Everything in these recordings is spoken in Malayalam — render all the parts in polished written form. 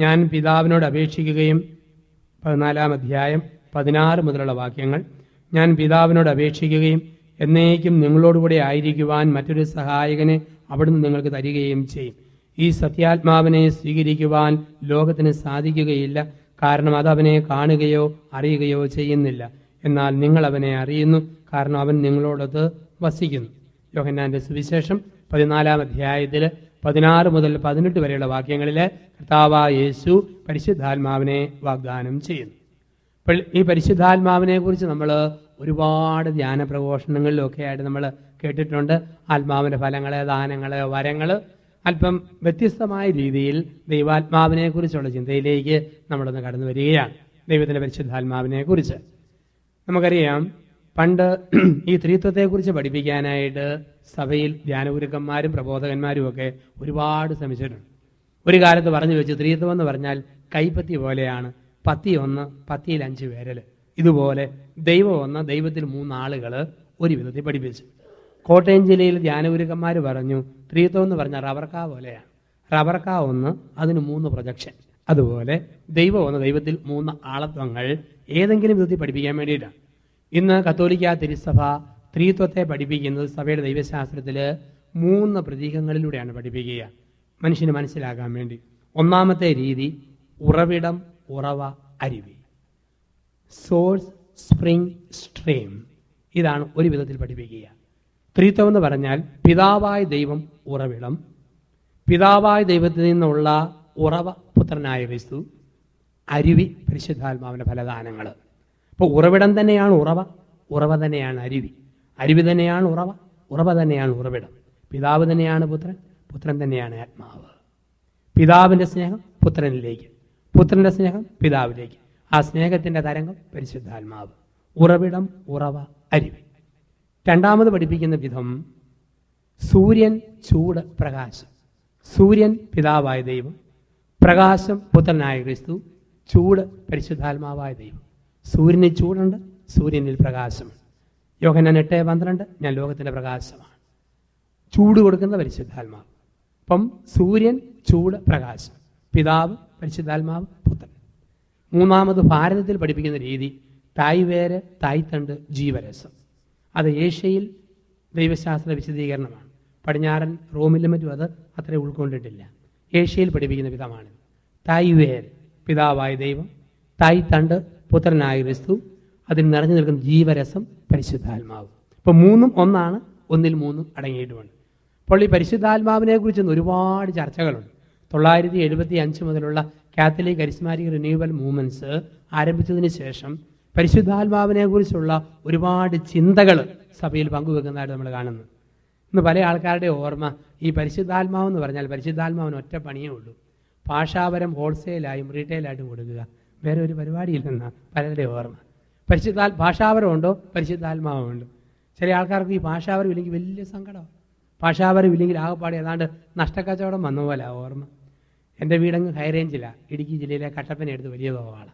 ഞാൻ പിതാവിനോട് അപേക്ഷിക്കുകയും 14 അധ്യായം 16 മുതലുള്ള വാക്യങ്ങൾ. ഞാൻ പിതാവിനോട് അപേക്ഷിക്കുകയും എന്നേക്കും നിങ്ങളോടുകൂടെ ആയിരിക്കുവാൻ മറ്റൊരു സഹായകനെ അവിടുന്ന് നിങ്ങൾക്ക് തരികയും ചെയ്യും. ഈ സത്യാത്മാവിനെ സ്വീകരിക്കുവാൻ ലോകത്തിന് സാധിക്കുകയില്ല, കാരണം അത് അവനെ കാണുകയോ അറിയുകയോ ചെയ്യുന്നില്ല. എന്നാൽ നിങ്ങൾ അവനെ അറിയുന്നു, കാരണം അവൻ നിങ്ങളോടൊത്ത് വസിക്കുന്നു. യോഹന്നാന്റെ സുവിശേഷം 14 അധ്യായത്തിൽ 16 മുതൽ 18 വരെയുള്ള വാക്യങ്ങളിൽ കർത്താവായ യേശു പരിശുദ്ധാത്മാവിനെ വാഗ്ദാനം ചെയ്യുന്നു. അപ്പോൾ ഈ പരിശുദ്ധാത്മാവിനെ കുറിച്ച് നമ്മൾ ഒരുപാട് ധ്യാന പ്രഘോഷണങ്ങളിലൊക്കെ ആയിട്ട് നമ്മൾ കേട്ടിട്ടുണ്ട്. ആത്മാവിൻ്റെ ഫലങ്ങൾ, ദാനങ്ങൾ, വരങ്ങൾ. അല്പം വ്യത്യസ്തമായ രീതിയിൽ ദൈവാത്മാവിനെ കുറിച്ചുള്ള ചിന്തയിലേക്ക് നമ്മളൊന്ന് കടന്നു വരികയാണ്. ദൈവത്തിൻ്റെ പരിശുദ്ധാത്മാവിനെ കുറിച്ച് നമുക്കറിയാം, പണ്ട് ഈ ത്രിത്വത്തെക്കുറിച്ച് പഠിപ്പിക്കാനായിട്ട് സഭയിൽ ധ്യാനഗുരുക്കന്മാരും പ്രബോധകന്മാരും ഒക്കെ ഒരുപാട് ശ്രമിച്ചിട്ടുണ്ട്. ഒരു കാലത്ത് പറഞ്ഞു വെച്ച് ത്രിത്വം എന്ന് പറഞ്ഞാൽ കൈപ്പത്തി പോലെയാണ്, പത്തി ഒന്ന്, പത്തിയിൽ 5 വിരൽ. ഇതുപോലെ ദൈവം ഒന്ന്, ദൈവത്തിൽ 3 ആളുകൾ ഒരു വിധത്തിൽ പഠിപ്പിച്ചു. കോട്ടയം ജില്ലയിൽ ധ്യാനഗുരുക്കന്മാർ പറഞ്ഞു ത്രിത്വം എന്ന് പറഞ്ഞാൽ റബർക്കാ പോലെയാണ്. റബർക്കാ ഒന്ന്, അതിന് 3 പ്രൊജക്ഷൻ. അതുപോലെ ദൈവം ഒന്ന്, ദൈവത്തിൽ 3 ആളത്വങ്ങൾ ഏതെങ്കിലും വിധത്തിൽ പഠിപ്പിക്കാൻ വേണ്ടിയിട്ടാണ്. ഇന്ന് കത്തോലിക്ക തിരുസഭ ത്രിത്വത്തെ പഠിപ്പിക്കുന്നത് സഭയുടെ ദൈവശാസ്ത്രത്തിൽ 3 പ്രതീകങ്ങളിലൂടെയാണ് പഠിപ്പിക്കുക, മനുഷ്യന് മനസ്സിലാക്കാൻ വേണ്ടി. ഒന്നാമത്തെ രീതി ഉറവിടം, ഉറവ, അരുവി. Source, spring, stream. ഇതാണ് ഒരു വിധത്തിൽ പഠിപ്പിക്കുക. ത്രിത്വം എന്ന് പറഞ്ഞാൽ പിതാവായ ദൈവം ഉറവിടം, പിതാവായ ദൈവത്തിൽ നിന്നുള്ള ഉറവ പുത്രനായ ക്രിസ്തു, അരുവി പരിശുദ്ധാത്മാവിൻ്റെ ഫലദാനങ്ങൾ. അപ്പോൾ ഉറവിടം തന്നെയാണ് ഉറവ, ഉറവ തന്നെയാണ് അരുവി, അരുവി തന്നെയാണ് ഉറവ, ഉറവ തന്നെയാണ് ഉറവിടം. പിതാവ് തന്നെയാണ് പുത്രൻ, പുത്രൻ തന്നെയാണ് ആത്മാവ്. പിതാവിൻ്റെ സ്നേഹം പുത്രനിലേക്ക്, പുത്രൻ്റെ സ്നേഹം പിതാവിലേക്ക്. ആ സ്നേഹത്തിൻ്റെ തരംഗം പരിശുദ്ധാത്മാവ്. ഉറവിടം, ഉറവ, അരുവി. രണ്ടാമത് പഠിപ്പിക്കുന്ന വിധം സൂര്യൻ, ചൂട്, പ്രകാശം. സൂര്യൻ പിതാവായ ദൈവം, പ്രകാശം പുത്രനായ ക്രിസ്തു, ചൂട് പരിശുദ്ധാത്മാവായ ദൈവം. സൂര്യനിൽ ചൂടുണ്ട്, സൂര്യനിൽ പ്രകാശമുണ്ട്. യോഹന്നാൻ 8:12 ഞാൻ ലോകത്തിൻ്റെ പ്രകാശമാണ്. ചൂട് കൊടുക്കുന്ന പരിശുദ്ധാത്മാവ്. അപ്പം സൂര്യൻ, ചൂട്, പ്രകാശം. പിതാവ്, പരിശുദ്ധാത്മാവ്, പുത്രൻ. മൂന്നാമത് ഭാരതത്തിൽ പഠിപ്പിക്കുന്ന രീതി തായ്വേര്, തായ്തണ്ട്, ജീവരസം. അത് ഏഷ്യയിൽ ദൈവശാസ്ത്ര വിശദീകരണമാണ്. പടിഞ്ഞാറൻ റോമിലും മറ്റും അത് അത്ര ഉൾക്കൊണ്ടിട്ടില്ല. ഏഷ്യയിൽ പഠിപ്പിക്കുന്ന വിധമാണ്. തായ്വേര് പിതാവായ ദൈവം, തായ്തണ്ട് പുത്രനായ ക്രിസ്തു, അതിൽ നിറഞ്ഞു നിൽക്കുന്ന ജീവരസം പരിശുദ്ധാത്മാവ്. ഇപ്പം 3 ഒന്നാണ്, ഒന്നിൽ 3 അടങ്ങിയിട്ടുമുണ്ട്. അപ്പോൾ ഈ പരിശുദ്ധാത്മാവിനെ കുറിച്ച് ഒരുപാട് ചർച്ചകളുണ്ട്. 975 മുതലുള്ള കാത്തലിക് കരിസ്മാറ്റിക് റിന്യൂവൽ മൂവ്മെന്റ്സ് ആരംഭിച്ചതിന് ശേഷം പരിശുദ്ധാത്മാവിനെ കുറിച്ചുള്ള ഒരുപാട് ചിന്തകൾ സഭയിൽ പങ്കുവെക്കുന്നതായിട്ട് നമ്മൾ കാണുന്നു. ഇന്ന് പല ആൾക്കാരുടെ ഓർമ്മ ഈ പരിശുദ്ധാത്മാവെന്ന് പറഞ്ഞാൽ പരിശുദ്ധാത്മാവിന് ഒറ്റ പണിയേ ഉള്ളൂ, ഭാഷാപരം ഹോൾസെയിലായും റീറ്റെയിലായിട്ടും കൊടുക്കുക, വേറെ ഒരു പരിപാടിയില്ലെന്നാണ് പലരുടെ ഓർമ്മ. ഭാഷാപരം ഉണ്ടോ, പരിശുദ്ധാത്മാവുണ്ടോ? ചില ആൾക്കാർക്ക് ഈ ഭാഷാപരം ഇല്ലെങ്കിൽ വലിയ സങ്കടമാണ്. ഭാഷാപരം ഇല്ലെങ്കിൽ ആകെപ്പാടെ ഏതാണ്ട് നഷ്ടക്കച്ചവടം വന്ന പോലെ ഓർമ്മ. എൻ്റെ വീടങ്ങ് ഹൈറേഞ്ചിലാണ്, ഇടുക്കി ജില്ലയിലെ കട്ടപ്പനയെടുത്ത് വലിയ തോവാണ്.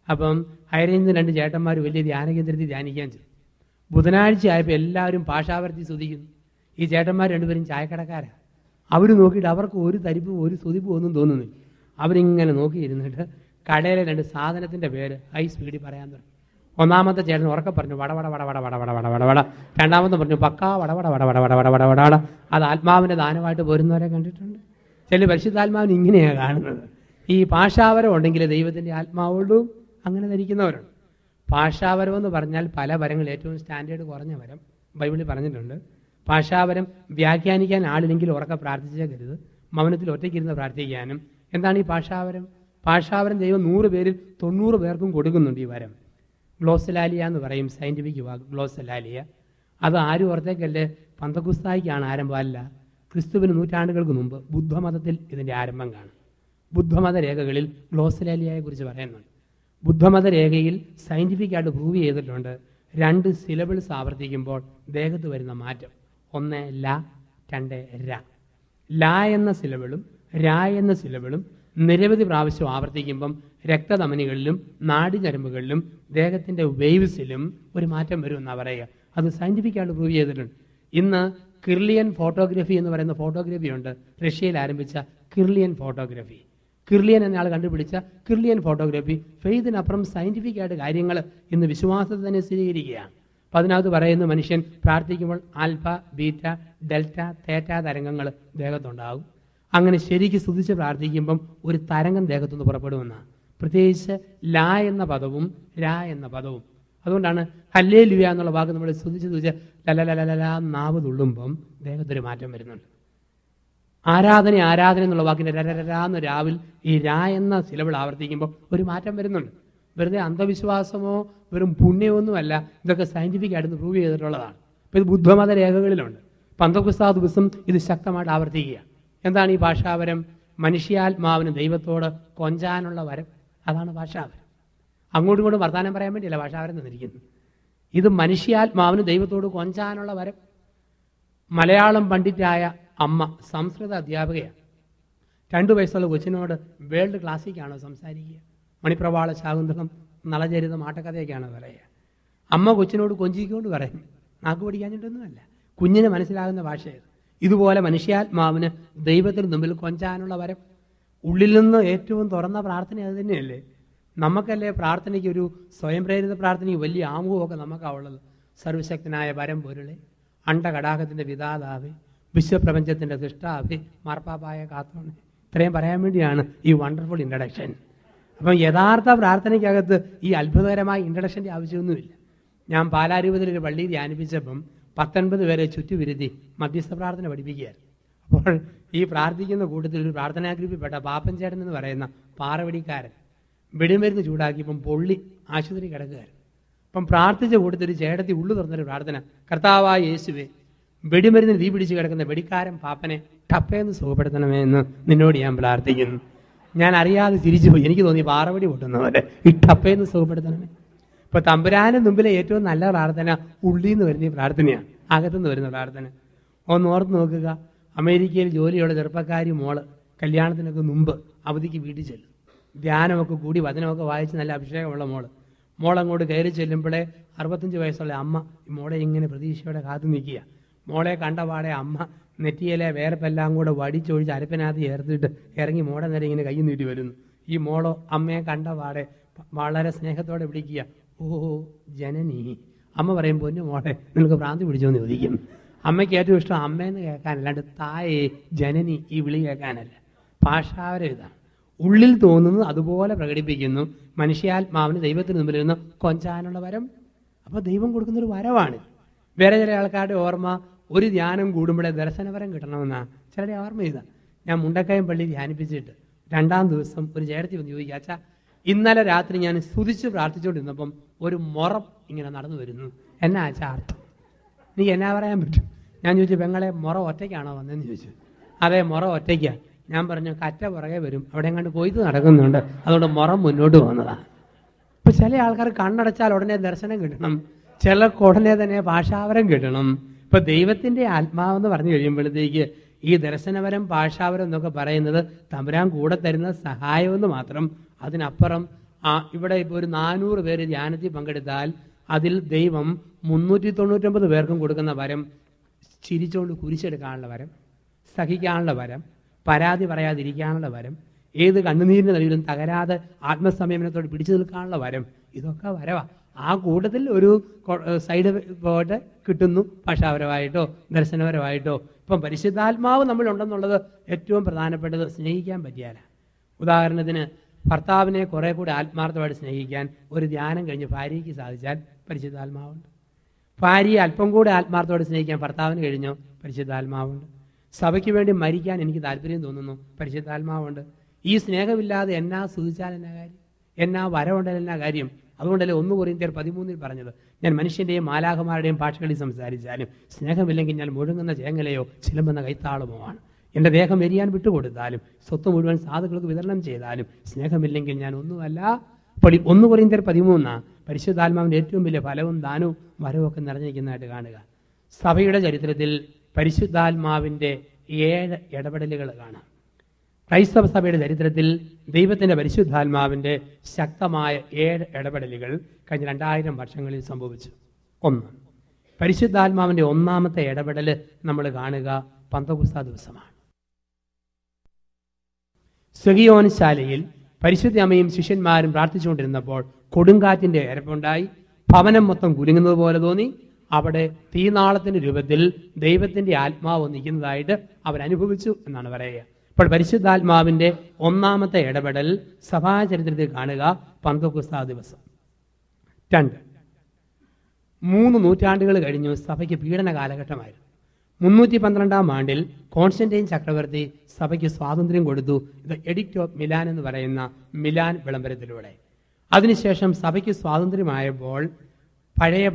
അപ്പം ഹൈറേഞ്ചിൽ 2 ചേട്ടന്മാർ വലിയ ധ്യാന കേന്ദ്രത്തിൽ ധ്യാനിക്കാൻ ചെയ്തു. ബുധനാഴ്ച ആയപ്പോൾ എല്ലാവരും ഭാഷാപരത്തിൽ സ്തുതിക്കുന്നു. ഈ ചേട്ടന്മാർ 2 പേരും ചായക്കടക്കാരാണ്. അവർ നോക്കിയിട്ട് അവർക്ക് ഒരു തരിപ്പും ഒരു സ്തുതിപ്പും ഒന്നും തോന്നുന്നില്ല. അവരിങ്ങനെ നോക്കിയിരുന്നിട്ട് കടയിലെ 2 സാധനത്തിൻ്റെ പേര് ഹൈ സ്പീഡിൽ പറയാൻ തുടങ്ങി. ഒന്നാമത്തെ ചേട്ടൻ ഉറക്കെ പറഞ്ഞു വടവട വടവട വടവട വടവട വട. രണ്ടാമത്തെ പറഞ്ഞു പക്കാ വടവട വടവട വടവട വടവട വട. അത് ആത്മാവിൻ്റെ ദാനമായിട്ട് പോരുന്നവരെ കണ്ടിട്ടുണ്ട്. ചില പരിശുദ്ധാത്മാവിന് ഇങ്ങനെയാണ് കാണുന്നത്. ഈ ഭാഷാപരം ഉണ്ടെങ്കിൽ ദൈവത്തിൻ്റെ ആത്മാവുള്ളൂ, അങ്ങനെ ധരിക്കുന്നവരുണ്ട്. ഭാഷാപരം എന്ന് പറഞ്ഞാൽ പല വരങ്ങൾ, ഏറ്റവും സ്റ്റാൻഡേർഡ് കുറഞ്ഞ വരം ബൈബിളിൽ പറഞ്ഞിട്ടുണ്ട്. ഭാഷാപരം വ്യാഖ്യാനിക്കാൻ ആളില്ലെങ്കിൽ ഉറക്കെ പ്രാർത്ഥിച്ചേക്കരുത്, മൗനത്തിൽ ഒറ്റയ്ക്കിരുന്ന് പ്രാർത്ഥിക്കാനും. എന്താണ് ഈ ഭാഷാപരം? ഭാഷാപരം ദൈവം 100 പേരിൽ 90 പേർക്കും കൊടുക്കുന്നുണ്ട് ഈ വരം. ഗ്ലോസലാലിയ എന്ന് പറയും, സയൻറ്റിഫിക് വാക്ക് ഗ്ലോസലാലിയ. അത് ആരും ഓർത്തേക്കല്ലേ, പന്തക്കുസ്തായിക്കാണ് ആരംഭം. അല്ല, ക്രിസ്തുവിന് നൂറ്റാണ്ടുകൾക്ക് മുമ്പ് ബുദ്ധമതത്തിൽ ഇതിൻ്റെ ആരംഭം കാണും. ബുദ്ധമത രേഖകളിൽ ഗ്ലോസലാലിയയെ കുറിച്ച് പറയുന്നുണ്ട്. ബുദ്ധമത രേഖയിൽ സയൻറ്റിഫിക്കായിട്ട് പ്രൂവ് ചെയ്തിട്ടുണ്ട് 2 സിലബിൾസ് ആവർത്തിക്കുമ്പോൾ ദേഹത്ത് വരുന്ന മാറ്റം. 1 ല, 2 ര. ല എന്ന സിലബിളും ര എന്ന സിലബിളും നിരവധി പ്രാവശ്യം ആവർത്തിക്കുമ്പം രക്തധമനികളിലും നാഡിഞരമ്പുകളിലും ദേഹത്തിൻ്റെ വേവ്സിലും ഒരു മാറ്റം വരുമെന്നാണ് പറയുക. അത് സയൻറ്റിഫിക്കായിട്ട് പ്രൂവ് ചെയ്തിട്ടുണ്ട്. ഇന്ന് കിർലിയൻ ഫോട്ടോഗ്രഫി എന്ന് പറയുന്ന ഫോട്ടോഗ്രഫി ഉണ്ട്. റഷ്യയിൽ ആരംഭിച്ച കിർലിയൻ ഫോട്ടോഗ്രഫി. കിർലിയൻ എന്നയാൾ കണ്ടുപിടിച്ച കിർലിയൻ ഫോട്ടോഗ്രാഫി ഫെയ്തിനപ്പുറം സയൻറ്റിഫിക് ആയിട്ട് കാര്യങ്ങൾ ഇന്ന് വിശ്വാസത്തെ തന്നെ സ്ഥിരീകരിക്കുകയാണ്. അപ്പം അതിനകത്ത് പറയുന്ന മനുഷ്യൻ പ്രാർത്ഥിക്കുമ്പോൾ ആൽഫ, ബീറ്റ, ഡെൽറ്റ, തേറ്റ തരംഗങ്ങൾ ദേഹത്തുണ്ടാകും. അങ്ങനെ ശരിക്ക് സ്തുതിച്ച് പ്രാർത്ഥിക്കുമ്പം ഒരു തരംഗം ദേഹത്തുനിന്ന് പുറപ്പെടുമെന്നാണ്. പ്രത്യേകിച്ച് ലാ എന്ന പദവും രാ എന്ന പദവും. അതുകൊണ്ടാണ് ഹല്ലേലൂയ എന്നുള്ള വാക്ക് നമ്മൾ സ്തുതിച്ച് ലലലലല നാവ് തുള്ളുമ്പം ദേഹത്തൊരു മാറ്റം വരുന്നുണ്ട്. ആരാധന എന്നുള്ള വാക്കിൻ്റെ രരരാന്ന് രാവിൽ ഈ രാ എന്ന സിലബിൾ ആവർത്തിക്കുമ്പോൾ ഒരു മാറ്റം വരുന്നുണ്ട്. വെറുതെ അന്ധവിശ്വാസമോ വെറും പുണ്യമൊന്നുമല്ല, ഇതൊക്കെ സയൻറ്റിഫിക് ആയിട്ട് പ്രൂവ് ചെയ്തിട്ടുള്ളതാണ്. അപ്പോൾ ഇത് ബുദ്ധമത രേഖകളിലുണ്ട്. പന്തക്കുസ്താ ദിവസം ഇത് ശക്തമായിട്ട് ആവർത്തിക്കുക. എന്താണ് ഈ ഭാഷാവരം? മനുഷ്യാത്മാവിന് ദൈവത്തോട് കൊഞ്ചാനുള്ള വരം. അതാണ് ഭാഷാവരം. അങ്ങോട്ടും ഇങ്ങോട്ടും വർത്താനം പറയാൻ വേണ്ടിയല്ല ഭാഷാവരം തന്നിരിക്കുന്നത്. ഇത് മനുഷ്യാത്മാവിന് ദൈവത്തോട് കൊഞ്ചാനുള്ള വരം. മലയാളം പണ്ഡിറ്റായ അമ്മ സംസ്കൃത അധ്യാപകയാണ്. 2 വയസ്സുള്ള കൊച്ചിനോട് വേൾഡ് ക്ലാസിക്കാണോ സംസാരിക്കുക? മണിപ്രവാള, ശാകുന്തളം, നളചരിതം, ആട്ടക്കഥയൊക്കെയാണോ പറയുക? അമ്മ കൊച്ചിനോട് കൊഞ്ചിക്കൊണ്ട് പറയും. നാക്ക് പഠിക്കാഞ്ഞിട്ടൊന്നുമല്ല, കുഞ്ഞിന് മനസ്സിലാകുന്ന ഭാഷയത്. ഇതുപോലെ മനുഷ്യാത്മാവിന് ദൈവത്തിന് മുമ്പിൽ കൊഞ്ചാനുള്ള വരം. ഉള്ളിൽ നിന്ന് ഏറ്റവും തുറന്ന പ്രാർത്ഥന അത് തന്നെയല്ലേ. നമുക്കല്ലേ പ്രാർത്ഥനയ്ക്ക് ഒരു സ്വയം പ്രേരിത പ്രാർത്ഥനയ്ക്ക് വലിയ ആമുഖമൊക്കെ നമുക്കാവുള്ളത്. സർവശക്തനായ വരം പൊരുളെ, അണ്ടകടാകത്തിൻ്റെ വിധാതാവേ, വിശ്വപ്രപഞ്ചത്തിൻ്റെ സൃഷ്ടാവേ, മാർപ്പാപ്പായ കാത്തോണെ. ഇത്രയും പറയാൻ വേണ്ടിയാണ് ഈ വണ്ടർഫുൾ ഇൻട്രഡക്ഷൻ. അപ്പം യഥാർത്ഥ പ്രാർത്ഥനയ്ക്കകത്ത് ഈ അത്ഭുതകരമായ ഇൻട്രഡക്ഷൻ്റെ ആവശ്യമൊന്നുമില്ല. ഞാൻ പാലാരൂപത്തിലൊരു പള്ളിയിൽ ധ്യാനിപ്പിച്ചപ്പം 19 പേരെ ചുറ്റുവിരുത്തി മധ്യസ്ഥ പ്രാർത്ഥന പഠിപ്പിക്കുകയായിരുന്നു. അപ്പോൾ ഈ പ്രാർത്ഥിക്കുന്ന കൂട്ടത്തിൽ ഒരു പ്രാർത്ഥനാ ഗ്രൂപ്പിൽപ്പെട്ട പാപ്പൻ ചേട്ടൻ എന്ന് പറയുന്ന പാറവടിക്കാരൻ വെടിമരുന്ന് ചൂടാക്കിയപ്പം പൊള്ളി ആശുപത്രി കിടക്കുകയായിരുന്നു. അപ്പം പ്രാർത്ഥിച്ച കൂട്ടത്തിൽ ഒരു ചേട്ടത്തി ഉള്ളു തുറന്നൊരു പ്രാർത്ഥന, കർത്താവായ യേശുവേ, വെടിമരുന്നിന് തീ പിടിച്ച് കിടക്കുന്ന വെടിക്കാരൻ പാപ്പനെ ടപ്പയെന്ന് സുഖപ്പെടുത്തണമേ എന്ന് നിന്നോട് ഞാൻ പ്രാർത്ഥിക്കുന്നു. ഞാൻ അറിയാതെ തിരിച്ചു പോയി. എനിക്ക് തോന്നി പാറവടി പൊട്ടുന്ന പോലെ ഈ ടപ്പയെന്ന് സുഖപ്പെടുത്തണമേ. ഇപ്പൊ തമ്പുരാന് മുമ്പിലെ ഏറ്റവും നല്ല പ്രാർത്ഥന ഉള്ളിൽ നിന്ന് വരുന്ന പ്രാർത്ഥനയാണ്, അകത്തുനിന്ന് വരുന്ന പ്രാർത്ഥന. ഒന്ന് ഓർത്ത് നോക്കുക. അമേരിക്കയിൽ ജോലിയുള്ള ചെറുപ്പക്കാരി മോള് കല്യാണത്തിനൊക്കെ മുമ്പ് അവധിക്ക് വീട്ടിൽ ചെല്ലും. ധ്യാനമൊക്കെ കൂടി വചനമൊക്കെ വായിച്ച് നല്ല അഭിഷേകമുള്ള മോളങ്ങോട്ട് കയറി ചെല്ലുമ്പോഴേ 65 വയസ്സുള്ള അമ്മ മോളെ ഇങ്ങനെ പ്രതീക്ഷയോടെ കാത്തു നിൽക്കുക. മോളെ കണ്ടപാടെ അമ്മ നെറ്റിയിലെ വേർപ്പെല്ലാം കൂടെ വടിച്ചൊഴിച്ച് അരപ്പിനകത്ത് ചേർത്തിട്ട് ഇറങ്ങി മോടെ നേരെ ഇങ്ങനെ കൈ നീട്ടി വരുന്നു. ഈ മോളോ അമ്മയെ കണ്ടപാടെ വളരെ സ്നേഹത്തോടെ വിളിക്കുക, ഓ ജനനി. അമ്മ പറയും, പൊന്നു മോളെ നിനക്ക് ഭ്രാന്തി പിടിച്ചോന്ന് ചോദിക്കും. അമ്മയ്ക്ക് ഏറ്റവും ഇഷ്ടം അമ്മയെന്ന് കേൾക്കാൻ, അല്ലാണ്ട് തായേ ജനനി ഈ വിളി കേൾക്കാനല്ല. ഭാഷാവരം ഇതാണ്. ഉള്ളിൽ തോന്നുന്നത് അതുപോലെ പ്രകടിപ്പിക്കുന്നു. മനുഷ്യാത്മാവിന് ദൈവത്തിന് മുമ്പിൽ നിന്ന് കൊഞ്ചാനുള്ള വരം. അപ്പോൾ ദൈവം കൊടുക്കുന്നൊരു വരവാണ്. വേറെ ചില ആൾക്കാരുടെ ഓർമ്മ ഒരു ധ്യാനം കൂടുമ്പോഴേ ദർശനവരം കിട്ടണമെന്നാണ് ചിലരുടെ ഓർമ്മ ഇതാണ്. ഞാൻ മുണ്ടക്കയം പള്ളി ധ്യാനിപ്പിച്ചിട്ട് 2-ാം ദിവസം ഒരു ചേർത്തി വന്ന് ചോദിക്കുക, അച്ഛാ ഇന്നലെ രാത്രി ഞാൻ സ്തുതിച്ച് പ്രാർത്ഥിച്ചുകൊണ്ടിരുന്നപ്പം ഒരു മുറം ഇങ്ങനെ നടന്നു വരുന്നു, എന്നാ അച്ഛാ അർത്ഥം? നീ എന്നാ പറയാൻ പറ്റും? ഞാൻ ചോദിച്ചു, പെങ്ങളെ മുറ ഒറ്റയ്ക്കാണോ വന്നതെന്ന് ചോദിച്ചു. അതെ, മുറ ഒറ്റയ്ക്കാണ്. ഞാൻ പറഞ്ഞു, കറ്റ പുറകെ വരും, അവിടെ എങ്ങാണ്ട് കൊയ്ത്ത് നടക്കുന്നുണ്ട്, അതുകൊണ്ട് മുറം മുന്നോട്ട് പോകുന്നതാണ്. ഇപ്പൊ ചില ആൾക്കാർ കണ്ണടച്ചാൽ ഉടനെ ദർശനം കിട്ടണം, ചിലർക്ക് ഉടനെ തന്നെ ഭാഷാവരം കിട്ടണം. ഇപ്പൊ ദൈവത്തിന്റെ ആത്മാവെന്ന് പറഞ്ഞു കഴിയുമ്പോഴത്തേക്ക് ഈ ദർശനവരം, ഭാഷാവരം എന്നൊക്കെ പറയുന്നത് തമ്പുരാൻ കൂടെ തരുന്ന സഹായമെന്ന് മാത്രം. അതിനപ്പുറം ഇവിടെ ഇപ്പോൾ ഒരു 400 പേര് ധ്യാനത്തിൽ പങ്കെടുത്താൽ അതിൽ ദൈവം 399 പേർക്കും കൊടുക്കുന്ന വരം, ചിരിച്ചുകൊണ്ട് കുരിശെടുക്കാനുള്ള വരം, സഹിക്കാനുള്ള വരം, പരാതി പറയാതിരിക്കാനുള്ള വരം, ഏത് കണ്ണുനീരിൻ്റെ നടുവിലും തകരാതെ ആത്മസംയമനത്തോട് പിടിച്ചു നിൽക്കാനുള്ള വരം. ഇതൊക്കെ വരവാ. ആ കൂട്ടത്തിൽ ഒരു സൈഡ് പോയിട്ട് കിട്ടുന്നു, ഭാഷാപരമായിട്ടോ ദർശനപരമായിട്ടോ. ഇപ്പം പരിശുദ്ധാത്മാവ് നമ്മളുണ്ടെന്നുള്ളത് ഏറ്റവും പ്രധാനപ്പെട്ടത്. സ്നേഹിക്കാൻ പറ്റിയാല, ഉദാഹരണത്തിന് ഭർത്താവിനെ കുറെ കൂടി ആത്മാർത്ഥമായിട്ട് സ്നേഹിക്കാൻ ഒരു ധ്യാനം കഴിഞ്ഞ് ഭാര്യയ്ക്ക് സാധിച്ചാൽ പരിശുദ്ധാത്മാവുണ്ട്. ഭാര്യയെ അല്പം കൂടെ ആത്മാർത്ഥത്തോടെ സ്നേഹിക്കാൻ ഭർത്താവിന് കഴിഞ്ഞോ? പരിശുദ്ധാത്മാവുണ്ട്. സഭയ്ക്ക് വേണ്ടി മരിക്കാൻ എനിക്ക് താല്പര്യം തോന്നുന്നു, പരിശുദ്ധാത്മാവുണ്ട്. ഈ സ്നേഹമില്ലാതെ എന്നാ സ്തുതിച്ചാൽ എന്നാ കാര്യം, എന്നാ വരമുണ്ടല്ലോ എന്നാ കാര്യം. അതുകൊണ്ടല്ലേ 1 കൊരിന്ത്യർ 13 പറഞ്ഞത്, ഞാൻ മനുഷ്യൻ്റെയും മാലാഖമാരുടെയും ഭാഷകളിൽ സംസാരിച്ചാലും സ്നേഹമില്ലെങ്കിൽ ഞാൻ മുഴുങ്ങുന്ന ചേങ്ങലയോ ചിലമ്പെന്ന കൈത്താളമോ ആണ്. എൻ്റെ ദേഹം എരിയാൻ വിട്ടുകൊടുത്താലും സ്വത്ത് മുഴുവൻ സാധുക്കൾക്ക് വിതരണം ചെയ്താലും സ്നേഹമില്ലെങ്കിൽ ഞാൻ ഒന്നുമല്ല. അപ്പോൾ 1 കൊരിന്ത്യർ 13 പരിശുദ്ധാത്മാവിൻ്റെ ഏറ്റവും വലിയ ഫലവും ദാനവും വരവും ഒക്കെ നിറഞ്ഞിരിക്കുന്നതായിട്ട് കാണുക. സഭയുടെ ചരിത്രത്തിൽ പരിശുദ്ധാത്മാവിൻ്റെ 7 ഇടപെടലുകൾ കാണാം. ക്രൈസ്തവ സഭയുടെ ചരിത്രത്തിൽ ദൈവത്തിൻ്റെ പരിശുദ്ധാത്മാവിൻ്റെ ശക്തമായ 7 ഇടപെടലുകൾ കഴിഞ്ഞ 2000 വർഷങ്ങളിൽ സംഭവിച്ചു. 1, പരിശുദ്ധാത്മാവിൻ്റെ 1ാമത്തെ ഇടപെടൽ നമ്മൾ കാണുക പന്തക്കുസ്താ ദിവസമാണ്. സെഗിയോൻ ശാലയിൽ പരിശുദ്ധ അമ്മയും ശിഷ്യന്മാരും പ്രാർത്ഥിച്ചുകൊണ്ടിരുന്നപ്പോൾ കൊടുങ്കാറ്റിന്റെ അരപ്പുണ്ടായി. ഭവനം മൊത്തം കുലുങ്ങുന്നത് പോലെ തോന്നി. അവിടെ തീനാളത്തിന്റെ രൂപത്തിൽ ദൈവത്തിന്റെ ആത്മാവ് നിൽക്കുന്നതായിട്ട് അവരനുഭവിച്ചു എന്നാണ് പറയുക. അപ്പോൾ പരിശുദ്ധാത്മാവിന്റെ ഒന്നാമത്തെ ഇടപെടൽ സഭാചരിത്രത്തിൽ കാണുക പന്തോക്കോസ്താ ദിവസം. 2, 3 നൂറ്റാണ്ടുകൾ കഴിഞ്ഞു സഭയ്ക്ക് പീഡന കാലഘട്ടമായിരുന്നു. 312 ആണ്ടിൽ കോൺസ്റ്റന്റൈൻ ചക്രവർത്തി സഭയ്ക്ക് സ്വാതന്ത്ര്യം കൊടുത്തു. ഇത് എഡിക്റ്റ് ഓഫ് മിലാൻ എന്ന് പറയുന്ന മിലാൻ വിളംബരത്തിലൂടെ. അതിനുശേഷം സഭയ്ക്ക് സ്വാതന്ത്ര്യമായപ്പോൾ പഴയ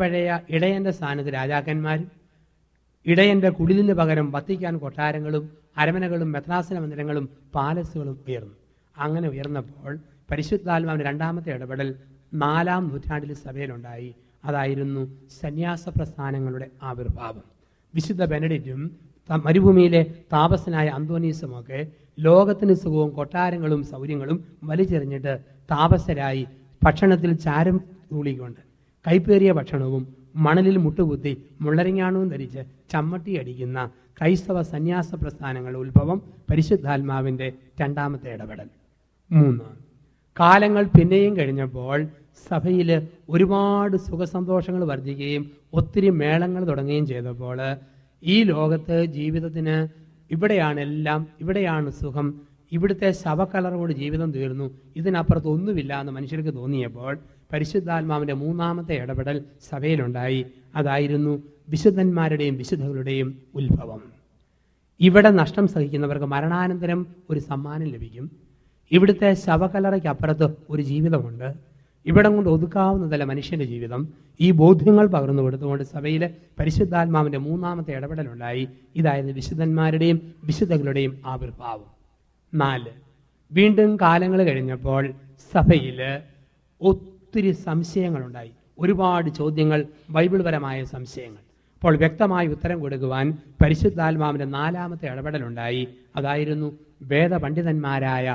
ഇടയന്റെ സ്ഥാനത്ത് രാജാക്കന്മാരും ഇടയന്റെ കുടിലിന് പകരം വത്തിക്കാൻ കൊട്ടാരങ്ങളും അരമനകളും മെത്രാസന മന്ദിരങ്ങളും പാലസുകളും ഉയർന്നു. അങ്ങനെ ഉയർന്നപ്പോൾ പരിശുദ്ധാത്മാവിന്റെ രണ്ടാമത്തെ ഇടപെടൽ 4-ാം നൂറ്റാണ്ടിൽ സഭയിലുണ്ടായി. അതായിരുന്നു സന്യാസ പ്രസ്ഥാനങ്ങളുടെ ആവിർഭാവം. വിശുദ്ധ ബെനഡിക്റ്റും മരുഭൂമിയിലെ താപസനായ അന്തോനീസുമൊക്കെ ലോകത്തിന് സുഖവും കൊട്ടാരങ്ങളും സൗകര്യങ്ങളും വലിച്ചെറിഞ്ഞിട്ട് താപസരായി ഭക്ഷണത്തിൽ ചാരം തൂളിക്കൊണ്ട് കൈപ്പേറിയ ഭക്ഷണവും മണലിൽ മുട്ടുകുത്തി മുള്ളരിങ്ങാണവും ധരിച്ച് ചമ്മട്ടി അടിക്കുന്ന ക്രൈസ്തവ സന്യാസ പ്രസ്ഥാനങ്ങളുടെ ഉത്ഭവം പരിശുദ്ധാത്മാവിന്റെ രണ്ടാമത്തെ ഇടപെടൽ. 3, കാലങ്ങൾ പിന്നെയും കഴിഞ്ഞപ്പോൾ സഭയിൽ ഒരുപാട് സുഖസന്തോഷങ്ങൾ വർദ്ധിക്കുകയും ഒത്തിരി മേളങ്ങൾ തുടങ്ങുകയും ചെയ്തപ്പോൾ ഈ ലോകത്ത് ജീവിതത്തിന് ഇവിടെയാണ് സുഖം, ഇവിടുത്തെ ശവക്കലറോട് ജീവിതം തീർന്നു, ഇതിനപ്പുറത്ത് ഒന്നുമില്ല എന്ന് മനുഷ്യർക്ക് തോന്നിയപ്പോൾ പരിശുദ്ധാത്മാവിന്റെ മൂന്നാമത്തെ ഇടപെടൽ സഭയിലുണ്ടായി. അതായിരുന്നു വിശുദ്ധന്മാരുടെയും വിശുദ്ധകളുടെയും ഉത്ഭവം. ഇവിടെ നഷ്ടം സഹിക്കുന്നവർക്ക് മരണാനന്തരം ഒരു സമ്മാനം ലഭിക്കും. ഇവിടുത്തെ ശവകലറയ്ക്കപ്പുറത്ത് ഒരു ജീവിതമുണ്ട്. ഇവിടം കൊണ്ട് ഒതുക്കാവുന്നതല്ല മനുഷ്യന്റെ ജീവിതം. ഈ ബോധ്യങ്ങൾ പകർന്നു കൊടുത്തുകൊണ്ട് സഭയിലെ പരിശുദ്ധാത്മാവിന്റെ മൂന്നാമത്തെ ഇടപെടലുണ്ടായി. ഇതായിരുന്നു വിശുദ്ധന്മാരുടെയും വിശുദ്ധകളുടെയും ആവിർഭാവം. 4, വീണ്ടും കാലങ്ങൾ കഴിഞ്ഞപ്പോൾ സഭയിൽ ഒത്തിരി സംശയങ്ങളുണ്ടായി. ഒരുപാട് ചോദ്യങ്ങൾ, ബൈബിൾ പരമായ സംശയങ്ങൾ. അപ്പോൾ വ്യക്തമായി ഉത്തരം കൊടുക്കുവാൻ പരിശുദ്ധാത്മാവിന്റെ 4ാമത്തെ ഇടപെടലുണ്ടായി. അതായിരുന്നു വേദപണ്ഡിതന്മാരായ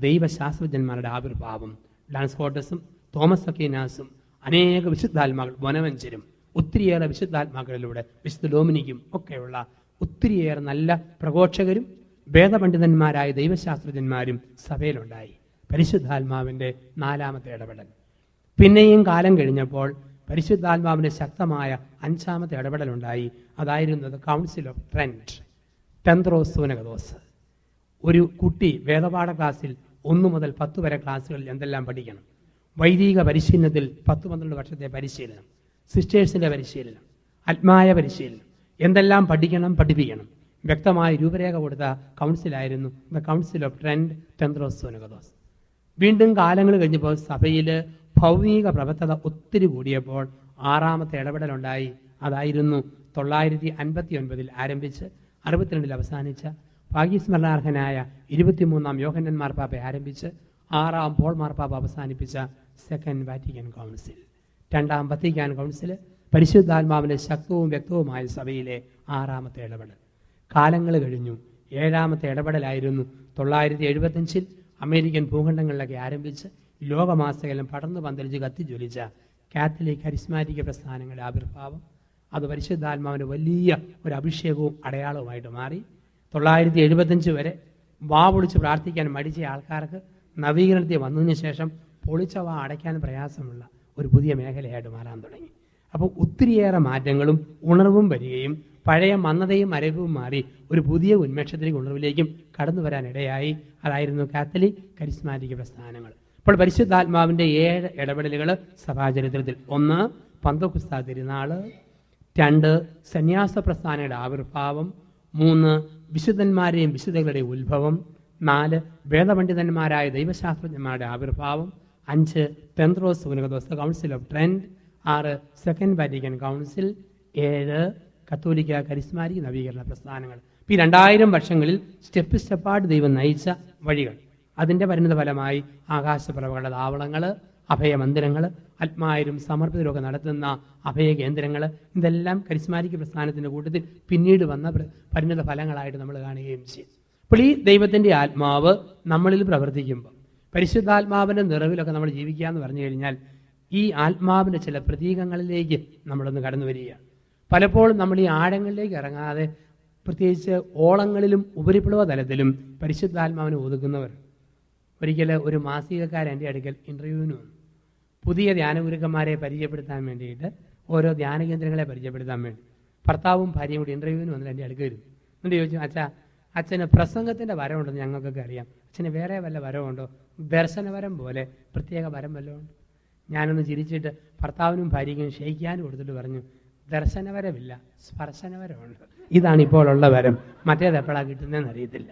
ദൈവശാസ്ത്രജ്ഞന്മാരുടെ ആവിർഭാവം. ഡാൻസ്കോട്ടസും തോമസ് അക്വീനാസും അനേക വിശുദ്ധാത്മാക്കൾ, ബൊനവഞ്ചരും, ഒത്തിരിയേറെ വിശുദ്ധാത്മാക്കളിലൂടെ വിശുദ്ധ ഡൊമിനിക്കും ഒക്കെയുള്ള ഒത്തിരിയേറെ നല്ല പ്രഘോഷകരും വേദപണ്ഡിതന്മാരായ ദൈവശാസ്ത്രജ്ഞന്മാരും സഭയിലുണ്ടായി. പരിശുദ്ധാത്മാവിന്റെ 4ാമത്തെ ഇടപെടൽ. പിന്നെയും കാലം കഴിഞ്ഞപ്പോൾ പരിശുദ്ധാത്മാവിന്റെ ശക്തമായ 5ാമത്തെ ഇടപെടലുണ്ടായി. അതായിരുന്നത് കൗൺസിൽ ഓഫ് ട്രെൻറ്റ്, ടെന്ത്രോസ് സൂനകദോസ്. ഒരു കുട്ടി വേദപാഠ ക്ലാസ്സിൽ 1 മുതൽ 10 വരെ ക്ലാസ്സുകളിൽ എന്തെല്ലാം പഠിക്കണം, വൈദിക പരിശീലനത്തിൽ 10-12 വർഷത്തെ പരിശീലനം, സിസ്റ്റേഴ്സിന്റെ പരിശീലനം, ആത്മായ പരിശീലനം, എന്തെല്ലാം പഠിപ്പിക്കണം, വ്യക്തമായ രൂപരേഖ കൊടുത്ത കൗൺസിലായിരുന്നു ദ കൗൺസിൽ ഓഫ് ട്രെൻറ്റ്, ടെന്ത്രോസ് സൂനകദോസ്. വീണ്ടും കാലങ്ങൾ കഴിഞ്ഞപ്പോൾ സഭയിൽ ഭൗതിക പ്രബദ്ധത ഒത്തിരി കൂടിയപ്പോൾ 6ാമത്തെ ഇടപെടലുണ്ടായി. അതായിരുന്നു 959 ആരംഭിച്ച് 62 അവസാനിച്ച, ഭാഗ്യസ്മരണാർഹനായ 23-ാം യോഹന്നാൻ മാർപ്പാപ്പ ആരംഭിച്ച് 6-ാം പോൾ മാർപ്പാപ്പ അവസാനിപ്പിച്ച സെക്കൻഡ് വാറ്റിക്കൻ കൗൺസിൽ, 2-ാം വത്തിക്കാൻ കൗൺസിൽ, പരിശുദ്ധാത്മാവിന്റെ ശക്തവും വ്യക്തവുമായ സഭയിലെ 6ാമത്തെ ഇടപെടൽ. കാലങ്ങൾ കഴിഞ്ഞു. 7ാമത്തെ ഇടപെടലായിരുന്നു 975 അമേരിക്കൻ ഭൂഖണ്ഡങ്ങളിലൊക്കെ ആരംഭിച്ച് ലോകമാസകലം പടർന്നു പന്തലിച്ച് കത്തിജ്വലിച്ച കാത്തലിക് കരിസ്മാറ്റിക് പ്രസ്ഥാനങ്ങളുടെ ആവിർഭാവം. അത് പരിശുദ്ധാത്മാവിന്റെ വലിയ ഒരു അഭിഷേകവും അടയാളവുമായിട്ട് മാറി. 975 വരെ വാവൊളിച്ച് പ്രാർത്ഥിക്കാൻ മടിച്ച ആൾക്കാർക്ക് നവീകരണത്തിൽ വന്നതിന് ശേഷം പൊളിച്ചവ അടയ്ക്കാൻ പ്രയാസമുള്ള ഒരു പുതിയ മേഖലയായിട്ട് മാറാൻ തുടങ്ങി. അപ്പോൾ ഒത്തിരിയേറെ മാറ്റങ്ങളും ഉണർവും വരികയും പഴയ മന്ദതയും അരവും മാറി ഒരു പുതിയ ഉന്മേഷത്തിലേക്ക് ഉണർവിലേക്കും കടന്നു വരാൻ ഇടയായി. അതായിരുന്നു കാത്തലിക് കരിസ്മാറ്റിക് പ്രസ്ഥാനങ്ങൾ. അപ്പോൾ പരിശുദ്ധാത്മാവിന്റെ 7 ഇടപെടലുകൾ സഭാചരിത്രത്തിൽ: 1, പന്തോക്കുസ്താ തിരുനാള്; 2, സന്യാസ പ്രസ്ഥാനങ്ങളുടെ ആവിർഭാവം; 3, വിശുദ്ധന്മാരെയും വിശുദ്ധകളുടെയും ഉത്ഭവം; 4, വേദപണ്ഡിതന്മാരായ ദൈവശാസ്ത്രജ്ഞന്മാരുടെ ആവിർഭാവം; 5, ടെന്ത്രോസ് സൂനകദോസ് council of Trent; 6, second Vatican council; 7, കത്തോലിക്ക കരിസ്മാറ്റിക് നവീകരണ പ്രസ്ഥാനങ്ങൾ. ഈ 2000 വർഷങ്ങളിൽ സ്റ്റെപ്പായിട്ട് ദൈവം നയിച്ച വഴികൾ, അതിന്റെ പരിണിത ഫലമായി ആകാശപ്രഭകളുടെ താവളങ്ങൾ, അഭയമന്ദിരങ്ങൾ, ആത്മാരും സമർപ്പിതരൊക്കെ നടത്തുന്ന അഭയ കേന്ദ്രങ്ങൾ, ഇതെല്ലാം കരിസ്മാറ്റിക് പ്രസ്ഥാനത്തിന്റെ കൂട്ടത്തിൽ പിന്നീട് വന്ന പരിണിത ഫലങ്ങളായിട്ട് നമ്മൾ കാണുകയും ചെയ്യും. അപ്പോൾ ഈ ദൈവത്തിന്റെ ആത്മാവ് നമ്മളിൽ പ്രവർത്തിക്കുമ്പോൾ, പരിശുദ്ധാത്മാവിന്റെ നിറവിലൊക്കെ നമ്മൾ ജീവിക്കുക എന്ന് പറഞ്ഞു കഴിഞ്ഞാൽ ഈ ആത്മാവിന്റെ ചില പ്രതീകങ്ങളിലേക്ക് നമ്മളൊന്ന് കടന്നു വരികയാണ്. പലപ്പോഴും നമ്മൾ ഈ ആഴങ്ങളിലേക്ക് ഇറങ്ങാതെ പ്രത്യേകിച്ച് ഓളങ്ങളിലും ഉപരിപ്ലവ തലത്തിലും പരിശുദ്ധാത്മാവിനെ ഒതുക്കുന്നവർ. ഒരിക്കൽ ഒരു മാസികക്കാരൻ എൻ്റെ അടുക്കൽ ഇൻ്റർവ്യൂവിന് വന്നു. പുതിയ ധ്യാനഗുരുക്കന്മാരെ പരിചയപ്പെടുത്താൻ വേണ്ടിയിട്ട്, ഓരോ ധ്യാന കേന്ദ്രങ്ങളെ പരിചയപ്പെടുത്താൻ വേണ്ടി ഭർത്താവും ഭാര്യയും കൂടി ഇൻ്റർവ്യൂവിന് വന്നിട്ട് എൻ്റെ അടുക്കൽ വരും. എന്നിട്ട് ചോദിച്ചു, അച്ഛന് പ്രസംഗത്തിൻ്റെ വരമുണ്ടെന്ന് ഞങ്ങൾക്കൊക്കെ അറിയാം, അച്ഛന് വേറെ വല്ല വരമുണ്ടോ? ദർശനവരം പോലെ പ്രത്യേക വരം വല്ലതും ഉണ്ടോ? ഞാനൊന്ന് ചിരിച്ചിട്ട് ഭർത്താവിനും ഭാര്യയ്ക്കും ക്ഷയിക്കാനും കൊടുത്തിട്ട് പറഞ്ഞു, ദർശനവരമില്ല, സ്പർശനവരമുണ്ട്. ഇതാണ് ഇപ്പോൾ ഉള്ള വരം, മറ്റേത് എപ്പോഴാണ് കിട്ടുന്നതെന്ന് അറിയത്തില്ല.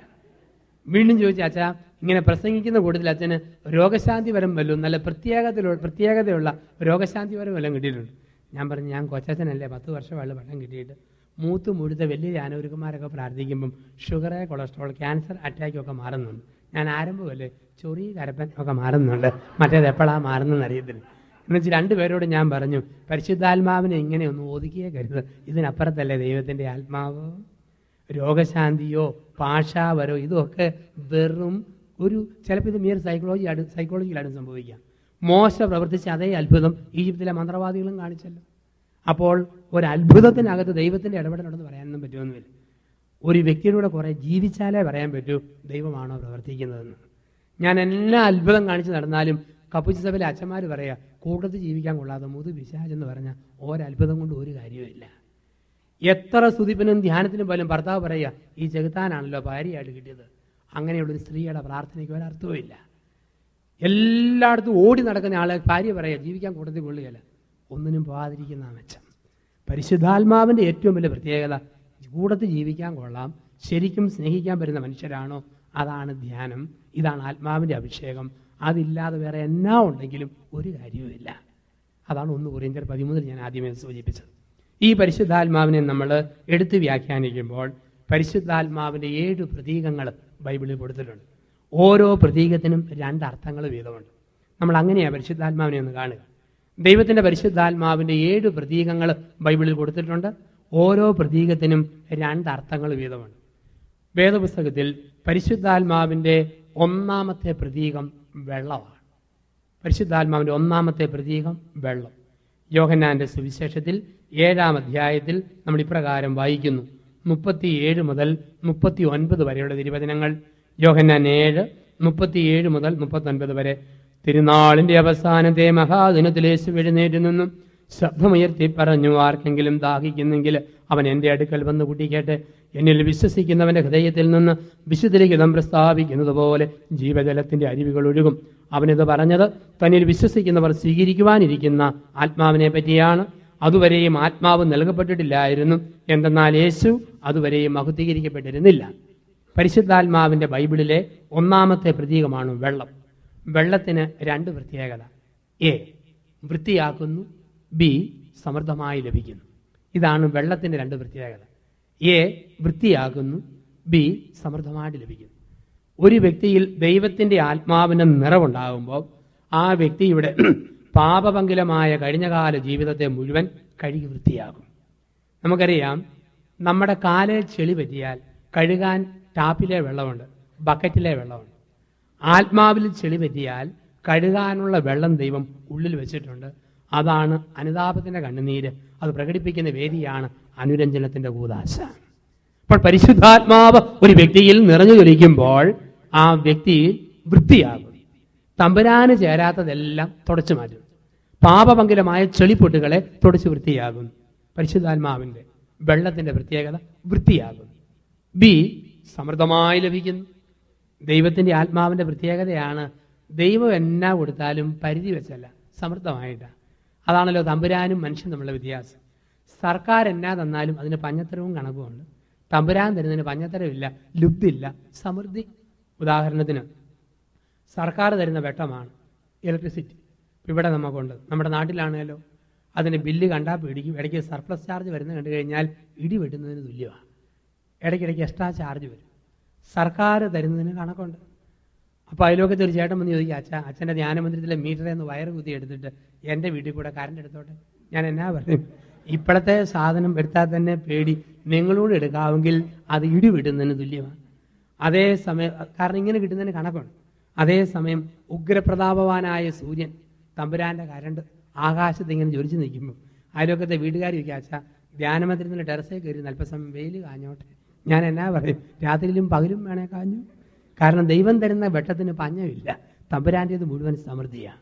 വീണ്ടും ചോദിച്ചു, ഇങ്ങനെ പ്രസംഗിക്കുന്ന കൂട്ടത്തിൽ അച്ഛന് രോഗശാന്തി വരം വല്ലതും, നല്ല പ്രത്യേകതയുള്ള രോഗശാന്തി വരം വല്ലതും കിട്ടിയിട്ടുണ്ട്? ഞാൻ പറഞ്ഞു, ഞാൻ കൊച്ചച്ഛനല്ലേ, 10 വർഷമായുള്ള പഠനം കിട്ടിയിട്ട്. മൂത്ത് മുഴുത്ത വലിയ ധ്യാനഗുരുക്കന്മാരൊക്കെ പ്രാർത്ഥിക്കുമ്പം ഷുഗറ്, കൊളസ്ട്രോൾ, ക്യാൻസർ, അറ്റാക്കൊക്കെ മാറുന്നുണ്ട്. ഞാൻ ആരംഭമല്ലേ, ചൊറി, കരപ്പൻ ഒക്കെ മാറുന്നുണ്ട്, മറ്റേത് എപ്പോഴാണ് മാറുന്നതെന്ന് അറിയത്തില്ല. എന്നുവെച്ച് 2 പേരോട് ഞാൻ പറഞ്ഞു, പരിശുദ്ധാത്മാവിനെ ഇങ്ങനെ ഒന്ന് ഒതുക്കിയേ കരുത്, ഇതിനപ്പുറത്തല്ലേ ദൈവത്തിൻ്റെ ആത്മാവ്. രോഗശാന്തിയോ ഭാഷാവരോ ഇതൊക്കെ വെറും ചിലപ്പോൾ ഇത് mere സൈക്കോളജിയിലാണ് സംഭവിക്കുക. മോശ പ്രവർത്തിച്ച അതേ അത്ഭുതം ഈജിപ്തിലെ മന്ത്രവാദികളും കാണിച്ചല്ലോ. അപ്പോൾ ഒരു അത്ഭുതത്തിനകത്ത് ദൈവത്തിൻ്റെ ഇടപെടലുണ്ടെന്ന് പറയാനൊന്നും പറ്റുമൊന്നുമില്ല. ഒരു വ്യക്തിയിലൂടെ കുറേ ജീവിച്ചാലേ പറയാൻ പറ്റൂ ദൈവമാണോ പ്രവർത്തിക്കുന്നതെന്ന്. ഞാൻ എല്ലാ അത്ഭുതം കാണിച്ച് നടന്നാലും കപ്പുച്ച സഭയിലെ അച്ഛന്മാർ പറയുക, കൂട്ടത്തിൽ ജീവിക്കാൻ കൊള്ളാതെ മുതു പിശാചെന്ന് പറഞ്ഞാൽ ഒരത്ഭുതം കൊണ്ട് ഒരു കാര്യവുമില്ല. എത്ര സ്തുതിപ്പിനും ധ്യാനത്തിനും പോലും ഭർത്താവ് പറയുക, ഈ ചെകുത്താനാണല്ലോ ഭാര്യയായിട്ട് കിട്ടിയത്. അങ്ങനെയുള്ളൊരു സ്ത്രീയുടെ പ്രാർത്ഥനയ്ക്ക് ഒരർത്ഥവുമില്ല. എല്ലായിടത്തും ഓടി നടക്കുന്ന ആളെ ഭാര്യ പറയുക, ജീവിക്കാൻ കൂട്ടത്തിൽ കൊള്ളുകയല്ല, ഒന്നിനും പോകാതിരിക്കുന്ന മെച്ചം. പരിശുദ്ധാത്മാവിൻ്റെ ഏറ്റവും വലിയ പ്രത്യേകത, കൂട്ടത്തിൽ ജീവിക്കാൻ കൊള്ളാം, ശരിക്കും സ്നേഹിക്കാൻ പറ്റുന്ന മനുഷ്യരാണോ, അതാണ് ധ്യാനം, ഇതാണ് ആത്മാവിൻ്റെ അഭിഷേകം. അതില്ലാതെ വേറെ എന്നാ ഉണ്ടെങ്കിലും ഒരു കാര്യവുമില്ല. അതാണ് 1 കൊരിന്ത്യർ 13 ഞാൻ ആദ്യമേ സൂചിപ്പിച്ചത്. ഈ പരിശുദ്ധാത്മാവിനെ നമ്മൾ എടുത്ത് വ്യാഖ്യാനിക്കുമ്പോൾ പരിശുദ്ധാത്മാവിൻ്റെ 7 പ്രതീകങ്ങൾ ബൈബിളിൽ കൊടുത്തിട്ടുണ്ട്. ഓരോ പ്രതീകത്തിനും 2 അർത്ഥങ്ങൾ വീതമുണ്ട്. നമ്മൾ അങ്ങനെയാണ് പരിശുദ്ധാത്മാവിനെ ഒന്ന് കാണുക. ദൈവത്തിൻ്റെ പരിശുദ്ധാത്മാവിൻ്റെ 7 പ്രതീകങ്ങൾ ബൈബിളിൽ കൊടുത്തിട്ടുണ്ട്. ഓരോ പ്രതീകത്തിനും 2 അർത്ഥങ്ങൾ വീതമുണ്ട്. വേദപുസ്തകത്തിൽ പരിശുദ്ധാത്മാവിൻ്റെ 1-ാമത്തെ പ്രതീകം വെള്ളമാണ്. പരിശുദ്ധാത്മാവിൻ്റെ 1-ാമത്തെ പ്രതീകം വെള്ളം. യോഹന്നാന്റെ സുവിശേഷത്തിൽ 7-ാം അധ്യായത്തിൽ നമ്മൾ ഇപ്രകാരം വായിക്കുന്നു. 37 മുതൽ 39 വരെയുള്ള തിരുവചനങ്ങൾ. യോഹന്നാൻ 7, 37 മുതൽ 39 വരെ. തിരുനാളിന്റെ അവസാനത്തെ മഹാദിനത്തിൽ യേശു എഴുന്നേറ്റ് നിന്നും ശബ്ദമുയർത്തി പറഞ്ഞു, ആർക്കെങ്കിലും ദാഹിക്കുന്നെങ്കിൽ അവൻ എൻ്റെ അടുക്കൽ വന്ന് കുടിക്കട്ടെ. എന്നിൽ വിശ്വസിക്കുന്നവന്റെ ഹൃദയത്തിൽ നിന്ന് വിശുദ്ധലിഖിതം പ്രസ്താവിക്കുന്നത് പോലെ ജീവജലത്തിന്റെ അരുവികൾ ഒഴുകും. അവനിത് പറഞ്ഞത് തന്നിൽ വിശ്വസിക്കുന്നവർ സ്വീകരിക്കുവാനിരിക്കുന്ന ആത്മാവിനെ പറ്റിയാണ്. അതുവരെയും ആത്മാവ് നൽകപ്പെട്ടിട്ടില്ലായിരുന്നു, എന്തെന്നാൽ യേശു അതുവരെയും മഹത്വീകരിക്കപ്പെട്ടിരുന്നില്ല. പരിശുദ്ധാത്മാവിന്റെ ബൈബിളിലെ 1-ാമത്തെ പ്രതീകമാണ് വെള്ളം. വെള്ളത്തിന് 2 പ്രത്യേകത: എ, വൃത്തിയാക്കുന്നു; ബി, സമൃദ്ധമായി ലഭിക്കുന്നു. ഇതാണ് വെള്ളത്തിന്റെ 2 പ്രത്യേകത. എ, വൃത്തിയാക്കുന്നു; ബി, സമൃദ്ധമായിട്ട് ലഭിക്കുന്നു. ഒരു വ്യക്തിയിൽ ദൈവത്തിന്റെ ആത്മാവിന്റെ നിറവുണ്ടാകുമ്പോൾ ആ വ്യക്തിയുടെ പാപപങ്കിലമായ കഴിഞ്ഞകാല ജീവിതത്തെ മുഴുവൻ കഴുകി വൃത്തിയാകും. നമുക്കറിയാം, നമ്മുടെ കാലിൽ ചെളി പറ്റിയാൽ കഴുകാൻ ടാപ്പിലെ വെള്ളമുണ്ട്, ബക്കറ്റിലെ വെള്ളമുണ്ട്. ആത്മാവിൽ ചെളി പറ്റിയാൽ കഴുകാനുള്ള വെള്ളം ദൈവം ഉള്ളിൽ വെച്ചിട്ടുണ്ട്. അതാണ് അനുതാപത്തിന്റെ കണ്ണുനീര്. അത് പ്രകടിപ്പിക്കുന്ന വേദിയാണ് അനുരഞ്ജനത്തിന്റെ കൂദാശ. അപ്പോൾ പരിശുദ്ധാത്മാവ് ഒരു വ്യക്തിയിൽ നിറഞ്ഞു ജ്വലിക്കുമ്പോൾ ആ വ്യക്തി വൃത്തിയാകും. തമ്പുരാന് ചേരാത്തതെല്ലാം തുടച്ചു മാറ്റും. പാപപങ്കിലമായ ചെളിപ്പൊട്ടുകളെ തുടച്ച് വൃത്തിയാകും. പരിശുദ്ധാത്മാവിന്റെ വെള്ളത്തിന്റെ പ്രത്യേകത വൃത്തിയാകും. ബി, സമൃദ്ധമായി ലഭിക്കുന്നു. ദൈവത്തിന്റെ ആത്മാവിന്റെ പ്രത്യേകതയാണ് ദൈവം എന്നാ കൊടുത്താലും പരിധി വെച്ചല്ല, സമൃദ്ധമായിട്ടാണ്. അതാണല്ലോ തമ്പുരാനും മനുഷ്യനും തമ്മിലുള്ള വ്യത്യാസം. സർക്കാർ എന്നാ തന്നാലും അതിന് പഞ്ഞത്തരവും കണക്കുമുണ്ട്. തമ്പുരാൻ തരുന്നതിന് പഞ്ഞത്തരമില്ല, ലുബ്ധില്ല, സമൃദ്ധി. ഉദാഹരണത്തിന് സർക്കാർ തരുന്ന വെട്ടമാണ് ഇലക്ട്രിസിറ്റി. ഇവിടെ നമുക്കുണ്ട്, നമ്മുടെ നാട്ടിലാണല്ലോ. അതിന് ബില്ല് കണ്ടാൽ പേടിക്കും. ഇടയ്ക്ക് സർപ്ലസ് ചാർജ് വരുന്നത് കണ്ടു കഴിഞ്ഞാൽ ഇടി വെട്ടുന്നതിന് തുല്യമാണ്. ഇടയ്ക്കിടയ്ക്ക് എക്സ്ട്രാ ചാർജ് വരും. സർക്കാർ തരുന്നതിന് കണക്കുണ്ട്. അപ്പോൾ അതിലൊക്കെ ഒരു ചേട്ടൻ വന്ന് ചോദിക്കുക, അച്ഛൻ്റെ ധ്യാനമന്ദിരത്തിലെ മീറ്ററിൽ നിന്ന് വയറ് കുത്തി എടുത്തിട്ട് എൻ്റെ വീട്ടിൽ കൂടെ കറണ്ട് എടുത്തോട്ടെ. ഞാൻ എന്നാ പറയും, ഇപ്പോഴത്തെ സാധനം എടുത്താൽ തന്നെ പേടി. നിങ്ങളോട് എടുക്കാമെങ്കിൽ അത് ഇടി വിടുന്നതിന് തുല്യമാണ്. അതേസമയം, കാരണം ഇങ്ങനെ കിട്ടുന്നതിന് കണക്കുണ്ട്. അതേസമയം ഉഗ്രപ്രതാപവാനായ സൂര്യൻ, തമ്പുരാൻ്റെ കരണ്ട് ആകാശത്ത് ഇങ്ങനെ ജ്വലിച്ച് നിൽക്കുമ്പോൾ അതിലൊക്കത്തെ വീട്ടുകാർ ചോദിക്കുക, ധ്യാനമന്ദിരത്തിൻ്റെ ടെറസേ കയറി അല്പസമയം വെയിൽ കാഞ്ഞോട്ടെ. ഞാൻ എന്നാ പറയും, രാത്രിയിലും പകലും വേണേ കാഞ്ഞു. കാരണം ദൈവം തരുന്ന വെട്ടത്തിന് പഞ്ഞമില്ല. തമ്പുരാൻ്റേത് മുഴുവൻ സമൃദ്ധിയാണ്.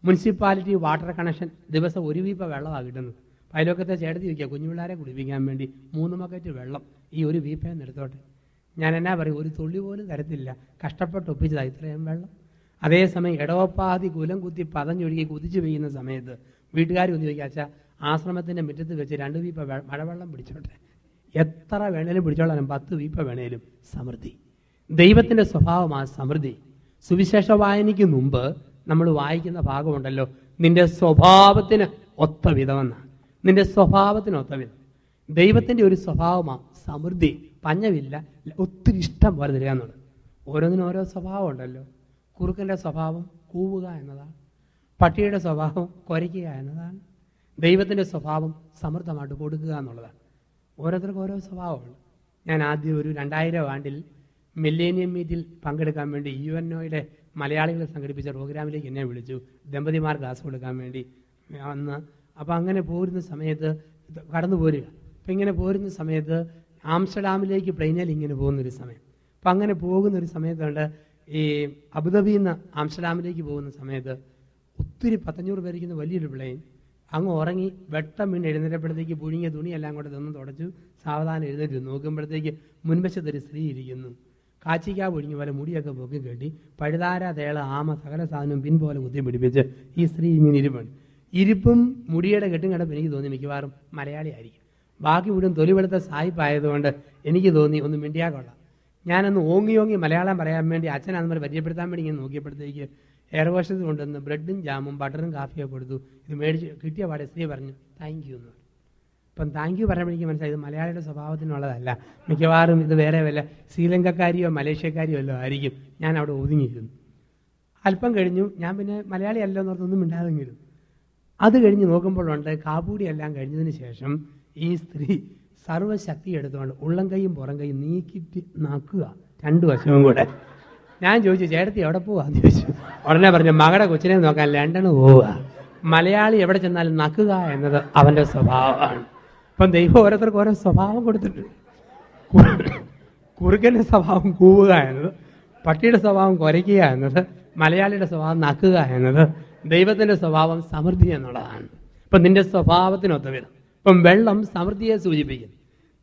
മുനിസിപ്പാലിറ്റി വാട്ടർ കണക്ഷൻ ദിവസം 1 വീപ്പ വെള്ളമാണ് കിട്ടുന്നത്. അയൽവക്കത്തെ ചേട്ടത്തി വയ്ക്കുക, കുഞ്ഞുപിള്ളാരെ കുടിപ്പിക്കാൻ വേണ്ടി 3 ബക്കറ്റ് വെള്ളം ഈ 1 വീപ്പയെന്ന് എടുത്തോട്ടെ. ഞാൻ എന്നാ പറയും, ഒരു തുള്ളി പോലും തരത്തില്ല, കഷ്ടപ്പെട്ട് ഒപ്പിച്ചതാണ് ഇത്രയും വെള്ളം. അതേസമയം ഇടവപ്പാതി കുലം കുത്തി പതഞ്ഞൊഴുകി കുതിച്ചു പെയ്യുന്ന സമയത്ത് വീട്ടുകാർ ഒന്ന് ചോദിക്കാച്ചാൽ ആശ്രമത്തിൻ്റെ മുറ്റത്ത് വെച്ച് 2 വീപ്പ മഴവെള്ളം പിടിച്ചോട്ടെ, എത്ര വേണേലും പിടിച്ചോളാനും 10 വീപ്പ വേണേലും സമൃദ്ധി. ദൈവത്തിൻ്റെ സ്വഭാവമാണ് സമൃദ്ധി. സുവിശേഷ വായനയ്ക്ക് മുമ്പ് നമ്മൾ വായിക്കുന്ന ഭാഗമുണ്ടല്ലോ, നിന്റെ സ്വഭാവത്തിന് ഒത്ത വിധമെന്നാണ്. നിന്റെ സ്വഭാവത്തിന് ഒത്ത വിധം. ദൈവത്തിൻ്റെ ഒരു സ്വഭാവമാണ് സമൃദ്ധി. പഞ്ഞമില്ല, ഒത്തിരി ഇഷ്ടം പോലെ തരിക എന്നുള്ളത്. ഓരോന്നിനും ഓരോ സ്വഭാവം ഉണ്ടല്ലോ. കുറുക്കൻ്റെ സ്വഭാവം കൂവുക എന്നതാണ്. പട്ടിയുടെ സ്വഭാവം കുരയ്ക്കുക എന്നതാണ്. ദൈവത്തിൻ്റെ സ്വഭാവം സമൃദ്ധമായിട്ട് കൊടുക്കുക എന്നുള്ളതാണ്. ഓരോരുത്തർക്കും ഓരോ സ്വഭാവമുണ്ട്. ഞാൻ ആദ്യം ഒരു 2000 ആണ്ടിൽ മില്ലേനിയം മീറ്റിൽ പങ്കെടുക്കാൻ വേണ്ടി UNOയുടെ മലയാളികളെ സംഘടിപ്പിച്ച പ്രോഗ്രാമിലേക്ക് എന്നെ വിളിച്ചു, ദമ്പതിമാർ ക്ലാസ് കൊടുക്കാൻ വേണ്ടി അന്ന്. അപ്പം അങ്ങനെ പോരുന്ന സമയത്ത് കടന്നു പോരുക. അപ്പം ഇങ്ങനെ പോരുന്ന സമയത്ത് ആംസ്റ്റർഡാമിലേക്ക് പ്ലെയിനിൽ ഇങ്ങനെ പോകുന്നൊരു സമയം. അപ്പം അങ്ങനെ പോകുന്നൊരു സമയത്തുണ്ട്, ഈ അബുദാബിയിൽ നിന്ന് ആംസ്റ്റർഡാമിലേക്ക് പോകുന്ന സമയത്ത് ഒത്തിരി 1,500 പേരിക്കുന്ന വലിയൊരു പ്ലെയിൻ അങ്ങ് ഉറങ്ങി വെട്ടം വീണ് എഴുന്നേറ്റപ്പോഴത്തേക്ക് പുഴുങ്ങിയ തുണിയെല്ലാം കൂടെ തന്നു തുടച്ചു സാവധാനം എഴുന്നേറ്റ് നോക്കുമ്പോഴത്തേക്ക് മുൻവശത്തൊരു സ്ത്രീ ഇരിക്കുന്നു. കാച്ചിക്കാ പൊഴിഞ്ഞ പോലെ മുടിയൊക്കെ പൊക്കി കെട്ടി പഴുതാര തേള ആമ സകല സാധനവും പിൻപോലെ കുത്തി പിടിപ്പിച്ച് ഈ സ്ത്രീ ഇങ്ങനെ ഇരിപ്പുണ്ട്. ഇരിപ്പും മുടിയുടെ കെട്ടും കിടപ്പ് എനിക്ക് തോന്നി മിക്കവാറും മലയാളി ആയിരിക്കും. ബാക്കി മുഴുവൻ തൊലിവെടുത്ത സായിപ്പായതുകൊണ്ട് എനിക്ക് തോന്നി ഒന്ന് മിണ്ടിയാ കൊള്ളാം. ഞാനൊന്ന് ഓങ്ങി മലയാളം പറയാൻ വേണ്ടി അച്ഛനാണെന്ന് പരിചയപ്പെടുത്താൻ വേണ്ടി ഇങ്ങനെ നോക്കിയപ്പോഴത്തേക്ക് എയർവാഷസ് കൊണ്ടുവന്ന് ബ്രെഡും ജാമും ബട്ടറും കാഫിയൊക്കെ കൊടുത്തു. ഇത് മേടിച്ച് കിട്ടിയ പാടെ സ്ത്രീ പറഞ്ഞു താങ്ക് യു എന്ന് പറഞ്ഞു. അപ്പം താങ്ക് യു പറഞ്ഞപ്പോഴേക്ക് മനസ്സിലായി ഇത് മലയാളിയുടെ സ്വഭാവത്തിനുള്ളതല്ല, മിക്കവാറും ഇത് വേറെ വല്ല ശ്രീലങ്കക്കാരിയോ മലേഷ്യക്കാരിയോ വല്ലോ ആയിരിക്കും. ഞാൻ അവിടെ ഒതുങ്ങിയിരുന്നു. അല്പം കഴിഞ്ഞു ഞാൻ പിന്നെ മലയാളി അല്ലോ എന്നോർത്തൊന്നും മിണ്ടാതെങ്കിലും. അത് കഴിഞ്ഞ് നോക്കുമ്പോഴുണ്ട് കാപ്പൂടി എല്ലാം കഴിഞ്ഞതിന് ശേഷം ഈ സ്ത്രീ സർവ്വശക്തി എടുത്തുകൊണ്ട് ഉള്ളം കൈയും പുറം കൈയും നീക്കിയിട്ട് നക്കുക 2 വശവും കൂടെ. ഞാൻ ചോദിച്ചു ചേട്ടത്തി എവിടെ പോവാന്ന് ചോദിച്ചു. ഉടനെ പറഞ്ഞു മകളുടെ കൊച്ചിനെ നോക്കാൻ ലണ്ടന് പോവുക. മലയാളി എവിടെ ചെന്നാലും നക്കുക എന്നത് അവൻ്റെ സ്വഭാവമാണ്. അപ്പം ദൈവം ഓരോരുത്തർക്ക് ഓരോ സ്വഭാവം കൊടുത്തിട്ടുണ്ട്. കുറുക്കൻ്റെ സ്വഭാവം കൂവുക എന്നത്, പട്ടിയുടെ സ്വഭാവം കുരയ്ക്കുക എന്നത്, മലയാളിയുടെ സ്വഭാവം നക്കുക എന്നത്, ദൈവത്തിൻ്റെ സ്വഭാവം സമൃദ്ധി എന്നുള്ളതാണ്. ഇപ്പം നിന്റെ സ്വഭാവത്തിനൊത്ത വിധം. ഇപ്പം വെള്ളം സമൃദ്ധിയെ സൂചിപ്പിക്കുന്നു.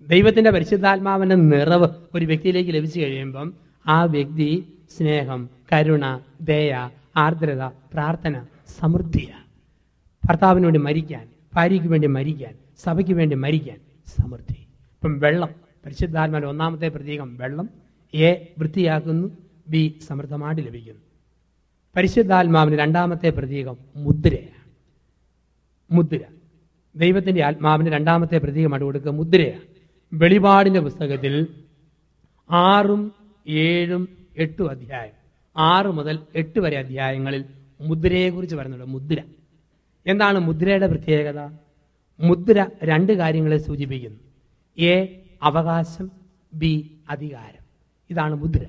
ദൈവത്തിൻ്റെ പരിശുദ്ധാത്മാവിൻ്റെ നിറവ് ഒരു വ്യക്തിയിലേക്ക് ലഭിച്ചു കഴിയുമ്പം ആ വ്യക്തി സ്നേഹം, കരുണ, ദയ, ആർദ്രത, പ്രാർത്ഥന, സമൃദ്ധിയാണ്. ഭർത്താവിന് വേണ്ടി മരിക്കാൻ, ഭാര്യയ്ക്ക് വേണ്ടി മരിക്കാൻ, സഭയ്ക്ക് വേണ്ടി മരിക്കാൻ, സമൃദ്ധി. ഇപ്പം വെള്ളം പരിശുദ്ധാത്മാവിൻ്റെ 1ാമത്തെ പ്രതീകം വെള്ളം. എ വൃത്തിയാക്കുന്നു, ബി സമൃദ്ധമായിട്ട് ലഭിക്കുന്നു. പരിശുദ്ധാത്മാവിൻ്റെ 2ാമത്തെ പ്രതീകം മുദ്രയാണ്. മുദ്ര ദൈവത്തിൻ്റെ ആത്മാവിൻ്റെ 2ാമത്തെ പ്രതീകമായിട്ട് കൊടുക്കുക മുദ്രയാണ്. വെളിപാടിൻ്റെ പുസ്തകത്തിൽ 6, 7, 8 അധ്യായം 6 മുതൽ 8 വരെ അധ്യായങ്ങളിൽ മുദ്രയെക്കുറിച്ച് പറയുന്നുണ്ട്. മുദ്ര എന്താണ്? മുദ്രയുടെ പ്രത്യേകത. മുദ്ര 2 കാര്യങ്ങളെ സൂചിപ്പിക്കുന്നു. എ അവകാശം, ബി അധികാരം. ഇതാണ് മുദ്ര.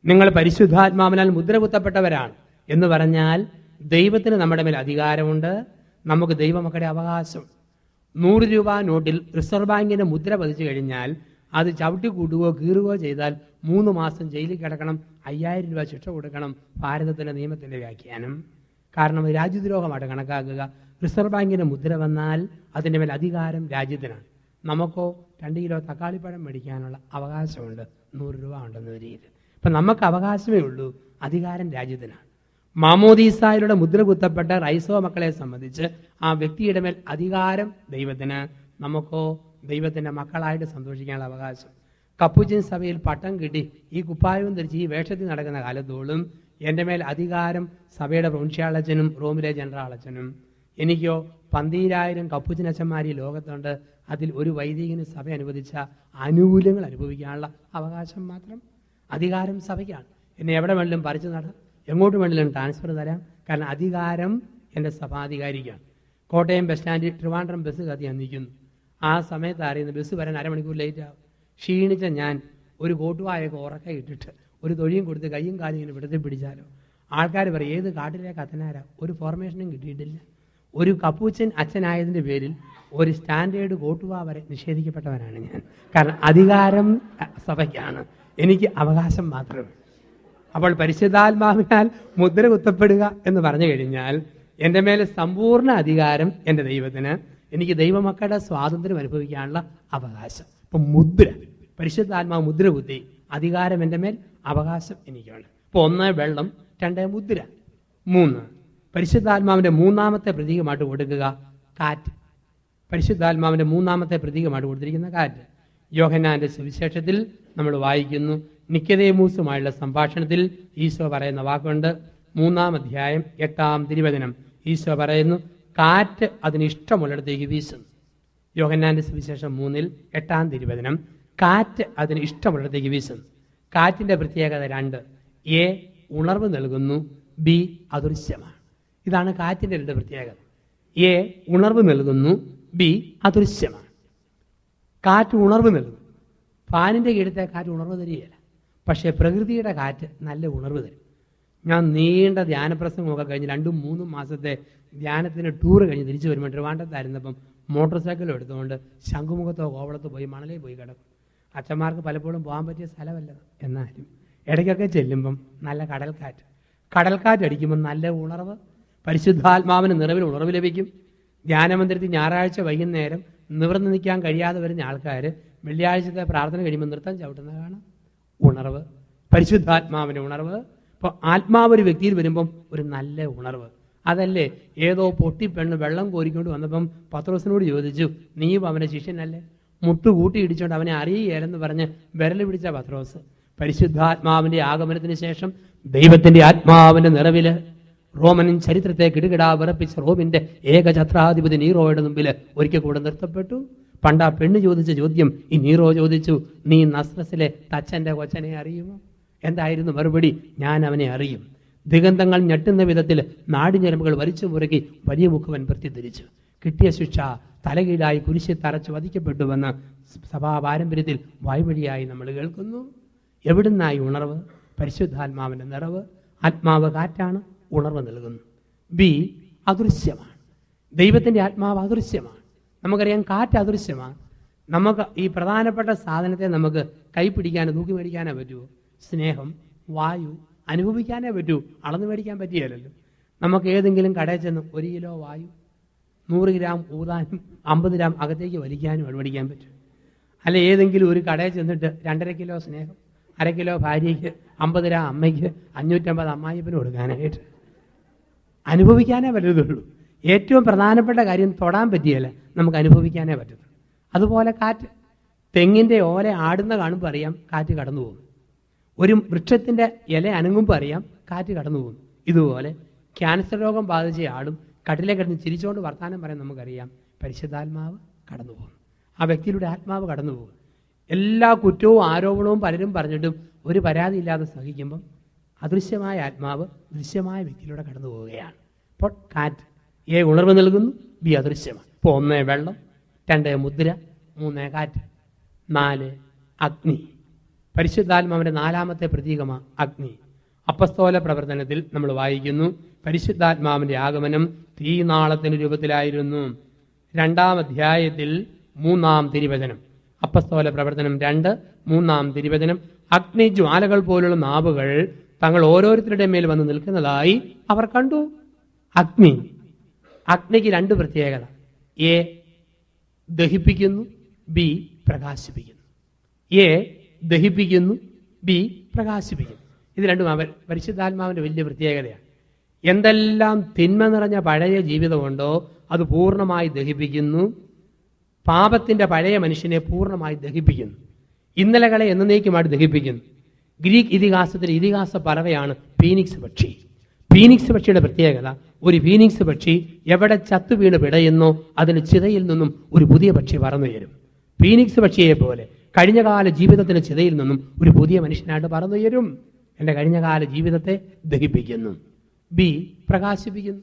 നിങ്ങൾ പരിശുദ്ധാത്മാവിനാൽ മുദ്ര കുത്തപ്പെട്ടവരാണ് എന്ന് പറഞ്ഞാൽ ദൈവത്തിന് നമ്മുടെ മേൽ അധികാരമുണ്ട്, നമുക്ക് ദൈവമക്കളുടെ അവകാശം. 100 രൂപ നോട്ടിൽ റിസർവ് ബാങ്കിന്റെ മുദ്ര പതിച്ചു കഴിഞ്ഞാൽ അത് ചവിട്ടി കൂട്ടുകയോ കീറുകയോ ചെയ്താൽ 3 മാസം ജയിലിൽ കിടക്കണം, 5000 രൂപ ശിക്ഷ കൊടുക്കണം. ഭാരതത്തിൻ്റെ നിയമത്തിൻ്റെ വ്യാഖ്യാനം. കാരണം രാജ്യദ്രോഹമായിട്ട് കണക്കാക്കുക. റിസർവ് ബാങ്കിൻ്റെ മുദ്ര വന്നാൽ അതിൻ്റെ മേൽ അധികാരം രാജ്യത്തിനാണ്. നമുക്കോ 2 കിലോ തക്കാളിപ്പഴം മേടിക്കാനുള്ള അവകാശമുണ്ട്, 100 രൂപ ഉണ്ടെന്ന് വരികയില്ല. അപ്പം നമുക്ക് അവകാശമേ ഉള്ളൂ, അധികാരം രാജ്യത്തിനാണ്. മാമോദീസായിലൂടെ മുദ്ര കുത്തപ്പെട്ട റൈസോ മക്കളെ സംബന്ധിച്ച് ആ വ്യക്തിയുടെ മേൽ അധികാരം ദൈവത്തിന്, നമുക്കോ ദൈവത്തിൻ്റെ മക്കളായിട്ട് സന്തോഷിക്കാനുള്ള അവകാശം. കപ്പുച്ചിൻ സഭയിൽ പട്ടം കിട്ടി ഈ കുപ്പായവും ധരിച്ച് ഈ വേഷത്തിൽ നടക്കുന്ന കാലത്തോളം എൻ്റെ മേൽ അധികാരം സഭയുടെ പ്രൊവിൻഷ്യാളച്ചനും റോമിലെ ജനറാളച്ചനും. എനിക്കോ 12,000 കപ്പുച്ചിനച്ചന്മാർ ഈ ലോകത്തുണ്ട്. അതിൽ ഒരു വൈദികന് സഭ അനുവദിച്ച ആനുകൂല്യങ്ങൾ അനുഭവിക്കാനുള്ള അവകാശം മാത്രം. അധികാരം സഭയ്ക്കാണ്. എന്നെ എവിടെ വേണമെങ്കിലും പറിച്ചു നടാം, എങ്ങോട്ട് വേണമെങ്കിലും ട്രാൻസ്ഫർ തരാം. കാരണം അധികാരം എൻ്റെ സഭാധികാരിക്കാണ്. കോട്ടയം ബസ് സ്റ്റാൻഡിൽ ട്രിവാൻഡ്രം ബസ് കത്തിയാൻ നിൽക്കുന്നു. ആ സമയത്ത് അറിയുന്ന ബസ് വരാൻ അരമണിക്കൂർ ലേറ്റ് ആവും. ക്ഷീണിച്ച ഞാൻ ഒരു കോട്ടുവായൊക്കെ ഉറക്ക ഇട്ടിട്ട് ഒരു തൊഴിയും കൊടുത്ത് കയ്യും കാലും ഇങ്ങനെ വിടത്തി പിടിച്ചാലോ ആൾക്കാർ പറയും ഏത് കാട്ടിലെ കത്തനാരാ, ഒരു ഫോർമേഷനും കിട്ടിയിട്ടില്ല, ഒരു കപ്പൂച്ചൻ അച്ഛനായതിൻ്റെ പേരിൽ ഒരു സ്റ്റാൻഡേർഡ് കോട്ടുവ വരെ നിഷേധിക്കപ്പെട്ടവനാണ് ഞാൻ. കാരണം അധികാരം സഭയ്ക്കാണ്, എനിക്ക് അവകാശം മാത്രമേ. അപ്പോൾ പരിശുദ്ധാത്മാവിനാൽ മുദ്ര കുത്തപ്പെടുക എന്ന് പറഞ്ഞു കഴിഞ്ഞാൽ എൻ്റെ മേലെ സമ്പൂർണ്ണ അധികാരം എൻ്റെ ദൈവത്തിന്, എനിക്ക് ദൈവമക്കളുടെ സ്വാതന്ത്ര്യം അനുഭവിക്കാനുള്ള അവകാശം. അപ്പം മുദ്ര, പരിശുദ്ധാത്മാവ് മുദ്ര കുത്തി, അധികാരം എൻ്റെ മേൽ, അവകാശം എനിക്കാണ്. അപ്പോൾ 1 വെള്ളം, 2 മുദ്ര, 3 പരിശുദ്ധാത്മാവിൻ്റെ മൂന്നാമത്തെ പ്രതീകമായിട്ട് കൊടുക്കുക കാറ്റ്. പരിശുദ്ധാത്മാവിൻ്റെ മൂന്നാമത്തെ പ്രതീകമായിട്ട് കൊടുത്തിരിക്കുന്ന കാറ്റ്. യോഹന്നാന്റെ സുവിശേഷത്തിൽ നമ്മൾ വായിക്കുന്നു, നിക്കോദേമൂസുമായുള്ള സംഭാഷണത്തിൽ ഈശോ പറയുന്ന വാക്കുണ്ട്. 3-ാം അധ്യായം 8-ാം തിരുവചനം ഈശോ പറയുന്നു, കാറ്റ് അതിന് ഇഷ്ടമുള്ളിടത്തേക്ക് വീശുന്നു. യോഹന്നാന്റെ സുവിശേഷം 3-ൽ 8-ാം തിരുവചനം, കാറ്റ് അതിന് ഇഷ്ടമുള്ളിടത്തേക്ക് വീശുന്നു. കാറ്റിന്റെ പ്രത്യേകത 2: എ ഉണർവ് നൽകുന്നു, ബി അദൃശ്യമാണ്. ഇതാണ് കാറ്റിന്റെ 2 പ്രത്യേകത. എ ഉണർവ് നൽകുന്നു, ബി അദൃശ്യമാണ്. കാറ്റ് ഉണർവ് നൽകും. ഫാനിന്റെ കീഴത്തെ കാറ്റ് ഉണർവ് തരികയില്ല, പക്ഷേ പ്രകൃതിയുടെ കാറ്റ് നല്ല ഉണർവ് തരും. ഞാൻ നീണ്ട ധ്യാനപ്രസംഗമൊക്കെ കഴിഞ്ഞ് 2-3 മാസത്തെ ധ്യാനത്തിന് ടൂർ കഴിഞ്ഞ് തിരിച്ചു വരുമ്പോൾ ട്രിവാൻഡ്രത്തായിരുന്നപ്പം മോട്ടോർ സൈക്കിൾ എടുത്തുകൊണ്ട് ശംഖുമുഖത്തോ കോവളത്തോ പോയി മണലേ പോയി കിടക്കും. അച്ഛന്മാർക്ക് പലപ്പോഴും പോകാൻ പറ്റിയ സ്ഥലമല്ല, എന്നാലും ഇടയ്ക്കൊക്കെ ചെല്ലുമ്പം നല്ല കടൽക്കാറ്റ് അടിക്കുമ്പോൾ നല്ല ഉണർവ്, പരിശുദ്ധാത്മാവിന് നിറവിൽ ഉണർവ് ലഭിക്കും. ധ്യാനമന്ദിരത്തിൽ ഞായറാഴ്ച വൈകുന്നേരം നിവർന്ന് നിൽക്കാൻ കഴിയാതെ വരുന്ന ആൾക്കാർ വെള്ളിയാഴ്ചത്തെ പ്രാർത്ഥന കഴിയുമ്പോൾ നൃത്തം ചവിട്ടുന്ന കാണാം. ഉണർവ്, പരിശുദ്ധാത്മാവിൻ്റെ ഉണർവ്. അപ്പോൾ ആത്മാവ് ഒരു വ്യക്തിയിൽ വരുമ്പം ഒരു നല്ല ഉണർവ്. അതല്ലേ ഏതോ പൊട്ടിപ്പെണ്ണ് വെള്ളം കോരിക്കൊണ്ട് വന്നപ്പം പത്രോസിനോട് ചോദിച്ചു, നീയും അവൻ്റെ ശിഷ്യനല്ലേ? മുട്ട് കൂട്ടി ഇടിച്ചോണ്ട് അവനെ അറിയുകയല്ലെന്ന് പറഞ്ഞ് വിരൽ പിടിച്ച പത്രോസ്. പരിശുദ്ധാത്മാവിൻ്റെ ആഗമനത്തിന് ശേഷം ദൈവത്തിൻ്റെ ആത്മാവിൻ്റെ നിറവില് റോമൻ ചരിത്രത്തെ കിടുകിടാ വിറപ്പിച്ച റോമിന്റെ ഏകഛത്രാധിപതി നീറോയുടെ മുമ്പിൽ ഒരിക്കൽ കൂടെ നിർത്തപ്പെട്ടു. പണ്ട് ആ പെണ്ണ് ചോദിച്ച ചോദ്യം ഈ നീറോ ചോദിച്ചു, നീ നസ്രസിലെ തച്ചന്റെ കൊച്ചനെ അറിയുമോ? എന്തായിരുന്നു മറുപടി? ഞാൻ അവനെ അറിയും. ദിഗന്ധങ്ങൾ ഞെട്ടുന്ന വിധത്തിൽ നാടിഞ്ഞരമ്പുകൾ വലിച്ചു മുറുക്കി വലിയ മുഖവൻ പ്രത്യധരിച്ചു. കിട്ടിയ ശിക്ഷ തലകീഴായി കുരിശിൽ തറച്ച് വധിക്കപ്പെട്ടുവെന്ന് സഭാ പാരമ്പര്യത്തിൽ വായ്വഴിയായി നമ്മൾ കേൾക്കുന്നു. എവിടുന്നായി ഉണർവ്? പരിശുദ്ധാത്മാവിന്റെ നിറവ്. ആത്മാവ് കാറ്റാണ്, ഉണർവ് നൽകുന്നു. ബി അദൃശ്യമാണ്. ദൈവത്തിൻ്റെ ആത്മാവ് അദൃശ്യമാണ്. നമുക്കറിയാം കാറ്റ് അദൃശ്യമാണ്. നമുക്ക് ഈ പ്രധാനപ്പെട്ട സാധനത്തെ നമുക്ക് കൈപ്പിടിക്കാനോ തൂക്കി മേടിക്കാനോ പറ്റുമോ? സ്നേഹം, വായു അനുഭവിക്കാനേ പറ്റൂ, അളന്നു മേടിക്കാൻ പറ്റിയല്ലോ. നമുക്ക് ഏതെങ്കിലും കടയിൽ ചെന്ന് 1 കിലോ വായു 100 ഗ്രാം ഊതാനും 50 ഗ്രാം അകത്തേക്ക് വലിക്കാനും അനുവദിക്കാൻ പറ്റും. അല്ല ഏതെങ്കിലും ഒരു കടയിൽ ചെന്നിട്ട് 2.5 കിലോ സ്നേഹം, 1/2 കിലോ ഭാര്യയ്ക്ക്, 50 ഗ്രാം അമ്മയ്ക്ക്, 550 അമ്മായിപ്പന് കൊടുക്കാനായിട്ട് അനുഭവിക്കാനേ പറ്റത്തുള്ളൂ. ഏറ്റവും പ്രധാനപ്പെട്ട കാര്യം തൊടാൻ പറ്റിയല്ല, നമുക്ക് അനുഭവിക്കാനേ പറ്റത്തുള്ളൂ. അതുപോലെ കാറ്റ്, തെങ്ങിൻ്റെ ഓല ആടുന്ന കാണുമ്പോൾ അറിയാം കാറ്റ് കടന്നു പോകും. ഒരു വൃക്ഷത്തിൻ്റെ ഇല അനങ്ങുമ്പോൾ അറിയാം കാറ്റ് കടന്നു പോകും. ഇതുപോലെ ക്യാൻസർ രോഗം ബാധിച്ച ആളും കട്ടിലെ കിടന്ന് ചിരിച്ചുകൊണ്ട് വർത്താനം പറയാൻ നമുക്കറിയാം പരിശുദ്ധാത്മാവ് കടന്നു പോകും. ആ വ്യക്തിയുടെ ആത്മാവ് കടന്നു പോകും. എല്ലാ കുറ്റവും ആരോപണവും പലരും പറഞ്ഞിട്ടും ഒരു പരാതിയില്ലാതെ സഹിക്കുമ്പം അദൃശ്യമായ ആത്മാവ് ദൃശ്യമായ വ്യക്തിയിലൂടെ കടന്നു പോവുകയാണ്. അപ്പോൾ കാറ്റ് എ ഉണർവ് നൽകുന്നു, ബി അദൃശ്യമാണ്. ഇപ്പോൾ 1 വെള്ളം, 2 മുദ്ര, 3 കാറ്റ്, 4 അഗ്നി. പരിശുദ്ധാത്മാവിന്റെ 4ാമത്തെ പ്രതീകമാണ് അഗ്നി. അപ്പസ്തോല പ്രവർത്തനത്തിൽ നമ്മൾ വായിക്കുന്നു, പരിശുദ്ധാത്മാവിന്റെ ആഗമനം തീനാളത്തിന്റെ രൂപത്തിലായിരുന്നു. 2-ാം അധ്യായത്തിൽ 3-ാം തിരുവചനം, അപ്പസ്തോല പ്രവർത്തനം 2:3 തിരുവചനം, അഗ്നി ജ്വാലകൾ പോലുള്ള നാവുകൾ തങ്ങൾ ഓരോരുത്തരുടെ മേൽ വന്ന് നിൽക്കുന്നതായി അവർ കണ്ടു. അഗ്നിക്ക് 2 പ്രത്യേകത: എ ദഹിപ്പിക്കുന്നു, ബി പ്രകാശിപ്പിക്കുന്നു. എ ദഹിപ്പിക്കുന്നു, ബി പ്രകാശിപ്പിക്കുന്നു. ഇത് രണ്ടും പരിശുദ്ധാത്മാവിന്റെ വലിയ പ്രത്യേകതയാണ്. എന്തെല്ലാം തിന്മ നിറഞ്ഞ പഴയ ജീവിതമുണ്ടോ അത് പൂർണ്ണമായി ദഹിപ്പിക്കുന്നു. പാപത്തിന്റെ പഴയ മനുഷ്യനെ പൂർണ്ണമായി ദഹിപ്പിക്കുന്നു. ഇന്നലകളെ എന്നേക്കുമായിട്ട് ദഹിപ്പിക്കുന്നു. ഗ്രീക്ക് ഇതിഹാസത്തിലെ ഇതിഹാസ പറവയാണ് ഫീനിക്സ് പക്ഷി. ഫീനിക്സ് പക്ഷിയുടെ പ്രത്യേകത, ഒരു ഫീനിക്സ് പക്ഷി എവിടെ ചത്തു വീണ് പിടയുന്നോ അതിന് ചിതയിൽ നിന്നും ഒരു പുതിയ പക്ഷി പറന്നു വരും. ഫീനിക്സ് പക്ഷിയെ പോലെ കഴിഞ്ഞകാല ജീവിതത്തിന്റെ ചിതയിൽ നിന്നും ഒരു പുതിയ മനുഷ്യനായിട്ട് പറന്നുയരും. എൻ്റെ കഴിഞ്ഞകാല ജീവിതത്തെ ദഹിപ്പിക്കുന്നു. ബി പ്രകാശിപ്പിക്കുന്നു.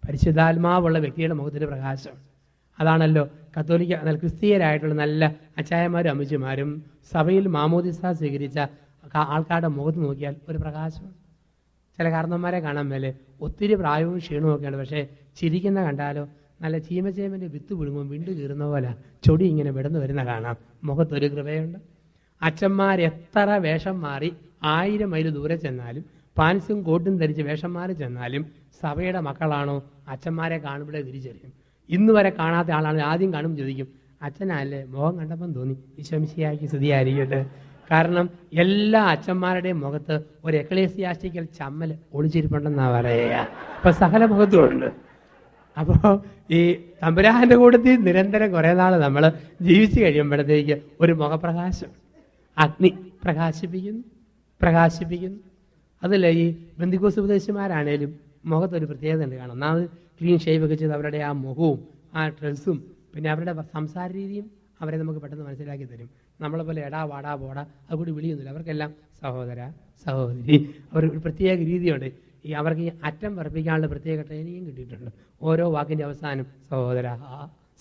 പരിശുദ്ധാത്മാവുള്ള വ്യക്തിയുടെ മുഖത്തിന്റെ പ്രകാശം. അതാണല്ലോ കത്തോലിക്ക ക്രിസ്തീയരായിട്ടുള്ള നല്ല അച്ചായന്മാരും അമ്മച്ചിമാരും സഭയിൽ മാമോദിസ സ്വീകരിച്ച ആൾക്കാരുടെ മുഖത്ത് നോക്കിയാൽ ഒരു പ്രകാശം. ചില കാരണന്മാരെ കാണാൻ മേലെ ഒത്തിരി പ്രായവും ക്ഷീണവും ഒക്കെയാണ്, പക്ഷേ ചിരിക്കുന്ന കണ്ടാലോ നല്ല ചീമച്ചേമ്പൻ്റെ വിത്ത് വിഴുങ്ങും വിണ്ടു കീറുന്ന പോലെ ചൊടി ഇങ്ങനെ വിടന്നു വരുന്ന കാണാം. മുഖത്തൊരു കൃപയുണ്ട്. അച്ഛന്മാരെത്ര വേഷം മാറി 1000 മൈൽ ദൂരെ ചെന്നാലും പാൻസും കോട്ടും ധരിച്ച് വേഷം മാറി ചെന്നാലും സഭയുടെ മക്കളാണോ അച്ഛന്മാരെ കാണുമ്പോഴേ തിരിച്ചറിയും. ഇന്ന് വരെ കാണാത്ത ആളാണ് ആദ്യം കാണും ചോദിക്കും, അച്ഛനല്ലേ? മുഖം കണ്ടപ്പം തോന്നി ഈശോമിശിഹായ്ക്ക് സ്തുതിയായിരിക്കട്ടെ. കാരണം എല്ലാ അച്ഛന്മാരുടെയും മുഖത്ത് ഒരു എക്ലേസിയാസ്റ്റിക്കൽ ചമ്മൽ ഒളിച്ചിരിപ്പുണ്ടെന്നാണ് പറയുക. ഇപ്പം സകല മുഖത്തുമുണ്ട്. അപ്പോൾ ഈ തമ്പുരാന്റെ കൂട്ടത്തിൽ നിരന്തരം കുറേ നാൾ നമ്മൾ ജീവിച്ചു കഴിയുമ്പോഴത്തേക്ക് ഒരു മുഖപ്രകാശം അഗ്നി പ്രകാശിപ്പിക്കുന്നു. അതല്ല ഈ ബന്ധുക്കോസ് ഉപദേശിമാരാണേലും മുഖത്തൊരു പ്രത്യേകത ഉണ്ട് കാണാം. ഒന്നാമത് ക്ലീൻ ഷേവ് ഒക്കെ ചെയ്ത് അവരുടെ ആ മുഖവും ആ ഡ്രസ്സും പിന്നെ അവരുടെ സംസാര രീതിയും അവരെ നമുക്ക് പെട്ടെന്ന് മനസ്സിലാക്കി തരും. നമ്മളെ പോലെ എടാ വാടാ പോടാ അതുകൂടി വിളിയൊന്നുമില്ല. അവർക്കെല്ലാം സഹോദര സഹോദരി. അവർ ഒരു പ്രത്യേക രീതിയുണ്ട്. അവർക്ക് ഈ അറ്റം പറപ്പിക്കാനുള്ള പ്രത്യേക ട്രെയിനിങ്ങും കിട്ടിയിട്ടുണ്ട്. ഓരോ വാക്കിൻ്റെ അവസാനം സഹോദര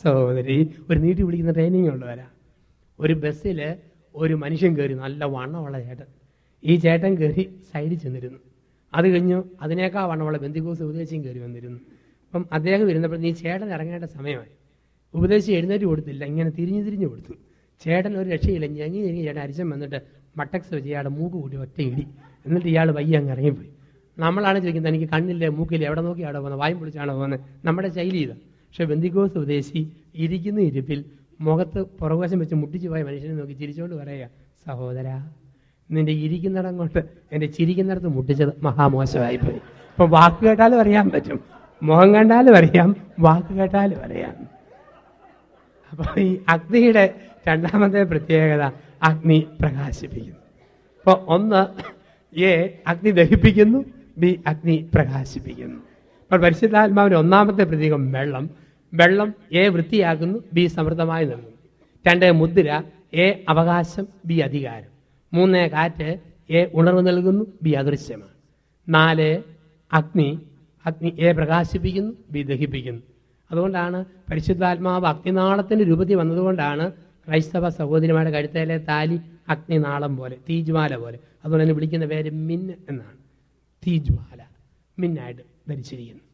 സഹോദരി ഒരു നീട്ടി വിളിക്കുന്ന ട്രെയിനിങ് ഉള്ളവരാ. ഒരു ബസ്സിൽ ഒരു മനുഷ്യൻ കയറി, നല്ല വണ്ണമുള്ള ചേട്ടൻ. ഈ ചേട്ടൻ കയറി സൈഡിൽ ചെന്നിരുന്നു. അത് കഴിഞ്ഞു അതിനേക്കാൾ വണ്ണമുള്ള ബന്ധുക്കോസ് ഉപദേശിയും കയറി വന്നിരുന്നു. അപ്പം അദ്ദേഹം വരുന്നപ്പോൾ നീ ചേട്ടൻ ഇറങ്ങേണ്ട സമയമായി. ഉപദേശി എഴുന്നേറ്റ് കൊടുത്തില്ല, ഇങ്ങനെ തിരിഞ്ഞു കൊടുത്തു. ചേട്ടൻ ഒരു രക്ഷയില്ല, ഞെങ്ങി ചേട്ടൻ അരിശം വന്നിട്ട് മട്ടക്സ് വെച്ച് ഇയാളുടെ മൂക്ക് കൂട്ടി ഒറ്റ ഇടി. എന്നിട്ട് ഇയാൾ വയ്യ അങ്ങ് ഇറങ്ങിപ്പോയി. നമ്മളാണ് ചോദിക്കുന്നത്, എനിക്ക് കണ്ണില്ലേ മൂക്കില്ലേ എവിടെ നോക്കിയാണോ പോകുന്നത്, വായും പൊളിച്ചാണോ പോകുന്നത്? നമ്മുടെ ശൈലി ഇതാണ്. പക്ഷെ ബന്ധുക്കോസ് ഉപദേശി ഇരിക്കുന്ന ഇരിപ്പിൽ മുഖത്ത് പുറകുവശം വെച്ച് മുട്ടിച്ചു പോയ മനുഷ്യനെ നോക്കി ചിരിച്ചുകൊണ്ട് പറയുക, സഹോദര നിന്റെ ഇരിക്കുന്നിടം കൊണ്ട് എൻ്റെ ചിരിക്കുന്നിടത്ത് മുട്ടിച്ചത് മഹാമോശമായിപ്പോയി. ഇപ്പം വാക്ക് കേട്ടാലും അറിയാൻ പറ്റും, മുഖം കണ്ടാലും അറിയാം, വാക്ക് കേട്ടാലും അറിയാം. അപ്പോൾ ഈ അഗ്നിയുടെ രണ്ടാമത്തെ പ്രത്യേകത അഗ്നി പ്രകാശിപ്പിക്കുന്നു. അപ്പോൾ ഒന്ന് എ അഗ്നി ദഹിപ്പിക്കുന്നു, ബി അഗ്നി പ്രകാശിപ്പിക്കുന്നു. അപ്പോൾ പരിശുദ്ധാത്മാവിൻ്റെ ഒന്നാമത്തെ പ്രതീകം വെള്ളം. വെള്ളം എ വൃത്തിയാക്കുന്നു, ബി സമൃദ്ധമായി നൽകുന്നു. 2 മുദ്ര, എ അവകാശം, ബി അധികാരം. 3 കാറ്റ്, എ ഉണർവ് നൽകുന്നു, ബി അദൃശ്യമാണ്. 4 അഗ്നി എ പ്രകാശിപ്പിക്കുന്നു, ബി ദഹിപ്പിക്കുന്നു. അതുകൊണ്ടാണ് പരിശുദ്ധാത്മാവ് അഗ്നിനാളത്തിൻ്റെ രൂപത്തിൽ വന്നതുകൊണ്ടാണ് ക്രൈസ്തവ സഹോദരിമാരുടെ കഴുത്തേലെ താലി അഗ്നിനാളം പോലെ, തീജ്വാല പോലെ. അതുകൊണ്ട് തന്നെ വിളിക്കുന്ന പേര് മിന്ന് എന്നാണ്. തീജ്വാല മിന്നായിട്ട് ധരിച്ചിരിക്കുന്നു.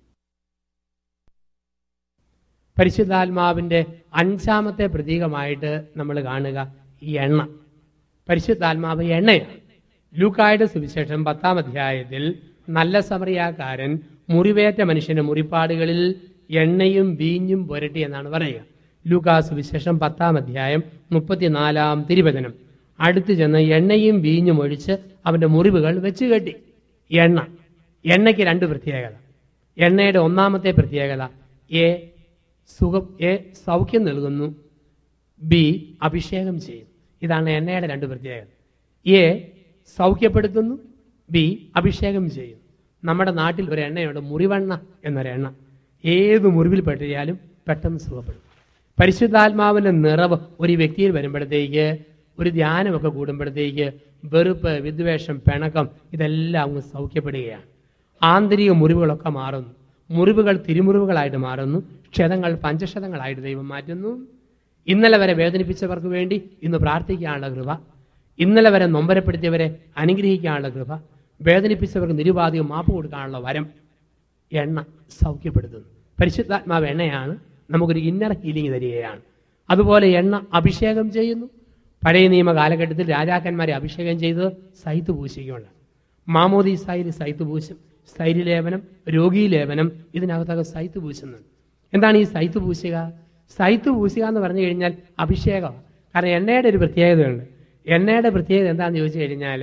പരിശുദ്ധാത്മാവിൻ്റെ 5ാമത്തെ പ്രതീകമായിട്ട് നമ്മൾ കാണുക ഈ എണ്ണ. പരിശുദ്ധാത്മാവ് എണ്ണയാണ്. ലൂക്കായുടെ സുവിശേഷം 10-ാം അധ്യായത്തിൽ നല്ല സമറിയാക്കാരൻ മുറിവേറ്റ മനുഷ്യന്റെ മുറിപ്പാടുകളിൽ എണ്ണയും വീഞ്ഞും പുരട്ടി എന്നാണ് പറയുക. ലൂക്കാ സുവിശേഷം 10-ാം അധ്യായം 34-ാം തിരുവചനം. അടുത്ത് ചെന്ന് എണ്ണയും വീഞ്ഞും ഒഴിച്ച് അവന്റെ മുറിവുകൾ വെച്ച് കെട്ടി. എണ്ണയ്ക്ക് 2 പ്രത്യേകത. എണ്ണയുടെ ഒന്നാമത്തെ പ്രത്യേകത എ സൗഖ്യം നൽകുന്നു, ബി അഭിഷേകം ചെയ്യും. ഇതാണ് എണ്ണയുടെ 2 പ്രത്യേകത. എ സൗഖ്യപ്പെടുത്തുന്നു, ബി അഭിഷേകം ചെയ്യും. നമ്മുടെ നാട്ടിൽ ഒരു എണ്ണയുണ്ട്, മുറിവെണ്ണ എന്നൊരെണ്ണ. ഏത് മുറിവിൽ പെട്ടിയാലും പെട്ടെന്ന് സുഖപ്പെടും. പരിശുദ്ധാത്മാവിൻ്റെ നിറവ് ഒരു വ്യക്തിയിൽ വരുമ്പോഴത്തേക്ക്, ഒരു ധ്യാനമൊക്കെ കൂടുമ്പോഴത്തേക്ക് വെറുപ്പ്, വിദ്വേഷം, പിണക്കം ഇതെല്ലാം അങ്ങ് സൗഖ്യപ്പെടുകയാണ്. ആന്തരിക മുറിവുകളൊക്കെ മാറുന്നു. മുറിവുകൾ തിരുമുറിവുകളായിട്ട് മാറുന്നു. ക്ഷതങ്ങൾ പഞ്ചക്ഷതങ്ങളായിട്ട് ദൈവം മാറ്റുന്നു. ഇന്നലെ വരെ വേദനിപ്പിച്ചവർക്ക് വേണ്ടി ഇന്ന് പ്രാർത്ഥിക്കാനുള്ള കൃപ, ഇന്നലെ വരെ നൊമ്പരപ്പെടുത്തിയവരെ അനുഗ്രഹിക്കാനുള്ള കൃപ, വേദനിപ്പിച്ചവർക്ക് നിരുപാധികം മാപ്പ് കൊടുക്കാനുള്ള വരം എണ്ണ സൗഖ്യപ്പെടുത്തുന്നു. പരിശുദ്ധാത്മാവ് എണ്ണയാണ്, നമുക്കൊരു ഇന്നർ ഹീലിംഗ് തരികയാണ്. അതുപോലെ എണ്ണ അഭിഷേകം ചെയ്യുന്നു. പഴയ നിയമ കാലഘട്ടത്തിൽ രാജാക്കന്മാരെ അഭിഷേകം ചെയ്തത് സൈത്ത് പൂശിക്കൊണ്ടാണ്. മാമോദീസായിൽ സൈത്ത് പൂശും, സ്ഥൈര്യലേപനം, രോഗീലേപനം, ഇതിനകത്തൊക്കെ സൈത്ത് പൂശുന്നുണ്ട്. എന്താണ് ഈ സൈത്ത് പൂശുക? സൈത്ത് പൂശുക എന്ന് പറഞ്ഞു കഴിഞ്ഞാൽ അഭിഷേകമാണ്. കാരണം എണ്ണയുടെ ഒരു പ്രത്യേകതയുണ്ട്. എണ്ണയുടെ പ്രത്യേകത എന്താണെന്ന് ചോദിച്ചു കഴിഞ്ഞാൽ,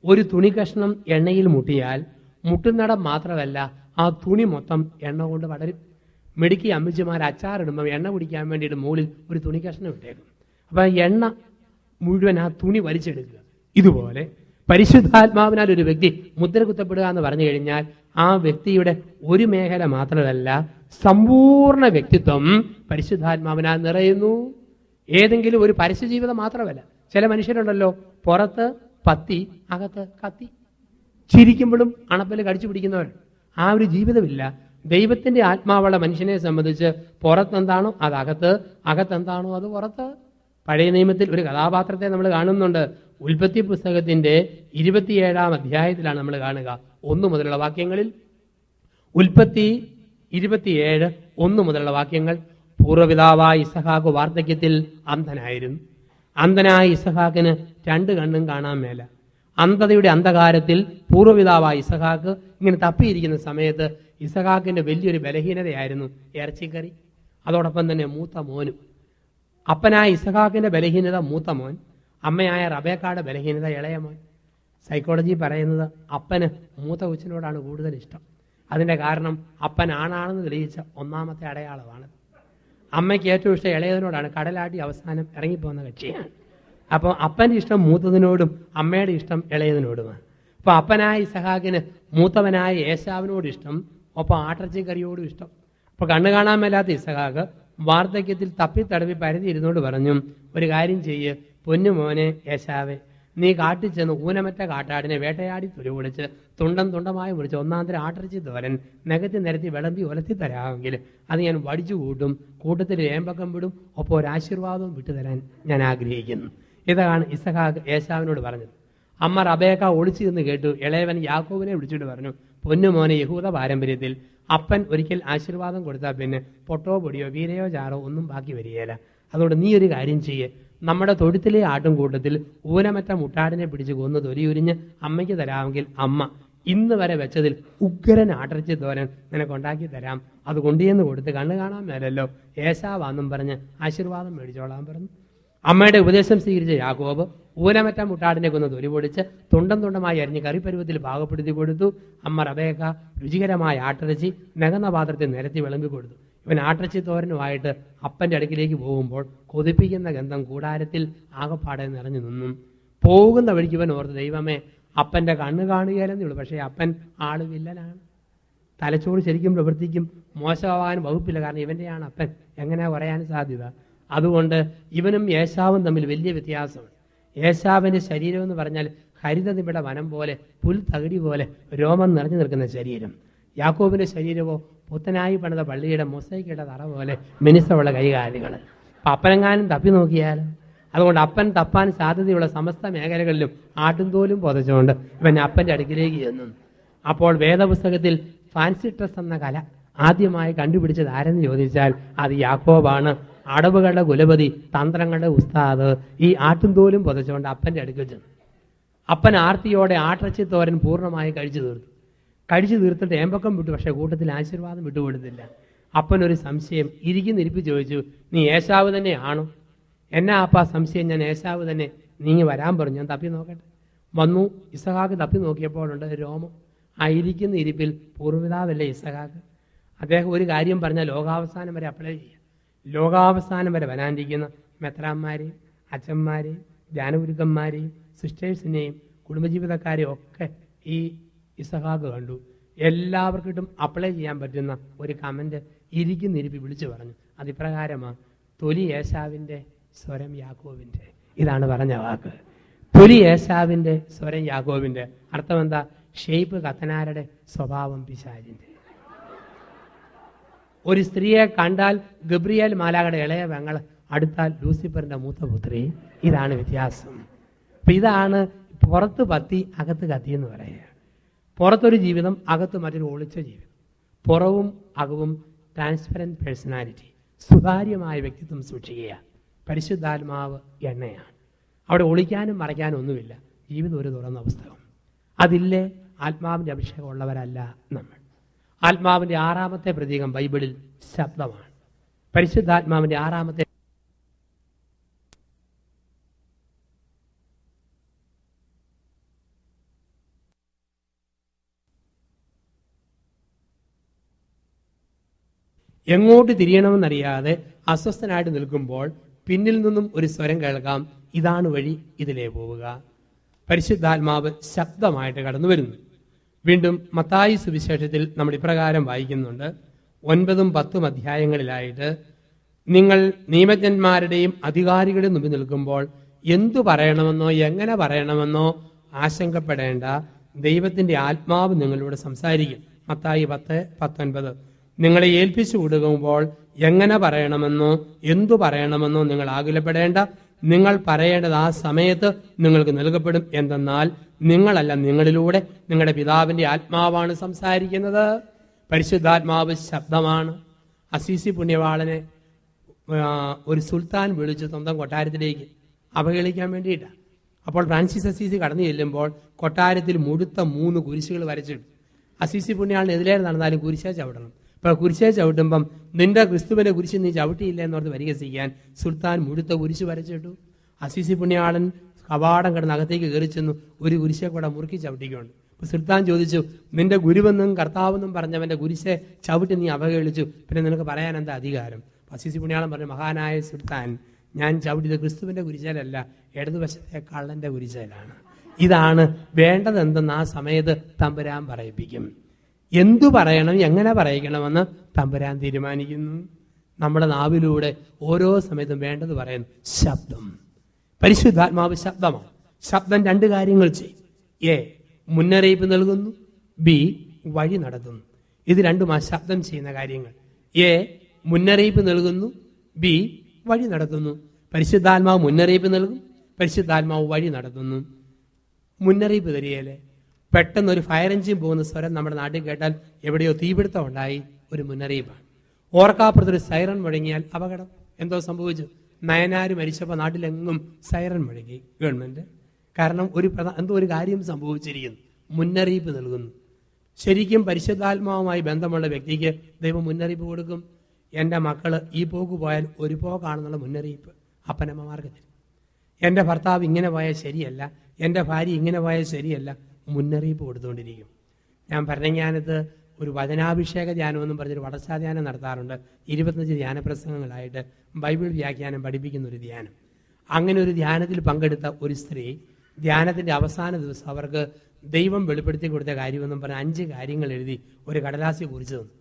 ഒരു തുണി കഷ്ണം എണ്ണയിൽ മുട്ടിയാൽ മുട്ടുന്നിടം മാത്രമല്ല, ആ തുണി മൊത്തം എണ്ണ കൊണ്ട് വളരും. മിടുക്കി അമ്മച്ചിമാർ അച്ചാറിടുമ്പോൾ എണ്ണ കുടിക്കാൻ വേണ്ടിയിട്ട് മുകളിൽ ഒരു തുണി കഷ്ണം ഇട്ടേക്കും. അപ്പം എണ്ണ മുഴുവൻ ആ തുണി വലിച്ചെടുക്കുക. ഇതുപോലെ പരിശുദ്ധാത്മാവിനാൽ ഒരു വ്യക്തി മുദ്ര കുത്തപ്പെടുക എന്ന് പറഞ്ഞു കഴിഞ്ഞാൽ ആ വ്യക്തിയുടെ ഒരു മേഖല മാത്രമല്ല, സമ്പൂർണ്ണ വ്യക്തിത്വം പരിശുദ്ധാത്മാവിനാൽ നിറയുന്നു. ഏതെങ്കിലും ഒരു പരസ്യ ജീവിതം മാത്രമല്ല. ചില മനുഷ്യരുണ്ടല്ലോ, പുറത്ത് പത്തി അകത്ത് കത്തി, ചിരിക്കുമ്പോഴും അണപ്പല് കടിച്ചു പിടിക്കുന്നവർ. ആ ഒരു ജീവിതമില്ല. ദൈവത്തിന്റെ ആത്മാവുള്ള മനുഷ്യനെ സംബന്ധിച്ച് പുറത്തെന്താണോ അത് അകത്ത്, അകത്തെന്താണോ അത് പുറത്ത്. പഴയ നിയമത്തിൽ ഒരു കഥാപാത്രത്തെ നമ്മൾ കാണുന്നുണ്ട്. ഉൽപ്പത്തി പുസ്തകത്തിന്റെ 27-ാം അധ്യായത്തിലാണ് നമ്മൾ കാണുക. 1 മുതലുള്ള വാക്യങ്ങളിൽ, ഉൽപ്പത്തി 27:1 മുതലുള്ള വാക്യങ്ങൾ. പൂർവ്വപിതാവായ ഇസഹാക്ക് വാർദ്ധക്യത്തിൽ അന്ധനായിരുന്നു. അന്ധനായ ഇസഹാക്കിന് 2 കണ്ണും കാണാൻ മേല. അന്ധതയുടെ അന്ധകാരത്തിൽ പൂർവ്വപിതാവായ ഇസഹാക്ക് ഇങ്ങനെ തപ്പിയിരിക്കുന്ന സമയത്ത് ഇസഹാക്കിന്റെ വലിയൊരു ബലഹീനതയായിരുന്നു ഇറച്ചിക്കറി. അതോടൊപ്പം തന്നെ മൂത്ത മോനും. അപ്പനായ ഇസഹാക്കിന്റെ ബലഹീനത മൂത്ത മോൻ, അമ്മയായ റബേക്കായുടെ ബലഹീനത ഇളയ മോൻ. സൈക്കോളജി പറയുന്നത് അപ്പന് മൂത്ത കൊച്ചിനോടാണ് കൂടുതൽ ഇഷ്ടം. അതിന്റെ കാരണം അപ്പൻ ആണാണെന്ന് തെളിയിച്ച 1ാമത്തെ അടയാളമാണ്. അമ്മയ്ക്ക് ഏറ്റവും ഇഷ്ടം ഇളയതിനോടാണ്. കടലാട്ടി അവസാനം ഇറങ്ങിപ്പോകുന്ന കക്ഷിയാണ്. അപ്പോൾ അപ്പൻ്റെ ഇഷ്ടം മൂത്തതിനോടും അമ്മയുടെ ഇഷ്ടം ഇളയതിനോടുമാണ്. അപ്പോൾ അപ്പനായ ഇസഹാക്കിന് മൂത്തവനായ ഏശാവിനോട് ഇഷ്ടം, ഒപ്പം ആട്ടിറച്ചിക്കറിയോടും ഇഷ്ടം. അപ്പോൾ കണ്ണു കാണാൻ മേലാത്ത ഇസഹാക്ക് വാർദ്ധക്യത്തിൽ തപ്പിത്തടവി പരതി ഇരുന്നോട് പറഞ്ഞു, ഒരു കാര്യം ചെയ്യ് പൊന്നുമോനെ ഏശാവേ, നീ കാട്ടിൽ ചെന്ന് ഊനമറ്റ കാട്ടാടിനെ വേട്ടയാടി തുരുപിടിച്ച് തുണ്ടം തുണ്ടമായി മുറിച്ച് 1ാന്തരം ആട്ടിറച്ചി തോരൻ നികത്തി നിരത്തി വിളമ്പി ഒലത്തി തരാമെങ്കിൽ അത് ഞാൻ വടിച്ചു കൂട്ടും, കൂട്ടത്തിൽ ഏമ്പക്കം വിടും, ഒപ്പം ഒരു ആശീർവാദവും വിട്ടുതരാൻ ഞാൻ ആഗ്രഹിക്കുന്നു. ഇതാണ് ഇസഹാക്ക് ഏശാവിനോട് പറഞ്ഞത്. അമ്മ റബേക്ക ഒളിച്ചു നിന്ന് കേട്ടു. ഇളയവൻ യാക്കോബിനെ വിളിച്ചിട്ട് പറഞ്ഞു, പൊന്നുമോനെ, യഹൂദ പാരമ്പര്യത്തിൽ അപ്പൻ ഒരിക്കൽ ആശീർവാദം കൊടുത്താൽ പിന്നെ പൊട്ടോ പൊടിയോ വീരയോ ചാറോ ഒന്നും ബാക്കി വരികയില്ല. അതുകൊണ്ട് നീ ഒരു കാര്യം ചെയ്യേ, നമ്മുടെ തൊഴുത്തിലെ ആട്ടും കൂട്ടത്തിൽ ഊനമറ്റ മുട്ടാടിനെ പിടിച്ച് കൊന്ന് തൊലിയുരിഞ്ഞ് അമ്മയ്ക്ക് തരാമെങ്കിൽ അമ്മ ഇന്ന് വരെ വെച്ചതിൽ ഉഗ്രൻ ആട്ടിറച്ചി തോരൻ നിനക്കുണ്ടാക്കി തരാം. അത് കൊണ്ടുചെന്ന് കൊടുത്ത് കണ്ണു കാണാൻ മേലല്ലോ ഏശാവാന്നും പറഞ്ഞ് ആശീർവാദം മേടിച്ചോളാൻ പറഞ്ഞു. അമ്മയുടെ ഉപദേശം സ്വീകരിച്ച യാക്കോബ് ഊനമറ്റ മുട്ടാടിനെ കൊന്ന് തൊലി പൊടിച്ച് തുണ്ടം തുണ്ടമായി അരിഞ്ഞ് കറിപ്പരുവത്തിൽ പാകപ്പെടുത്തി കൊടുത്തു. അമ്മ റബേക്ക രുചികരമായ ആട്ടിറച്ചി നികന്ന പാത്രത്തിൽ നിരത്തി വിളമ്പി കൊടുത്തു. ഇവൻ ആട്ടിറച്ചി തോരനുമായിട്ട് അപ്പൻ്റെ അടുക്കിലേക്ക് പോകുമ്പോൾ കൊതിപ്പിക്കുന്ന ഗന്ധം കൂടാരത്തിൽ ആകപ്പാടെ നിറഞ്ഞു നിന്നും. പോകുന്ന വഴിക്ക് ഇവൻ ഓർത്ത്, ദൈവമേ, അപ്പൻ്റെ കണ്ണ് കാണുകയല്ലെന്നേ ഉള്ളൂ, പക്ഷേ അപ്പൻ ആള് വില്ലനാണ്. തലച്ചോറ് ശരിക്കും പ്രവർത്തിക്കും, മോശമാകാൻ വകുപ്പില്ല, കാരണം ഇവൻ്റെയാണ് അപ്പൻ. എങ്ങനെ പറയാൻ സാധ്യത? അതുകൊണ്ട് ഇവനും ഏശാവും തമ്മിൽ വലിയ വ്യത്യാസമാണ്. ഏശാവിൻ്റെ ശരീരം എന്ന് പറഞ്ഞാൽ ഹരിതനിബിഡ വനം പോലെ, പുൽത്തകിടി പോലെ രോമം നിറഞ്ഞു നിൽക്കുന്ന ശരീരം. യാക്കോബിന്റെ ശരീരമോ പുത്തനായി പണിത പള്ളിയുടെ മൊസൈക്കിട്ട തറ പോലെ മിനുസമുള്ള കൈകാലുകൾ. അപ്പം അപ്പനെങ്ങാനും തപ്പി നോക്കിയാലും. അതുകൊണ്ട് അപ്പൻ തപ്പാൻ സാധ്യതയുള്ള സമസ്ത മേഖലകളിലും ആട്ടുംതോലും പുതച്ചുകൊണ്ട് ഇവൻ അപ്പൻ്റെ അടുക്കിലേക്ക് ചെന്നു. അപ്പോൾ വേദപുസ്തകത്തിൽ ഫാൻസി ഡ്രസ് എന്ന കല ആദ്യമായി കണ്ടുപിടിച്ചത് ആരെന്ന് ചോദിച്ചാൽ അത് യാക്കോബാണ്. അടവുകളുടെ കുലപതി, തന്ത്രങ്ങളുടെ ഉസ്താദ് ഈ ആട്ടുംതോലും പുതച്ചുകൊണ്ട് അപ്പൻ്റെ അടുക്കൽ ചെന്നു. അപ്പൻ ആർത്തിയോടെ ആട്ടിറച്ചി തോരൻ പൂർണ്ണമായി കഴിച്ചു തീർത്തു. കഴിച്ചു തീർത്തിട്ട് ഏമ്പക്കം വിട്ടു, പക്ഷേ കൂട്ടത്തിൽ ആശീർവാദം വിട്ടുകൊടുത്തില്ല. അപ്പനൊരു സംശയം ഇരിപ്പിച്ച് ചോദിച്ചു, നീ ഏശാവ് തന്നെയാണോ? എന്നാ അപ്പ സംശയം? ഞാൻ ഏശാവ് തന്നെ. നീങ്ങി വരാൻ പറഞ്ഞു, ഞാൻ തപ്പി നോക്കട്ടെ. വന്നു. ഇസഹാക്ക് തപ്പി നോക്കിയപ്പോഴുണ്ട് രോമം. ആ ഇരിക്കുന്ന ഇരിപ്പിൽ പൂർവ്വപിതാവല്ലേ ഇസഹാക്ക്. അദ്ദേഹം ഒരു കാര്യം പറഞ്ഞാൽ ലോകാവസാനം വരെ അപ്ലൈ ചെയ്യാം. ലോകാവസാനം വരെ വരാനിരിക്കുന്ന മെത്രാന്മാരെയും അച്ഛന്മാരെയും ധ്യാനഗുരുക്കന്മാരെയും സിസ്റ്റേഴ്സിനെയും കുടുംബജീവിതക്കാരെയും ഒക്കെ ഈ ഇസഹാക്ക് കണ്ടു. എല്ലാവർക്കിട്ടും അപ്ലൈ ചെയ്യാൻ പറ്റുന്ന ഒരു കമന്റ് ഇരിപ്പിൽ വിളിച്ചു പറഞ്ഞു. അതിപ്രകാരമാണ്, തൊലി ഏശാവിൻ്റെ സ്വരം യാക്കോബിൻ്റെ. ഇതാണ് പറഞ്ഞ വാക്ക്. തൊലി ഏശാവിൻ്റെ സ്വരം യാക്കോബിൻ്റെ. അർത്ഥം എന്താ? ഷെയ്പ്പ് കത്തനാരുടെ, സ്വഭാവം പിശാചിൻ്റെ. ഒരു സ്ത്രീയെ കണ്ടാൽ ഗബ്രിയേൽ മാലാഖയുടെ ഇളയ പെങ്ങൾ, അടുത്താൽ ലൂസിഫറിന്റെ മൂത്തപുത്രി. ഇതാണ് വ്യത്യാസം. അപ്പൊ ഇതാണ് പുറത്ത് പത്തി അകത്ത് കത്തി എന്ന് പറയുക. പുറത്തൊരു ജീവിതം, അകത്ത് മറ്റൊരു ഒളിച്ച ജീവിതം. പുറവും അകവും ട്രാൻസ്പെറൻറ്റ് പേഴ്സണാലിറ്റി, സുതാര്യമായ വ്യക്തിത്വം സൂക്ഷിക്കുക. പരിശുദ്ധാത്മാവ് എണ്ണയാണ്. അവിടെ ഒളിക്കാനും മറയ്ക്കാനും ഒന്നുമില്ല. ജീവിതം ഒരു തുറന്ന പുസ്തകം. അതില്ലേ ആത്മാവിൻ്റെ അഭിഷേകം ഉള്ളവരല്ല നമ്മൾ. ആത്മാവിൻ്റെ 6ാമത്തെ പ്രതീകം ബൈബിളിൽ ശബ്ദമാണ്. പരിശുദ്ധാത്മാവിൻ്റെ 6ാമത്തെ എങ്ങോട്ട് തിരിയണമെന്നറിയാതെ അസ്വസ്ഥനായിട്ട് നിൽക്കുമ്പോൾ പിന്നിൽ നിന്നും ഒരു സ്വരം കേൾക്കാം, ഇതാണ് വഴി, ഇതിലേ പോവുക. പരിശുദ്ധാത്മാവ് ശബ്ദമായിട്ട് കടന്നു വരുന്നു. വീണ്ടും മത്തായി സുവിശേഷത്തിൽ നമ്മൾ ഇപ്രകാരം വായിക്കുന്നുണ്ട്. 9ഉം 10ഉം അധ്യായങ്ങളിലായിട്ട്, നിങ്ങൾ നിയമജ്ഞന്മാരുടെയും അധികാരികളുടെയും മുമ്പിൽ നിൽക്കുമ്പോൾ എന്തു പറയണമെന്നോ എങ്ങനെ പറയണമെന്നോ ആശങ്കപ്പെടേണ്ട, ദൈവത്തിന്റെ ആത്മാവ് നിങ്ങളോട് സംസാരിക്കും. മത്തായി 10:19. നിങ്ങളെ ഏൽപ്പിച്ചു കൊടുക്കുമ്പോൾ എങ്ങനെ പറയണമെന്നോ എന്തു പറയണമെന്നോ നിങ്ങൾ ആകുലപ്പെടേണ്ട, നിങ്ങൾ പറയേണ്ടത് ആ സമയത്ത് നിങ്ങൾക്ക് നൽകപ്പെടും. എന്തെന്നാൽ നിങ്ങളല്ല, നിങ്ങളിലൂടെ നിങ്ങളുടെ പിതാവിൻ്റെ ആത്മാവാണ് സംസാരിക്കുന്നത്. പരിശുദ്ധാത്മാവ് ശബ്ദമാണ്. അസീസി പുണ്യവാളനെ ഒരു സുൽത്താൻ വിളിച്ചു സ്വന്തം കൊട്ടാരത്തിലേക്ക് അവഹേളിക്കാൻ വേണ്ടിയിട്ടാണ്. അപ്പോൾ ഫ്രാൻസിസ് അസീസി കടന്നു ചെല്ലുമ്പോൾ കൊട്ടാരത്തിൽ മുഴുത്ത 3 കുരിശുകൾ വരച്ചിട്ടു. അസീസി പുണ്യാളിന് എതിരെ നടന്നാലും കുരിശേ ചവിട്ടണം. ഇപ്പോൾ കുരിശേ ചവിട്ടുമ്പം നിന്റെ ക്രിസ്തുവിന്റെ കുരിശ് നീ ചവിട്ടിയില്ല എന്നോർത്ത് പരിഹസിക്കാൻ സുൽത്താൻ മുഴുത്ത കുരിശ് വരച്ചിട്ടു. അസീസി പുണ്യാളൻ കവാടം കിടന്ന് അകത്തേക്ക് കയറി ചെന്നു ഒരു കുരിശെ കൂടെ മുറുക്കി ചവിട്ടിക്കൊണ്ട്. അപ്പോൾ സുൽത്താൻ ചോദിച്ചു, നിന്റെ ഗുരുവെന്നും കർത്താവെന്നും പറഞ്ഞവന്റെ കുരിശെ ചവിട്ടി നീ അവഹേളിച്ചു, പിന്നെ നിനക്ക് പറയാൻ എന്താ അധികാരം? അസീസി പുണ്യാളൻ പറഞ്ഞു, മഹാനായ സുൽത്താൻ, ഞാൻ ചവിട്ടിയത് ക്രിസ്തുവിന്റെ കുരിശയിലല്ല, ഇടതുവശത്തെ കള്ളന്റെ കുരിശയിലാണ്. ഇതാണ് വേണ്ടതെന്തെന്ന് ആ സമയത്ത് തമ്പുരാൻ പറയിപ്പിക്കും. എന്തു പറയണം, എങ്ങനെ പറയിക്കണമെന്ന് തമ്പുരാൻ തീരുമാനിക്കുന്നു. നമ്മുടെ നാവിലൂടെ ഓരോ സമയത്തും വേണ്ടത് പറയുന്നു. ശബ്ദം, പരിശുദ്ധാത്മാവ് ശബ്ദമാണ്. ശബ്ദം 2 കാര്യങ്ങൾ ചെയ്യും. എ, മുന്നറിയിപ്പ് നൽകുന്നു. ബി, വഴി നടത്തുന്നു. ഇത് രണ്ടുമാ ശബ്ദം ചെയ്യുന്ന കാര്യങ്ങൾ. എ, മുന്നറിയിപ്പ് നൽകുന്നു. ബി, വഴി നടത്തുന്നു. പരിശുദ്ധാത്മാവ് മുന്നറിയിപ്പ് നൽകും, പരിശുദ്ധാത്മാവ് വഴി നടത്തുന്നു. മുന്നറിയിപ്പ് തരികയല്ലേ, പെട്ടെന്നൊരു ഫയർ എഞ്ചിൻ പോകുന്ന സ്വരം നമ്മുടെ നാട്ടിൽ കേട്ടാൽ എവിടെയോ തീപിടുത്തം ഉണ്ടായി, ഒരു മുന്നറിയിപ്പാണ്. ഓർക്കാപ്പുറത്തൊരു സൈറൺ മുഴങ്ങിയാൽ അപകടം. എന്തോ സംഭവിച്ചു, നയനാര് മരിച്ചപ്പോൾ നാട്ടിലെങ്ങും സൈറൺ മുഴങ്ങി ഗവൺമെന്റ്. കാരണം എന്തോ ഒരു കാര്യം സംഭവിച്ചിരിക്കുന്നു, മുന്നറിയിപ്പ് നൽകുന്നു. ശരിക്കും പരിശുദ്ധാത്മാവുമായി ബന്ധമുള്ള വ്യക്തിക്ക് ദൈവം മുന്നറിയിപ്പ് കൊടുക്കും. എൻ്റെ മക്കള് ഈ പോക്ക് പോയാൽ ഒരു പോക്കാണെന്നുള്ള മുന്നറിയിപ്പ് അപ്പനമ്മമാർക്ക് തരും. എൻ്റെ ഭർത്താവ് ഇങ്ങനെ പോയാൽ ശരിയല്ല, എൻ്റെ ഭാര്യ ഇങ്ങനെ പോയാൽ ശരിയല്ല, മുന്നറിയിപ്പ് കൊടുത്തുകൊണ്ടിരിക്കും. ഞാൻ ഭരണജ്ഞാനത്ത് ഒരു വചനാഭിഷേക ധ്യാനമെന്നും പറഞ്ഞൊരു വടസാധ്യാനം നടത്താറുണ്ട്. 25 ധ്യാനപ്രസംഗങ്ങളായിട്ട് ബൈബിൾ വ്യാഖ്യാനം പഠിപ്പിക്കുന്ന ഒരു ധ്യാനം. അങ്ങനെ ഒരു ധ്യാനത്തിൽ പങ്കെടുത്ത ഒരു സ്ത്രീ ധ്യാനത്തിൻ്റെ അവസാന ദിവസം അവർക്ക് ദൈവം വെളിപ്പെടുത്തി കൊടുത്ത കാര്യമെന്നും പറഞ്ഞ് 5 കാര്യങ്ങൾ എഴുതി ഒരു കടലാസിൽ കുറിച്ച് തന്നു.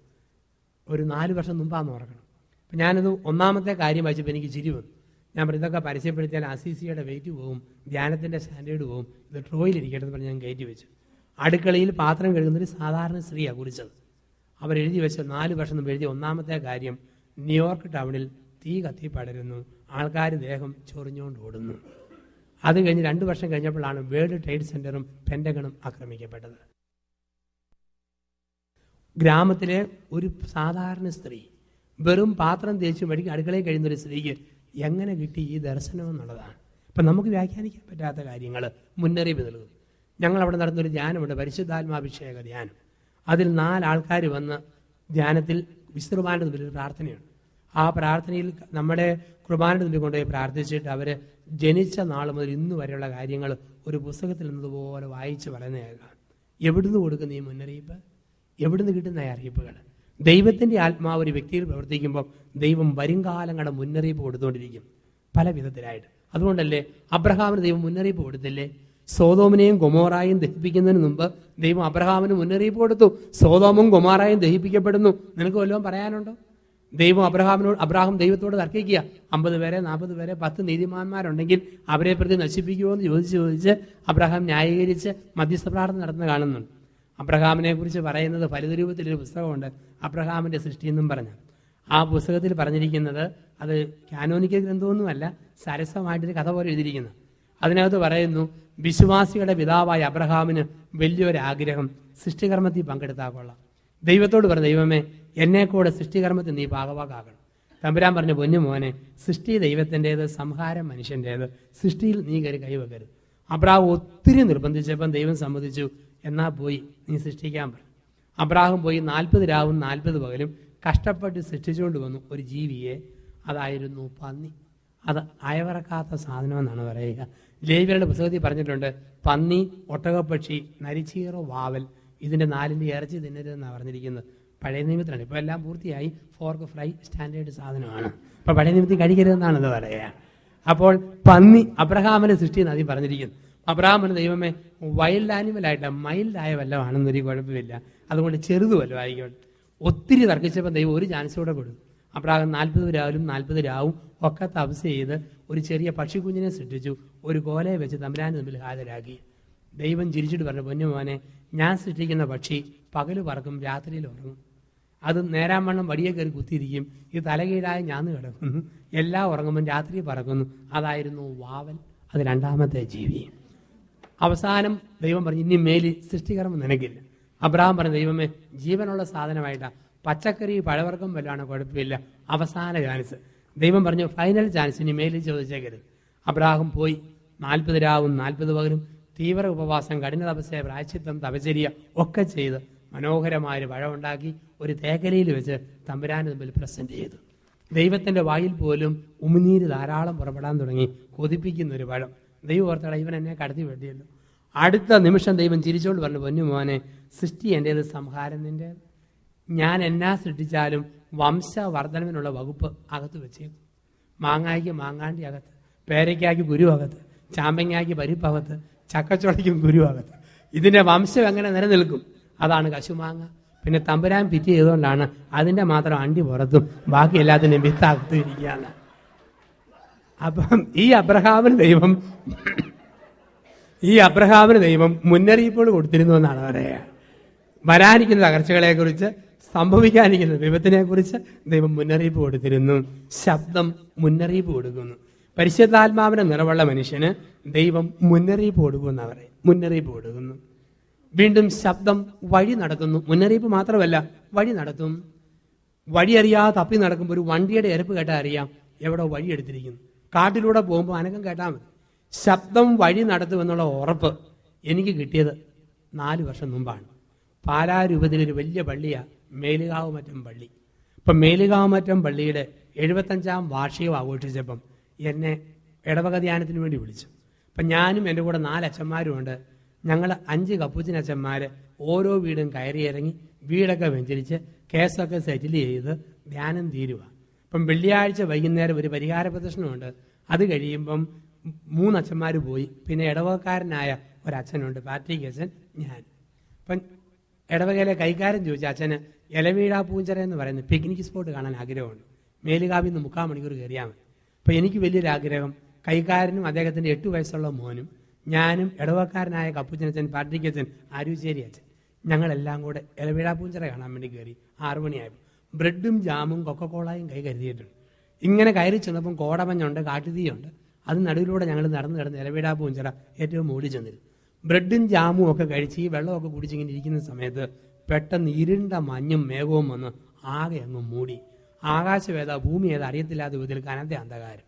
ഒരു 4 വർഷം മുമ്പാന്ന് ഓർക്കണം. അപ്പം ഞാനത് 1ാമത്തെ കാര്യം വായിച്ചപ്പോൾ എനിക്ക് ചിരി വന്നു. ഞാൻ പറഞ്ഞു, ഇതൊക്കെ പരസ്യപ്പെടുത്തിയാൽ അസീസിയുടെ വെയിറ്റ് പോകും, ധ്യാനത്തിൻ്റെ സ്റ്റാൻഡേർഡ് പോകും, ഇത് ട്രോയിലിരിക്കട്ടെന്ന് പറഞ്ഞ് ഞാൻ കയറ്റി വെച്ചു. അടുക്കളയിൽ പാത്രം കഴുകുന്നൊരു സാധാരണ സ്ത്രീയാണ് കുറിച്ചത്. അവരെഴുതി വെച്ച 4 വർഷം മുമ്പ് എഴുതിയ 1ാമത്തെ കാര്യം, ന്യൂയോർക്ക് ടൗണിൽ തീ കത്തി പടരുന്നു, ആൾക്കാർ ദേഹം ചൊറിഞ്ഞുകൊണ്ട് ഓടുന്നു. അത് കഴിഞ്ഞ് 2 വർഷം കഴിഞ്ഞപ്പോഴാണ് വേൾഡ് ട്രേഡ് സെന്ററും പെന്റഗണും ആക്രമിക്കപ്പെട്ടത്. ഗ്രാമത്തിലെ ഒരു സാധാരണ സ്ത്രീ വെറും പാത്രം തേച്ച് മടിക്ക് അടുക്കളയിൽ കഴിയുന്ന ഒരു സ്ത്രീക്ക് എങ്ങനെ കിട്ടി ഈ ദർശനം എന്നുള്ളതാണ്. ഇപ്പം നമുക്ക് വ്യാഖ്യാനിക്കാൻ പറ്റാത്ത കാര്യങ്ങൾ മുന്നറിയിപ്പ് നൽകും. ഞങ്ങളവിടെ നടന്നൊരു ധ്യാനമുണ്ട്, പരിശുദ്ധാത്മാഭിഷേക ധ്യാനം. അതിൽ 4 ആൾക്കാർ വന്ന് ധ്യാനത്തിൽ വിശ്രമാൻ്റെ മുമ്പിൽ ഒരു പ്രാർത്ഥനയുണ്ട്. ആ പ്രാർത്ഥനയിൽ നമ്മുടെ കുർബാനയുടെ മുമ്പിൽ കൊണ്ടുപോയി പ്രാർത്ഥിച്ചിട്ട് അവർ ജനിച്ച നാൾ മുതൽ ഇന്ന് വരെയുള്ള കാര്യങ്ങൾ ഒരു പുസ്തകത്തിൽ നിന്നതുപോലെ വായിച്ച് പറയുന്ന കേൾക്കാം. എവിടുന്ന് കൊടുക്കുന്ന ഈ മുന്നറിയിപ്പ്, എവിടുന്ന് കിട്ടുന്ന ഈ അറിയിപ്പുകൾ? ദൈവത്തിൻ്റെ ആത്മാവ് ഒരു വ്യക്തിയിൽ പ്രവർത്തിക്കുമ്പോൾ ദൈവം വരുംകാലങ്ങളുടെ മുന്നറിയിപ്പ് കൊടുത്തുകൊണ്ടിരിക്കും പല വിധത്തിലായിട്ട്. അതുകൊണ്ടല്ലേ അബ്രഹാമിന് ദൈവം മുന്നറിയിപ്പ് കൊടുത്തില്ലേ? സോതോമിനെയും ഗൊമോറായും ദഹിപ്പിക്കുന്നതിന് മുമ്പ് ദൈവം അബ്രഹാമിന് മുന്നറിയിപ്പ് കൊടുത്തു, സോതോമും ഗൊമോറായും ദഹിപ്പിക്കപ്പെടുന്നു. നിനക്ക് വല്ലതും പറയാനുണ്ടോ? അബ്രഹാം ദൈവത്തോട് തർക്കിക്കുക, 50 പേരെ 40 പേരെ 10 നീതിമാന്മാരുണ്ടെങ്കിൽ അവരെ പ്രതി നശിപ്പിക്കുമോ എന്ന് ചോദിച്ച് അബ്രഹാം ന്യായീകരിച്ച് മധ്യസ്ഥ പ്രാർത്ഥന നടത്തുന്ന കാണുന്നുണ്ട്. അബ്രഹാമിനെ കുറിച്ച് പറയുന്നത് ഫലിതരൂപത്തിലൊരു പുസ്തകമുണ്ട്, അബ്രഹാമിന്റെ സൃഷ്ടി എന്നും പറഞ്ഞ്. ആ പുസ്തകത്തിൽ പറഞ്ഞിരിക്കുന്നത് അത് കാനോനിക്കൽ ഗ്രന്ഥമൊന്നുമല്ല, സരസമായിട്ടൊരു കഥ പോലെ എഴുതിയിരിക്കുന്നത്. അതിനകത്ത് പറയുന്നു, വിശ്വാസികളുടെ പിതാവായ അബ്രഹാമിന് വലിയൊരാഗ്രഹം സൃഷ്ടികർമ്മത്തിൽ പങ്കെടുത്താൽ കൊള്ളാം. ദൈവത്തോട് പറഞ്ഞു, ദൈവമേ എന്നെ കൂടെ സൃഷ്ടികർമ്മത്തിൽ നീ ഭാഗവാക്കാകണം. തമ്പുരാൻ പറഞ്ഞു, പൊന്നു മോനെ, സൃഷ്ടി ദൈവത്തിൻ്റെത്, സംഹാരം മനുഷ്യൻ്റേത്, സൃഷ്ടിയിൽ നീ കയറി കൈവെക്കരുത്. അബ്രഹാം ഒത്തിരി നിർബന്ധിച്ചപ്പം ദൈവം സമ്മതിച്ചു, എന്നാ പോയി നീ സൃഷ്ടിക്കാൻ പറഞ്ഞു. അബ്രഹാം പോയി 40 രാവും 40 പകലും കഷ്ടപ്പെട്ട് സൃഷ്ടിച്ചുകൊണ്ട് വന്നു ഒരു ജീവിയെ. അതായിരുന്നു പന്നി. അത് അയവറക്കാത്ത സാധനമെന്നാണ് പറയുക. ലേവ്യരുടെ പുസ്തകത്തിൽ പറഞ്ഞിട്ടുണ്ട്, പന്നി, ഒട്ടകപ്പക്ഷി, നരിച്ചീറ, വാവൽ, ഇതിൻ്റെ 4ൻ്റെ ഇറച്ചി തിന്നരുതെന്നാണ് പറഞ്ഞിരിക്കുന്നത്. പഴയ നിയമത്തിലാണ്. ഇപ്പോൾ എല്ലാം പൂർത്തിയായി, ഫോർക്ക് ഫ്രൈ സ്റ്റാൻഡേർഡ് സാധനമാണ്. ഇപ്പോൾ പഴയ നിയമത്തിൽ കഴിക്കരുതെന്നാണ് ഇത് പറയുക. അപ്പോൾ പന്നി അബ്രഹാമിനെ സൃഷ്ടി ആദ്യം പറഞ്ഞിരിക്കുന്നു. അബ്രഹാമിന് ദൈവമേ വൈൽഡ് ആനിമലായിട്ട് മൈൽഡായ വല്ലതാണെന്നൊരു കുഴപ്പമില്ല, അതുകൊണ്ട് ചെറുത് വല്ലതും ആയിക്കോട്ടെ. ഒത്തിരി തർക്കിച്ചപ്പോൾ ദൈവം ഒരു ചാൻസ് കൂടെ കൊടുത്തു. അബ്രഹാം 40 രാവിലും 40 രാവും ഒക്കെ തപസ് ചെയ്ത് ഒരു ചെറിയ പക്ഷിക്കുഞ്ഞിനെ സൃഷ്ടിച്ചു. ഒരു കോലയെ വെച്ച് തമ്പുരാന് മുമ്പിൽ ഹാജരാക്കി. ദൈവം ചിരിച്ചിട്ട് പറഞ്ഞു, പൊന്നു മോനെ, ഞാൻ സൃഷ്ടിക്കുന്ന പക്ഷി പകല് പറക്കും, രാത്രിയിൽ ഉറങ്ങും. അത് നേരാമണ്ണം വടിയെ കയറി കുത്തിയിരിക്കും. ഇത് തലകീഴായി ഞാന്ന് കിടക്കുന്നു, എല്ലാം ഉറങ്ങുമ്പോൾ രാത്രി പറക്കുന്നു. അതായിരുന്നു വാവൽ. അത് 2ാമത്തെ ജീവി. അവസാനം ദൈവം പറഞ്ഞു, ഇനി മേലിൽ സൃഷ്ടികർമ്മം നിനക്കില്ല. അബ്രഹാം പറഞ്ഞു, ദൈവമേ, ജീവനുള്ള സാധനമായിട്ടാണ്, പച്ചക്കറി പഴവർഗ്ഗം വല്ലതാണ്, കുഴപ്പമില്ല, അവസാന ചാൻസ്. ദൈവം പറഞ്ഞു, ഫൈനൽ ചാൻസ്, ഇനി മേലിൽ ചോദിച്ചേക്കരുത്. അബ്രഹാം പോയി 40 രാവും 40 പകലും തീവ്ര ഉപവാസം, കഠിന തപസ്യ, പ്രായശ്ചിത്തം, തപചര്യ ഒക്കെ ചെയ്ത് മനോഹരമായൊരു പഴമുണ്ടാക്കി ഒരു തേക്കലയിൽ വെച്ച് തമ്പുരാന് മുമ്പിൽ പ്രസന്റ് ചെയ്തു. ദൈവത്തിന്റെ വായിൽ പോലും ഉമിനീര് ധാരാളം പുറപ്പെടാൻ തുടങ്ങി, കൊതിപ്പിക്കുന്ന ഒരു പഴം. ദൈവം ഓർത്തട, ഇവൻ എന്നെ കടത്തി വെട്ടിയല്ലോ. അടുത്ത നിമിഷം ദൈവം ചിരിച്ചോണ്ട് പറഞ്ഞു, പൊന്നു മോനെ, സൃഷ്ടി എൻ്റേത്, സംഹാരം നിൻ്റേത്. ഞാൻ എന്നാ സൃഷ്ടിച്ചാലും വംശവർദ്ധനവിനുള്ള വകുപ്പ് അകത്ത് വെച്ചേക്കും. മാങ്ങായ്ക്ക് മാങ്ങാണ്ടി അകത്ത്, പേരയ്ക്കായ്ക്ക് കുരു അകത്ത്, ചാമ്പങ്ങായ്ക്ക് പരിപ്പകത്ത്, ചക്കച്ചുളയ്ക്കും കുരു അകത്ത്. ഇതിന്റെ വംശം എങ്ങനെ നിലനിൽക്കും? അതാണ് കശുമാങ്ങ. പിന്നെ തമ്പുരാൻ പിറ്റ് ചെയ്തുകൊണ്ടാണ് അതിന്റെ മാത്രം അണ്ടി പുറത്തും ബാക്കി എല്ലാത്തിനും വിത്തകത്തും ഇരിക്കുകയാണ്. അപ്പം ഈ അബ്രഹാമിന് ദൈവം മുന്നറിയിപ്പുകൾ കൊടുത്തിരുന്നു എന്നാണ് പറയുക. വരാനിരിക്കുന്ന തകർച്ചകളെക്കുറിച്ച്, സംഭവിക്കാനിരിക്കുന്ന വിപത്തിനെ കുറിച്ച് ദൈവം മുന്നറിയിപ്പ് കൊടുത്തിരുന്നു. ശബ്ദം മുന്നറിയിപ്പ് കൊടുക്കുന്നു. പരിശുദ്ധാത്മാവിന്റെ നിറവുള്ള മനുഷ്യന് ദൈവം മുന്നറിയിപ്പ് കൊടുക്കുമെന്ന് പറയും. മുന്നറിയിപ്പ് കൊടുക്കുന്നു. വീണ്ടും ശബ്ദം വഴി നടത്തുന്നു. മുന്നറിയിപ്പ് മാത്രമല്ല, വഴി നടത്തും. വഴി അറിയാതെ തപ്പി നടക്കുമ്പോൾ ഒരു വണ്ടിയുടെ എരപ്പ് കേട്ടാൽ അറിയാം എവിടെ വഴി എടുത്തിരിക്കുന്നു. കാട്ടിലൂടെ പോകുമ്പോൾ അനക്കം കേട്ടാൽ മതി. ശബ്ദം വഴി നടത്തുമെന്നുള്ള ഉറപ്പ് എനിക്ക് കിട്ടിയത് 4 വർഷം മുമ്പാണ്. പാലാ രൂപത്തിലൊരു വലിയ പള്ളിയാണ് മേലുകാവുമറ്റം പള്ളി. ഇപ്പം മേലുകാവുമറ്റം പള്ളിയുടെ 75ാം വാർഷികം ആഘോഷിച്ചപ്പം എന്നെ ഇടവക ധ്യാനത്തിന് വേണ്ടി വിളിച്ചു. അപ്പം ഞാനും എൻ്റെ കൂടെ 4 അച്ഛന്മാരും ഉണ്ട്. ഞങ്ങൾ 5 കപ്പൂച്ചിൻ അച്ഛന്മാർ ഓരോ വീടും കയറിയിറങ്ങി വീടൊക്കെ വെഞ്ചരിച്ച് കേസൊക്കെ സെറ്റിൽ ചെയ്ത് ധ്യാനം തീരുക. ഇപ്പം വെള്ളിയാഴ്ച വൈകുന്നേരം ഒരു പരിഹാര പ്രദർശനമുണ്ട്. അത് കഴിയുമ്പം 3 അച്ഛന്മാർ പോയി. പിന്നെ ഇടവകക്കാരനായ ഒരച്ഛനുണ്ട്, പാട്രിക് അച്ഛൻ, ഞാൻ. അപ്പം ഇടവകയിലെ കൈക്കാരൻ ചോദിച്ചു, അച്ഛന് ഇലവീഴ പൂഞ്ചിറ എന്ന് പറയുന്ന പിക്നിക് സ്പോട്ട് കാണാൻ ആഗ്രഹമുണ്ട്. മേലുകാവിൽ നിന്ന് 3/4 മണിക്കൂർ കയറിയാൽ മതി. അപ്പം എനിക്ക് വലിയൊരാഗ്രഹം. കൈക്കാരനും അദ്ദേഹത്തിൻ്റെ 8 വയസ്സുള്ള മോനും ഞാനും ഇടവക്കാരനായ കപ്പുച്ചനച്ഛൻ, പാട്രിക് അച്ഛൻ, ആരൂശ്ശേരി അച്ഛൻ, ഞങ്ങളെല്ലാം കൂടെ ഇലവീഴ പൂഞ്ചിറ കാണാൻ വേണ്ടി കയറി. 6 മണിയായപ്പോൾ ബ്രെഡും ജാമും കൊക്കക്കോളയും കൈ കരുതിയിട്ടുണ്ട്. ഇങ്ങനെ കയറി ചെന്നപ്പം കോടമഞ്ഞുണ്ട്, കാട്ടുതീയുണ്ട്. അത് നടുവിലൂടെ ഞങ്ങൾ നടന്നു കിടന്ന് ഇലവീഴ പൂഞ്ചിറ ഏറ്റവും മൂടി ചെന്നിരുന്നു. ബ്രെഡും ജാമും ഒക്കെ കഴിച്ച് ഈ വെള്ളമൊക്കെ കുടിച്ചിങ്ങനെ ഇരിക്കുന്ന സമയത്ത് പെട്ടെന്ന് ഇരുണ്ട മഞ്ഞും മേഘവും വന്ന് ആകെ അങ്ങ് മൂടി. ആകാശം ഏതാ ഭൂമി ഏതാ അറിയത്തില്ലാത്ത വിധത്തിൽ കനത്ത അന്ധകാരം.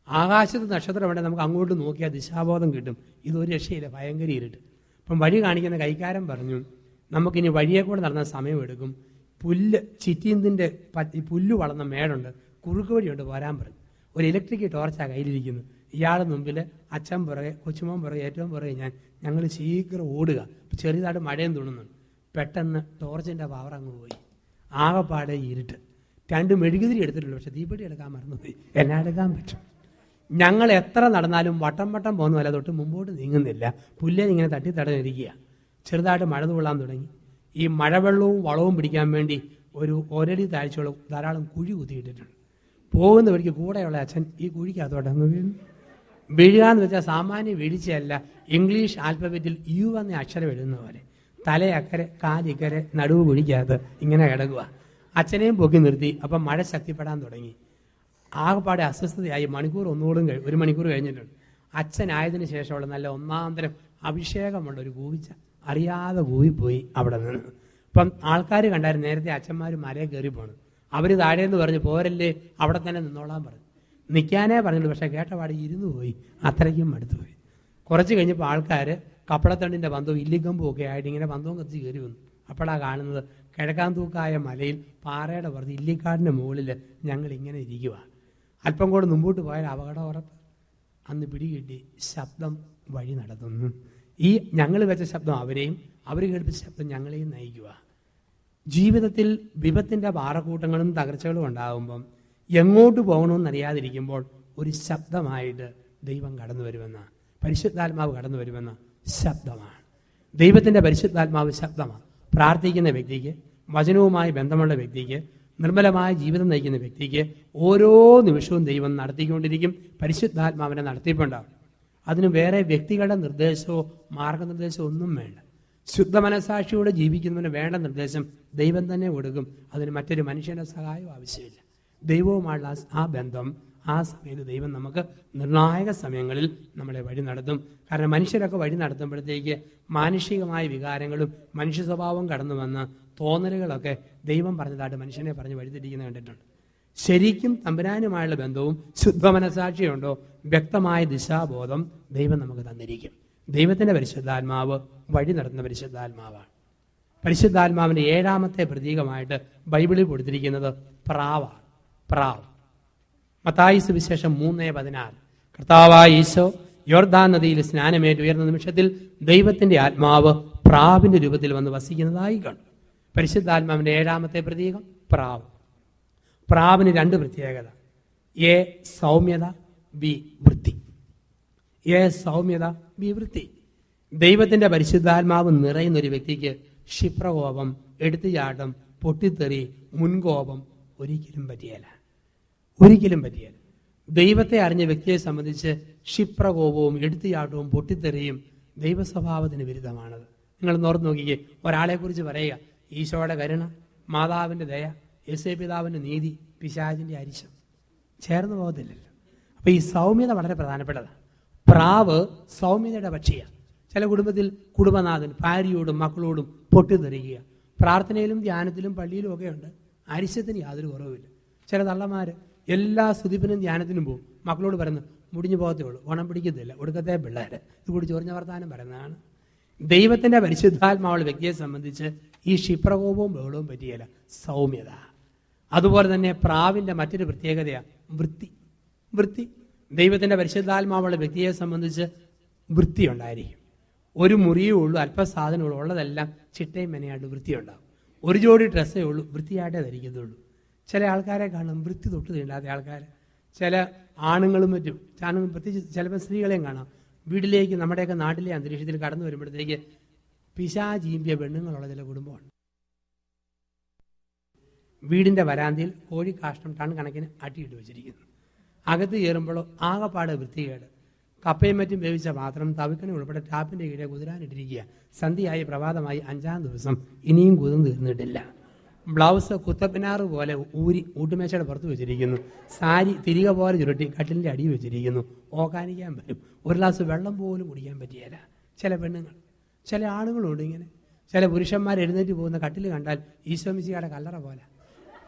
ആകാശത്ത് നക്ഷത്രം വേണ്ടേ, നമുക്ക് അങ്ങോട്ട് നോക്കിയാൽ ദിശാബോധം കിട്ടും. ഇതൊരു രക്ഷയില്ല, ഭയങ്കര ഇരുട്ട്. അപ്പം വഴി കാണിക്കുന്ന കൈക്കാരൻ പറഞ്ഞു, നമുക്കിനി വഴിയെ കൂടെ നടന്ന സമയമെടുക്കും. പുല്ല് ചിറ്റീന്തിൻ്റെ പുല്ല് വളർന്ന മേടുണ്ട്, കുറുക്ക് വഴിയുണ്ട്, പോരാൻ പറഞ്ഞു. ഒരു ഇലക്ട്രിക് ടോർച്ചാണ് കയ്യിലിരിക്കുന്നു. ഇയാൾ മുമ്പിൽ, അച്ഛൻ പുറകെ, കൊച്ചുമോൻ പുറകെ, ഏറ്റവും പുറകെ ഞാൻ. ഞങ്ങൾ ശീഘ്രം ഓടുക. ചെറിയതായിട്ട് മഴയും തുണുന്നുണ്ട്. പെട്ടെന്ന് ടോർച്ചിൻ്റെ പവർ അങ്ങ് പോയി. ആകെപ്പാടെ ഇരുട്ട്. 2 മെഴുകുതിരി എടുത്തിട്ടുള്ളൂ, പക്ഷെ തീപ്പെട്ടി എടുക്കാൻ മറന്നുപോയി. എന്നാ എടുക്കാൻ പറ്റും? ഞങ്ങൾ എത്ര നടന്നാലും വട്ടം വട്ടം പോകുന്നതല്ല, തൊട്ട് മുമ്പോട്ട് നീങ്ങുന്നില്ല. പുല്ലേ ഇങ്ങനെ തട്ടിത്തടഞ്ഞിരിക്കുക. ചെറുതായിട്ട് മഴ തുള്ളാൻ തുടങ്ങി. ഈ മഴവെള്ളവും വളവും പിടിക്കാൻ വേണ്ടി ഒരു 1 അടി താഴ്ചയോളം ധാരാളം കുഴി കുത്തിയിട്ടിട്ടുണ്ട്. പോകുന്ന വഴിക്ക് കൂടെയുള്ള അച്ഛൻ ഈ കുഴിക്കകത്തോട്ട് അങ്ങ് വീണു. വീഴുക എന്ന് വെച്ചാൽ സാമാന്യ വീഴ്ചയല്ല, ഇംഗ്ലീഷ് ആൽഫബറ്റിൽ യു എന്ന അക്ഷരം എഴുതുന്ന പോലെ. തലയക്കരെ, കാലിക്കരെ, നടുവ് കുഴിക്കകത്ത് ഇങ്ങനെ കിടക്കുക. അച്ഛനെയും പൊക്കി നിർത്തി. അപ്പം മഴ ശക്തിപ്പെടാൻ തുടങ്ങി. ആകെപ്പാടെ അസ്വസ്ഥതയായി. മണിക്കൂർ 1 മണിക്കൂർ കഴിഞ്ഞിട്ടുണ്ട്. അച്ഛനായതിനു ശേഷമുള്ള നല്ല ഒന്നാന്തരം അഭിഷേകമുള്ള ഒരു കൂവിച്ച അറിയാതെ കൂവിപ്പോയി അവിടെ നിന്ന്. ഇപ്പം ആൾക്കാർ കണ്ടായിരുന്നു, നേരത്തെ അച്ഛന്മാർ മരയെ കയറി പോകണം. അവർ താഴേന്ന് പറഞ്ഞു, പോരല്ലേ, അവിടെ തന്നെ നിന്നോളാൻ പറഞ്ഞു. നിൽക്കാനേ പറഞ്ഞുള്ളൂ, പക്ഷേ കേട്ടപാട് ഇരുന്ന് പോയി. അത്രയ്ക്കും അടുത്ത് പോയി. കുറച്ച് കഴിഞ്ഞപ്പോൾ ആൾക്കാർ കപ്പളത്തണ്ടിൻ്റെ ബന്ധവും ഇല്ലിക്കമ്പും ഒക്കെ ആയിട്ട് ഇങ്ങനെ ബന്ധവും കത്തിച്ച് കയറി വന്നു. അപ്പോഴാണ് കാണുന്നത്, കിഴക്കാൻ തൂക്കായ മലയിൽ പാറയുടെ പുറത്ത് ഇല്ലിക്കാടിൻ്റെ മുകളിൽ ഞങ്ങൾ ഇങ്ങനെ ഇരിക്കുക. അല്പം കൂടെ മുമ്പോട്ട് പോയാൽ അപകടം ഉറപ്പ്. അന്ന് പിടികിട്ടി, ശബ്ദം വഴി നടത്തുന്നു. ഈ ഞങ്ങൾ വെച്ച ശബ്ദം അവരെയും, അവർ കേൾപ്പിച്ച ശബ്ദം ഞങ്ങളെയും നയിക്കുക. ജീവിതത്തിൽ വിപത്തിൻ്റെ പാറക്കൂട്ടങ്ങളും തകർച്ചകളും ഉണ്ടാകുമ്പം എങ്ങോട്ട് പോകണമെന്നറിയാതിരിക്കുമ്പോൾ ഒരു ശബ്ദമായിട്ട് ദൈവം കടന്നു വരുമെന്ന, പരിശുദ്ധാത്മാവ് കടന്നു വരുമെന്ന ശബ്ദമാണ്. ദൈവത്തിൻ്റെ പരിശുദ്ധാത്മാവ് ശബ്ദമാണ്. പ്രാർത്ഥിക്കുന്ന വ്യക്തിക്ക്, വചനവുമായി ബന്ധമുള്ള വ്യക്തിക്ക്, നിർമ്മലമായ ജീവിതം നയിക്കുന്ന വ്യക്തിക്ക് ഓരോ നിമിഷവും ദൈവം നടത്തിക്കൊണ്ടിരിക്കും. പരിശുദ്ധാത്മാവിനെ നടത്തിപ്പുണ്ടാവും. അതിന് വേറെ വ്യക്തികളുടെ നിർദ്ദേശമോ മാർഗനിർദ്ദേശമോ ഒന്നും വേണ്ട. ശുദ്ധ മനസാക്ഷിയോടെ ജീവിക്കുന്നതിന് വേണ്ട നിർദ്ദേശം ദൈവം തന്നെ കൊടുക്കും. അതിന് മറ്റൊരു മനുഷ്യൻ്റെ സഹായം ആവശ്യമില്ല. ദൈവവുമായുള്ള ആ ബന്ധം, ആ ആ സമയത്ത് ദൈവം നമുക്ക് നിർണായക സമയങ്ങളിൽ നമ്മളെ വഴി നടത്തും. കാരണം മനുഷ്യരൊക്കെ വഴി നടത്തുമ്പോഴത്തേക്ക് മാനുഷികമായ വികാരങ്ങളും മനുഷ്യ സ്വഭാവം കടന്നു വന്ന തോന്നലുകളൊക്കെ ദൈവം പറഞ്ഞതായിട്ട് മനുഷ്യനെ പറഞ്ഞ് വഴിതിരിക്കുന്നത് കണ്ടിട്ടുണ്ട്. ശരിക്കും തമ്പുരാനുമായുള്ള ബന്ധവും ശുദ്ധ മനസാക്ഷിയുണ്ടോ, വ്യക്തമായ ദിശാബോധം ദൈവം നമുക്ക് തന്നിരിക്കും. ദൈവത്തിൻ്റെ പരിശുദ്ധാത്മാവ് വഴി നടത്തുന്ന പരിശുദ്ധാത്മാവാണ്. പരിശുദ്ധാത്മാവിൻ്റെ 7ാമത്തെ പ്രതീകമായിട്ട് ബൈബിളിൽ കൊടുത്തിരിക്കുന്നത് പ്രാവാണ്. പ്രാവ്. മത്തായി സുവിശേഷം 3:16 കർത്താവായ ഈശോ യോർദാൻ നദിയിൽ സ്നാനമേറ്റ് ഉയർന്ന നിമിഷത്തിൽ ദൈവത്തിന്റെ ആത്മാവ് പ്രാവിന്റെ രൂപത്തിൽ വന്ന് വസിക്കുന്നതായി കണ്ടു. പരിശുദ്ധാത്മാവിന്റെ 7ാമത്തെ പ്രതീകം പ്രാവ്. പ്രാവിന് 2 പ്രത്യേകത: എ സൗമ്യത, ബി വൃത്തി. എ സൗമ്യത, ബി വൃത്തി. ദൈവത്തിന്റെ പരിശുദ്ധാത്മാവ് നിറയുന്ന ഒരു വ്യക്തിക്ക് ക്ഷിപ്രകോപം, എടുത്തുചാട്ടം, പൊട്ടിത്തെറി, മുൻകോപം ഒരിക്കലും പറ്റിയല്ല. ഒരിക്കലും പറ്റിയല്ല. ദൈവത്തെ അറിഞ്ഞ വ്യക്തിയെ സംബന്ധിച്ച് ക്ഷിപ്രകോപവും എടുത്തുചാട്ടവും പൊട്ടിത്തെറിയും ദൈവസ്വഭാവത്തിന് വിരുദ്ധമാണത്. നിങ്ങൾ ഓർത്ത് നോക്കിക്കേ, ഒരാളെക്കുറിച്ച് പറയുക, ഈശോയുടെ കരുണ, മാതാവിൻ്റെ ദയ, യേശുപിതാവിൻ്റെ നീതി, പിശാചിൻ്റെ അരിശം ചേർന്ന് പോകത്തില്ലല്ലോ. അപ്പൊ ഈ സൗമ്യത വളരെ പ്രധാനപ്പെട്ടതാണ്. പ്രാവ് സൗമ്യതയുടെ പക്ഷിയാണ്. ചില കുടുംബത്തിൽ കുടുംബനാഥൻ ഭാര്യയോടും മക്കളോടും പൊട്ടിത്തെറിക്കുക. പ്രാർത്ഥനയിലും ധ്യാനത്തിലും പള്ളിയിലും ഒക്കെ ഉണ്ട്, അരിശത്തിന് യാതൊരു കുറവുമില്ല. ചില തള്ളമാര് എല്ലാ സ്തുതിപ്പിനും ധ്യാനത്തിനും പോകും, മക്കളോട് പറയുന്നു മുടിഞ്ഞു പോകത്തേ ഉള്ളൂ, ഗുണം പിടിക്കത്തില്ല, ഒടുക്കത്തെ പിള്ളേര് ഇത് കൂടി ചൊറിഞ്ഞ വർത്താനം പറയുന്നതാണ്. ദൈവത്തിന്റെ പരിശുദ്ധാത്മാവുള്ള വ്യക്തിയെ സംബന്ധിച്ച് ഈ ക്ഷിപ്രകോപവും ബഹളവും പറ്റിയല്ല, സൗമ്യത. അതുപോലെ തന്നെ പ്രാവിന്റെ മറ്റൊരു പ്രത്യേകതയാണ് വൃത്തി. വൃത്തി. ദൈവത്തിന്റെ പരിശുദ്ധാത്മാവുള്ള വ്യക്തിയെ സംബന്ധിച്ച് വൃത്തി ഉണ്ടായിരിക്കും. ഒരു മുറിയേ ഉള്ളൂ, അല്പസാധനമുള്ളൂ, ഉള്ളതെല്ലാം ചിട്ടയും മെനയായിട്ട് വൃത്തിയുണ്ടാകും. ഒരു ജോഡി ഡ്രസ്സേ ഉള്ളൂ, വൃത്തിയായിട്ടേ ധരിക്കത്തുള്ളൂ. ചില ആൾക്കാരെ കാണാം വൃത്തി തൊട്ട് തീണ്ടാത്ത ആൾക്കാർ. ചില ആണുങ്ങളും മറ്റും, പ്രത്യേകിച്ച് ചിലപ്പോൾ സ്ത്രീകളെയും കാണാം, വീട്ടിലേക്ക് നമ്മുടെയൊക്കെ നാട്ടിലെ അന്തരീക്ഷത്തിൽ കടന്നു വരുമ്പോഴത്തേക്ക് പിശാചീമ്പിയ പെണ്ണുങ്ങളുള്ള ചില കുടുംബമുണ്ട്. വീടിന്റെ വരാന്തയിൽ കോഴിക്കാഷ്ടം ടൺ കണക്കിന് അട്ടിയിട്ട് വെച്ചിരിക്കുന്നു. അകത്ത് കയറുമ്പോഴോ ആകെപ്പാട് വൃത്തികേട്. കപ്പയും മറ്റും വേവിച്ച പാത്രം തവിക്കണി ഉൾപ്പെടെ ടാപ്പിന്റെ കീഴെ കുതിരാനിട്ടിരിക്കുക. സന്ധ്യയായി, പ്രഭാതമായി, 5ാം ദിവസം, ഇനിയും കുതിർന്ന് തീർന്നിട്ടില്ല. ബ്ലൗസ് കുത്തപ്പിനാറ് പോലെ ഊരി ഊട്ടുമേശയുടെ പുറത്ത് വെച്ചിരിക്കുന്നു. സാരി തിരികെ പോലെ ചുരുട്ടി കട്ടിലിന്റെ അടിയിൽ വെച്ചിരിക്കുന്നു. ഓക്കാനിക്കാൻ പറ്റും, ഒരു ഗ്ലാസ് വെള്ളം പോലും കുടിക്കാൻ പറ്റിയല്ല. ചില പെണ്ണുങ്ങൾ, ചില ആണുങ്ങളുണ്ട് ഇങ്ങനെ. ചില പുരുഷന്മാർ എഴുന്നേറ്റ് പോകുന്ന കട്ടിൽ കണ്ടാൽ ഈശോമിശിയുടെ കല്ലറ പോലെ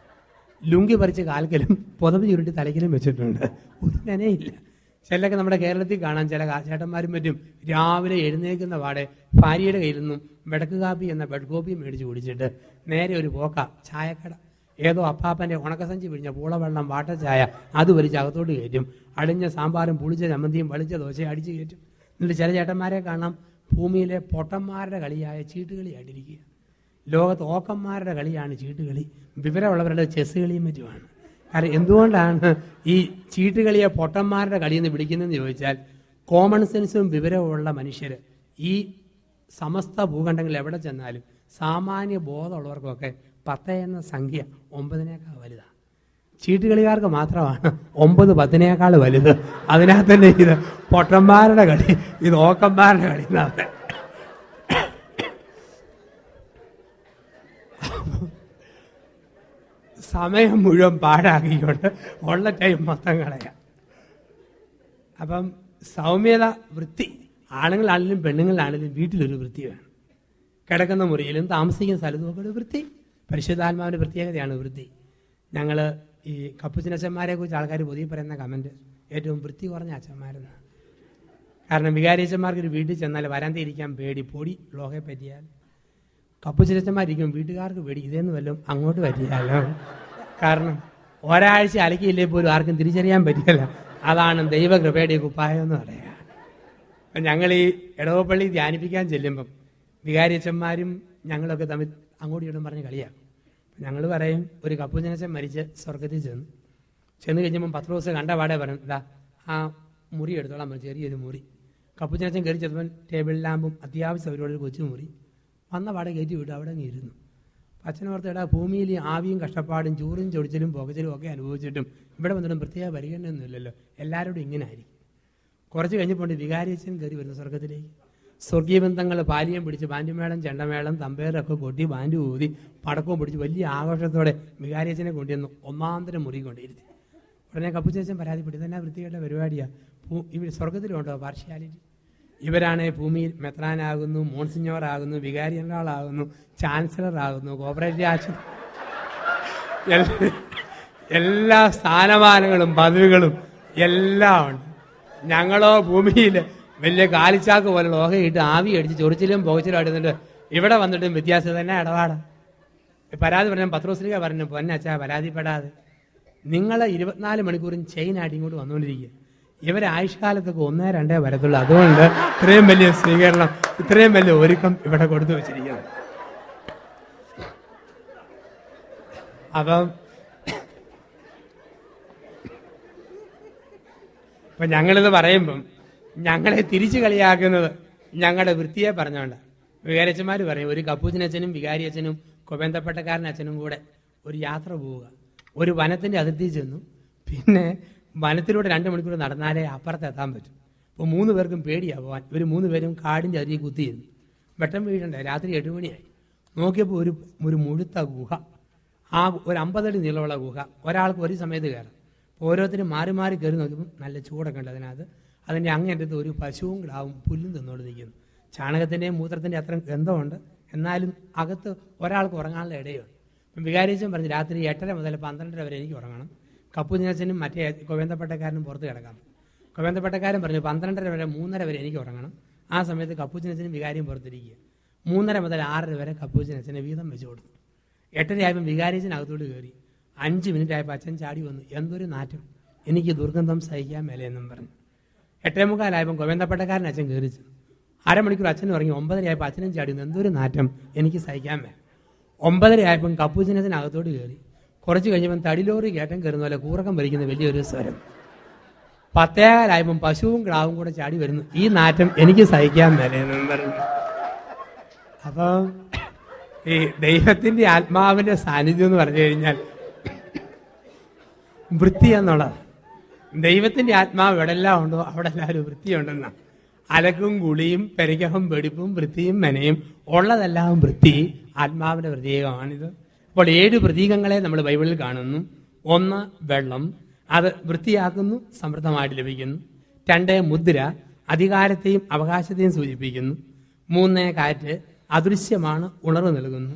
ലുങ്കി പറിച്ച് കാൽക്കലും പുതപ്പ് ചുരുട്ടി തലയ്ക്കലും വെച്ചിട്ടുണ്ട്. ഒരു നനയില്ല. ചിലരൊക്കെ നമ്മുടെ കേരളത്തിൽ കാണാം, ചില ചേട്ടന്മാരും മറ്റും രാവിലെ എഴുന്നേൽക്കുന്ന പാടെ ഭാര്യയുടെ കയ്യിൽ നിന്നും വെടക്ക് കാപ്പി എന്ന ബെഡ് കോപ്പി മേടിച്ച് കുടിച്ചിട്ട് നേരെ ഒരു പോക്ക ചായക്കട. ഏതോ അപ്പാപ്പൻ്റെ ഉണക്കസഞ്ചി പിഴിഞ്ഞ പൂളവെള്ളം, വാട്ടച്ചായ അത് വലിച്ച് അകത്തോട്ട് കയറ്റും. അടിഞ്ഞ സാമ്പാറും പുളിച്ച ചമ്മന്തിയും വളിച്ച ദോശയും അടിച്ച് കയറ്റും. എന്നിട്ട് ചില ചേട്ടന്മാരെ കാണാം ഭൂമിയിലെ പൊട്ടന്മാരുടെ കളിയായ ചീട്ടുകളിയായിട്ടിരിക്കുക. ലോകത്ത് ഓക്കന്മാരുടെ കളിയാണ് ചീട്ടുകളി, വിവരമുള്ളവരുടെ ചെസ് കളിയും മറ്റുമാണ്. കാരണം എന്തുകൊണ്ടാണ് ഈ ചീട്ടുകളിയെ പൊട്ടന്മാരുടെ കളിയെന്ന് വിളിക്കുന്നതെന്ന് ചോദിച്ചാൽ, കോമൺ സെൻസും വിവരമുള്ള മനുഷ്യർ ഈ സമസ്ത ഭൂഖണ്ഡങ്ങളിൽ എവിടെ ചെന്നാലും സാമാന്യ ബോധമുള്ളവർക്കൊക്കെ 10 എന്ന സംഖ്യ 9-നേക്കാൾ വലുതാണ്. ചീട്ടുകളിക്കാർക്ക് മാത്രമാണ് 9 10-നേക്കാൾ വലുത്. അതിനകത്ത് തന്നെ ഇത് പൊട്ടന്മാരുടെ കളി, ഇത് ഓക്കന്മാരുടെ കളി എന്നാണ്. സമയം മുഴുവൻ പാഴാക്കിക്കൊണ്ട് ഉള്ള ടൈം മൊത്തം കളയാം. അപ്പം സൗമ്യത, വൃത്തി. ആണുങ്ങളാണെങ്കിലും പെണ്ണുങ്ങളാണെങ്കിലും വീട്ടിലൊരു വൃത്തി വേണം. കിടക്കുന്ന മുറിയിലും താമസിക്കുന്ന സ്ഥലത്തും ഒക്കെ ഒരു വൃത്തി. പരിശുദ്ധാത്മാവിൻ്റെ പ്രത്യേകതയാണ് വൃത്തി. ഞങ്ങൾ ഈ കപ്പുച്ചനച്ഛന്മാരെ കുറിച്ച് ആൾക്കാർ പൊതുവെ പറയുന്ന കമൻറ്റ് ഏറ്റവും വൃത്തി കുറഞ്ഞ അച്ഛന്മാരെന്ന്. കാരണം വികാരിയച്ഛന്മാർക്ക് ഒരു വീട്ടിൽ ചെന്നാൽ വരാന്തിരിക്കാൻ പേടി, പൊടി ലോകെ പറ്റിയാൽ. കപ്പുച്ചനച്ഛന്മാരിക്കും വീട്ടുകാർക്ക് പേടി, ഇതേന്ന് വല്ലതും അങ്ങോട്ട് പറ്റിയാലോ. കാരണം ഒരാഴ്ച അലക്കിയില്ലേ പോലും ആർക്കും തിരിച്ചറിയാൻ പറ്റിയല്ല. അതാണ് ദൈവകൃപയുടെ കുപ്പായം എന്ന് പറയുക. ഞങ്ങൾ ഈ ഇടവപ്പള്ളി ധ്യാനിപ്പിക്കാൻ ചെല്ലുമ്പം വികാരിയച്ഛന്മാരും ഞങ്ങളൊക്കെ തമ്മിൽ അങ്ങോട്ടും ഇങ്ങോട്ടും പറഞ്ഞ് കളിയാക്കും. ഞങ്ങൾ പറയും, ഒരു കപ്പുച്ചനച്ഛൻ മരിച്ച് സ്വർഗത്തിൽ ചെന്ന് കഴിഞ്ഞപ്പം 10 ദിവസം കണ്ട പാടെ പറയും, ഇതാ ആ മുറി എടുത്തോളാം, ചെറിയൊരു മുറി. കപ്പുച്ചനച്ഛൻ കയറി ചെന്നപ്പോൾ ടേബിൾ ലാമ്പും അത്യാവശ്യം അവരോടൊരു കൊച്ചു മുറി. വന്ന പാടെ കയറ്റി വിട്ടു അവിടെ അങ്ങ് ഇരുന്നു. അച്ഛനോർത്ത്, ഇടാ ഭൂമിയിൽ ആവിയും കഷ്ടപ്പാടും ചൂറും ചൊടിച്ചിലും പുകച്ചിലും ഒക്കെ അനുഭവിച്ചിട്ടും ഇവിടെ വന്നിട്ടും പ്രത്യേക പരിഗണനയൊന്നുമില്ലല്ലോ, എല്ലാവരോടും ഇങ്ങനെ ആയിരിക്കും. കുറച്ച് കഴിഞ്ഞപ്പോൾ വികാരിയച്ഛൻ കയറി വരുന്നു സ്വർഗത്തിലേക്ക്. സ്വർഗീയ ബന്ധങ്ങൾ പാലിയം പിടിച്ച് ബാൻഡുമേളം, ചെണ്ടമേളം, തമ്പേരൊക്കെ കൊട്ടി ബാൻഡ് ഊതി പടക്കവും പിടിച്ച് വലിയ ആഘോഷത്തോടെ വികാരിയച്ഛനെ കൊണ്ടുവന്ന് ഒന്നാന്തരം മുറി കൊണ്ടിരുത്തി. ഉടനെ കപ്പുച്ചേച്ചൻ പരാതിപ്പെട്ടു, ഇതെന്നാ വൃത്തികെട്ട പരിപാടിയാണ്, ഇവിടെ സ്വർഗത്തിലുണ്ടോ പാർഷ്യാലിറ്റി? ഇവരാണ് ഭൂമിയിൽ മെത്രാനാകുന്നു, മോൺസിഞ്ഞോറാകുന്നു, വികാരി ജനറലാകുന്നു, ചാൻസലറാകുന്നു, കോപ്പറേറ്റീവ് ആശുപത്രി, എല്ലാ സ്ഥാനമാനങ്ങളും പദവികളും എല്ലാം ഉണ്ട്. ഞങ്ങളോ ഭൂമിയിൽ വലിയ കാലിച്ചാക്ക് പോലെ ലോഹയിട്ട് ആവി അടിച്ച് ചൊറിച്ചിലും പുകച്ചിലും അടിച്ചിട്ട് ഇവിടെ വന്നിട്ടും വ്യത്യാസം തന്നെ ഇടപാടാ. പരാതി പറഞ്ഞ പത്രോസ്ലിഹ പറഞ്ഞു, പൊന്നച്ചാ പരാതിപ്പെടാതെ, നിങ്ങൾ 24 മണിക്കൂറും ചെയിനായിട്ട് ഇങ്ങോട്ട് വന്നുകൊണ്ടിരിക്കുക. ഇവരെ ആയുഷ്കാലത്തൊക്കെ 1-2 വരത്തുള്ളൂ. അതുകൊണ്ട് ഇത്രയും വലിയ സ്വീകരണം, ഇത്രയും വലിയ ഒരുക്കം ഇവിടെ കൊടുത്തു വെച്ചിരിക്കുന്നു. അപ്പം ഇപ്പൊ ഞങ്ങളിത് പറയുമ്പം ഞങ്ങളെ തിരിച്ചു കളിയാക്കുന്നത് ഞങ്ങളുടെ വൃത്തിയെ പറഞ്ഞോണ്ട. വികാരിയച്ഛന്മാർ പറയും, ഒരു കപ്പൂച്ചനച്ഛനും വികാരിയച്ഛനും കൊബന്ധപ്പെട്ടക്കാരനച്ഛനും കൂടെ ഒരു യാത്ര പോവുക. ഒരു വനത്തിന്റെ അതിർത്തി ചെന്നു, പിന്നെ വനത്തിലൂടെ 2 മണിക്കൂർ നടന്നാലേ അപ്പുറത്തെത്താൻ പറ്റും. അപ്പോൾ 3 പേർക്കും പേടിയാണ് പോകാൻ. ഇവർ 3 പേരും കാടിൻ്റെ അരികെ കുത്തിയിരുന്നു. വെട്ടം വീഴണ്ടേ, രാത്രി 8 മണിയായി. നോക്കിയപ്പോൾ ഒരു മുഴുത്ത ഗുഹ, ആ ഒരു 50 അടി നീളമുള്ള ഗുഹ, ഒരാൾക്ക് ഒരു സമയത്ത് കയറാം. ഓരോരുത്തരും മാറി മാറി കയറി നോക്കിയപ്പോൾ നല്ല ചൂടൊക്കെ ഉണ്ട് അതിനകത്ത്. അതിൻ്റെ അങ്ങേറ്റത്ത് ഒരു പശുവും കിടാവും പുല്ലും തിന്നോട് നിൽക്കുന്നു. ചാണകത്തിൻ്റെയും മൂത്രത്തിൻ്റെ അത്രയും ഗന്ധമുണ്ട്, എന്നാലും അകത്ത് ഒരാൾക്ക് ഉറങ്ങാനുള്ള ഇടയുണ്ട്. അപ്പം വികാരിയച്ഛൻ പറഞ്ഞു, രാത്രി 8:30 മുതൽ 12:30 വരെ എനിക്ക് ഉറങ്ങണം. കപ്പൂച്ചനും മറ്റേ കൊബന്ധപ്പെട്ടക്കാരനും പുറത്ത് കിടക്കാം. കൊബന്ധപ്പെട്ടക്കാരൻ പറഞ്ഞു 12:30 വരെ 3:30 വരെ എനിക്ക് ഉറങ്ങണം. ആ സമയത്ത് കപ്പൂച്ചനും വികാരിയും പുറത്തിരിക്കുക. 3:30 മുതൽ 6:30 വരെ കപ്പൂച്ചനെ വീതം വെച്ച് കൊടുത്തു. 8:30 ആയപ്പോൾ വികാരിയച്ഛൻ അകത്തോട്ട് കയറി. 5 മിനിറ്റ് ആയപ്പോൾ അച്ഛൻ ചാടി വന്നു, എന്തൊരു നാറ്റം, എനിക്ക് ദുർഗന്ധം സഹിക്കാൻ മേലെന്നും പറഞ്ഞു. 8:45 ആയപ്പോൾ കൊബന്ധപ്പെട്ടക്കാരൻ അച്ഛൻ കയറിച്ചു. അരമണിക്കൂർ അച്ഛൻ ഉറങ്ങി. 9:30 ആയപ്പോൾ അച്ഛനും ചാടി വന്നു, എന്തൊരു നാറ്റം, എനിക്ക് സഹിക്കാൻ മേൽ. 9:30 ആയപ്പം കപ്പൂച്ചനത്തിന് അകത്തോട്ട് കയറി. കുറച്ച് കഴിഞ്ഞപ്പം തടിലോറി കയറ്റം കയറുന്ന പോലെ കൂറക്കം ഭരിക്കുന്ന വലിയൊരു സ്വരം. 10:15 ആയപ്പം പശുവും കിടാവും കൂടെ ചാടി വരുന്നു, ഈ നാറ്റം എനിക്ക് സഹിക്കാൻ മേലെന്നും പറഞ്ഞു. അപ്പം ഈ ദൈവത്തിന്റെ ആത്മാവിന്റെ സാന്നിധ്യം എന്ന് പറഞ്ഞു കഴിഞ്ഞാൽ വൃത്തി എന്നുള്ളത്. ദൈവത്തിന്റെ ആത്മാവ് എവിടെല്ലാം ഉണ്ടോ അവിടെ എല്ലാവരും വൃത്തിയുണ്ടെന്നാണ്. അലക്കും കുളിയും പെരകവും വെടിപ്പും വൃത്തിയും മെനയും ഉള്ളതെല്ലാം വൃത്തി ആത്മാവിന്റെ പ്രതീകമാണിത്. അപ്പോൾ 7 പ്രതീകങ്ങളെ നമ്മൾ ബൈബിളിൽ കാണുന്നു. 1 വെള്ളം, അത് വൃത്തിയാക്കുന്നു, സമൃദ്ധമായിട്ട് ലഭിക്കുന്നു. 2 മുദ്ര, അധികാരത്തെയും അവകാശത്തെയും സൂചിപ്പിക്കുന്നു. 3 കാറ്റ്, അദൃശ്യമാണ്, ഉണർവ് നൽകുന്നു.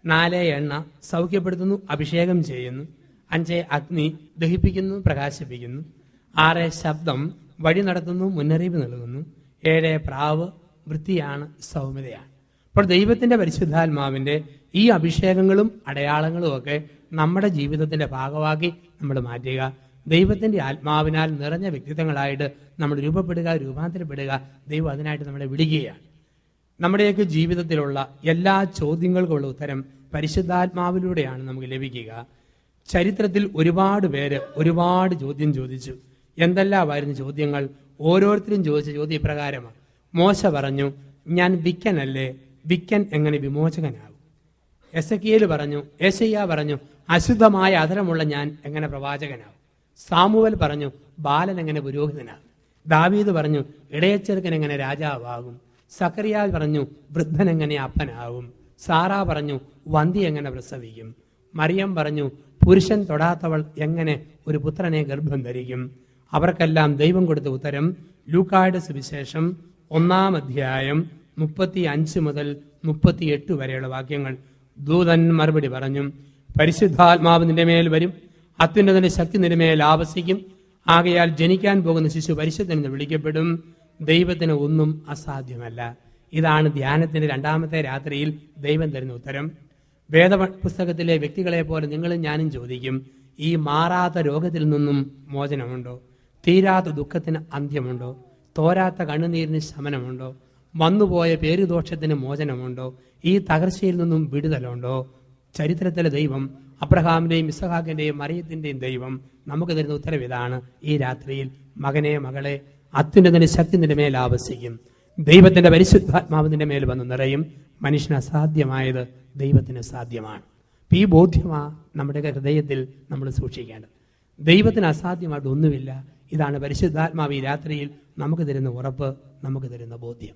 4 എണ്ണ, സൗഖ്യപ്പെടുത്തുന്നു, അഭിഷേകം ചെയ്യുന്നു. 5 അഗ്നി, ദഹിപ്പിക്കുന്നു, പ്രകാശിപ്പിക്കുന്നു. 6 ശബ്ദം, വഴി നടത്തുന്നു, മുന്നറിയിപ്പ് നൽകുന്നു. 7 പ്രാവ്, വൃത്തിയാണ്, സൗമ്യതയാണ്. അപ്പോൾ ദൈവത്തിന്റെ പരിശുദ്ധാത്മാവിന്റെ ഈ അഭിഷേകങ്ങളും അടയാളങ്ങളും ഒക്കെ നമ്മുടെ ജീവിതത്തിന്റെ ഭാഗമാക്കി നമ്മൾ മാറ്റുക. ദൈവത്തിന്റെ ആത്മാവിനാൽ നിറഞ്ഞ വ്യക്തിത്വങ്ങളായിട്ട് നമ്മൾ രൂപാന്തരപ്പെടുക. ദൈവം അതിനായിട്ട് നമ്മളെ വിളിക്കുകയാണ്. നമ്മുടെയൊക്കെ ജീവിതത്തിലുള്ള എല്ലാ ചോദ്യങ്ങൾക്കുള്ള ഉത്തരം പരിശുദ്ധാത്മാവിലൂടെയാണ് നമുക്ക് ലഭിക്കുക. ചരിത്രത്തിൽ ഒരുപാട് പേര് ഒരുപാട് ചോദ്യം ചോദിച്ചു. എന്തെല്ലാമായിരുന്നു ചോദ്യങ്ങൾ? ഓരോരുത്തരും ചോദിച്ച ചോദ്യം ഇപ്രകാരമാണ്. മോശ പറഞ്ഞു, ഞാൻ വിക്കനല്ലേ, വിക്കൻ എങ്ങനെ വിമോചകനാകും? എസക്കിയേൽ പറഞ്ഞു, യെശയ്യാ പറഞ്ഞു, അശുദ്ധമായ അധരമുള്ള ഞാൻ എങ്ങനെ പ്രവാചകനാകും? സാമുവൽ പറഞ്ഞു, ബാലൻ എങ്ങനെ പുരോഹിതനാകും? ദാവീദ് പറഞ്ഞു, ഇടയച്ചെറുക്കൻ എങ്ങനെ രാജാവാകും? സക്കറിയ പറഞ്ഞു, വൃദ്ധൻ എങ്ങനെ അപ്പനാകും? സാറാ പറഞ്ഞു, വന്തി എങ്ങനെ പ്രസവിക്കും? മറിയം പറഞ്ഞു, പുരുഷൻ തൊടാത്തവൾ എങ്ങനെ ഒരു പുത്രനെ ഗർഭം ധരിക്കും? അവർക്കെല്ലാം ദൈവം കൊടുത്ത ഉത്തരം ലൂക്കായുടെ സുവിശേഷം 1-ാം അധ്യായം 35 മുതൽ 38 വരെയുള്ള വാക്യങ്ങൾ. ദൂതൻ മറുപടി പറഞ്ഞു, പരിശുദ്ധാത്മാവ് നിന്റെ മേൽ വരും, അത്യുന്നതന്റെ ശക്തി നിന്റെ മേൽ ആവസിക്കും. ആകയാൽ ജനിക്കാൻ പോകുന്ന ശിശു പരിശുദ്ധൻ എന്ന് വിളിക്കപ്പെടും. ദൈവത്തിന് ഒന്നും അസാധ്യമല്ല. ഇതാണ് ധ്യാനത്തിന്റെ 2-ാമത്തെ രാത്രിയിൽ ദൈവം തരുന്ന ഉത്തരം. വേദപുസ്തകത്തിലെ വ്യക്തികളെ പോലെ നിങ്ങളും ഞാനും ചോദിക്കും, ഈ മാറാത്ത രോഗത്തിൽ നിന്നും മോചനമുണ്ടോ? തീരാത്ത ദുഃഖത്തിന് അന്ത്യമുണ്ടോ? തോരാത്ത കണ്ണുനീരിന് ശമനമുണ്ടോ? വന്നുപോയ പേരുദോഷത്തിന് മോചനമുണ്ടോ? ഈ തകർച്ചയിൽ നിന്നും വിടുതലുണ്ടോ? ചരിത്രത്തിലെ ദൈവം, അബ്രഹാമിന്റെയും ഇസഹാക്കിന്റെയും മറിയത്തിന്റെയും ദൈവം നമുക്ക് തരുന്ന ഉത്തരം ഇതാണ്. ഈ രാത്രിയിൽ മകനെ, മകളെ, അത്യുന്നതന്റെ ശക്തി നിന്റെ മേൽ ആവസിക്കും. ദൈവത്തിന്റെ പരിശുദ്ധാത്മാവിന്റെ മേൽ വന്ന് നിറയും. മനുഷ്യന് അസാധ്യമായത് ദൈവത്തിന് സാധ്യമാണ്. ഈ ബോധ്യമാണ് നമ്മുടെ ഹൃദയത്തിൽ നമ്മൾ സൂക്ഷിക്കേണ്ടത്. ദൈവത്തിന് അസാധ്യമായിട്ട് ഒന്നുമില്ല. ഇതാണ് പരിശുദ്ധാത്മാവ് ഈ രാത്രിയിൽ നമുക്ക് തരുന്ന ഉറപ്പ്, നമുക്ക് തരുന്ന ബോധ്യം.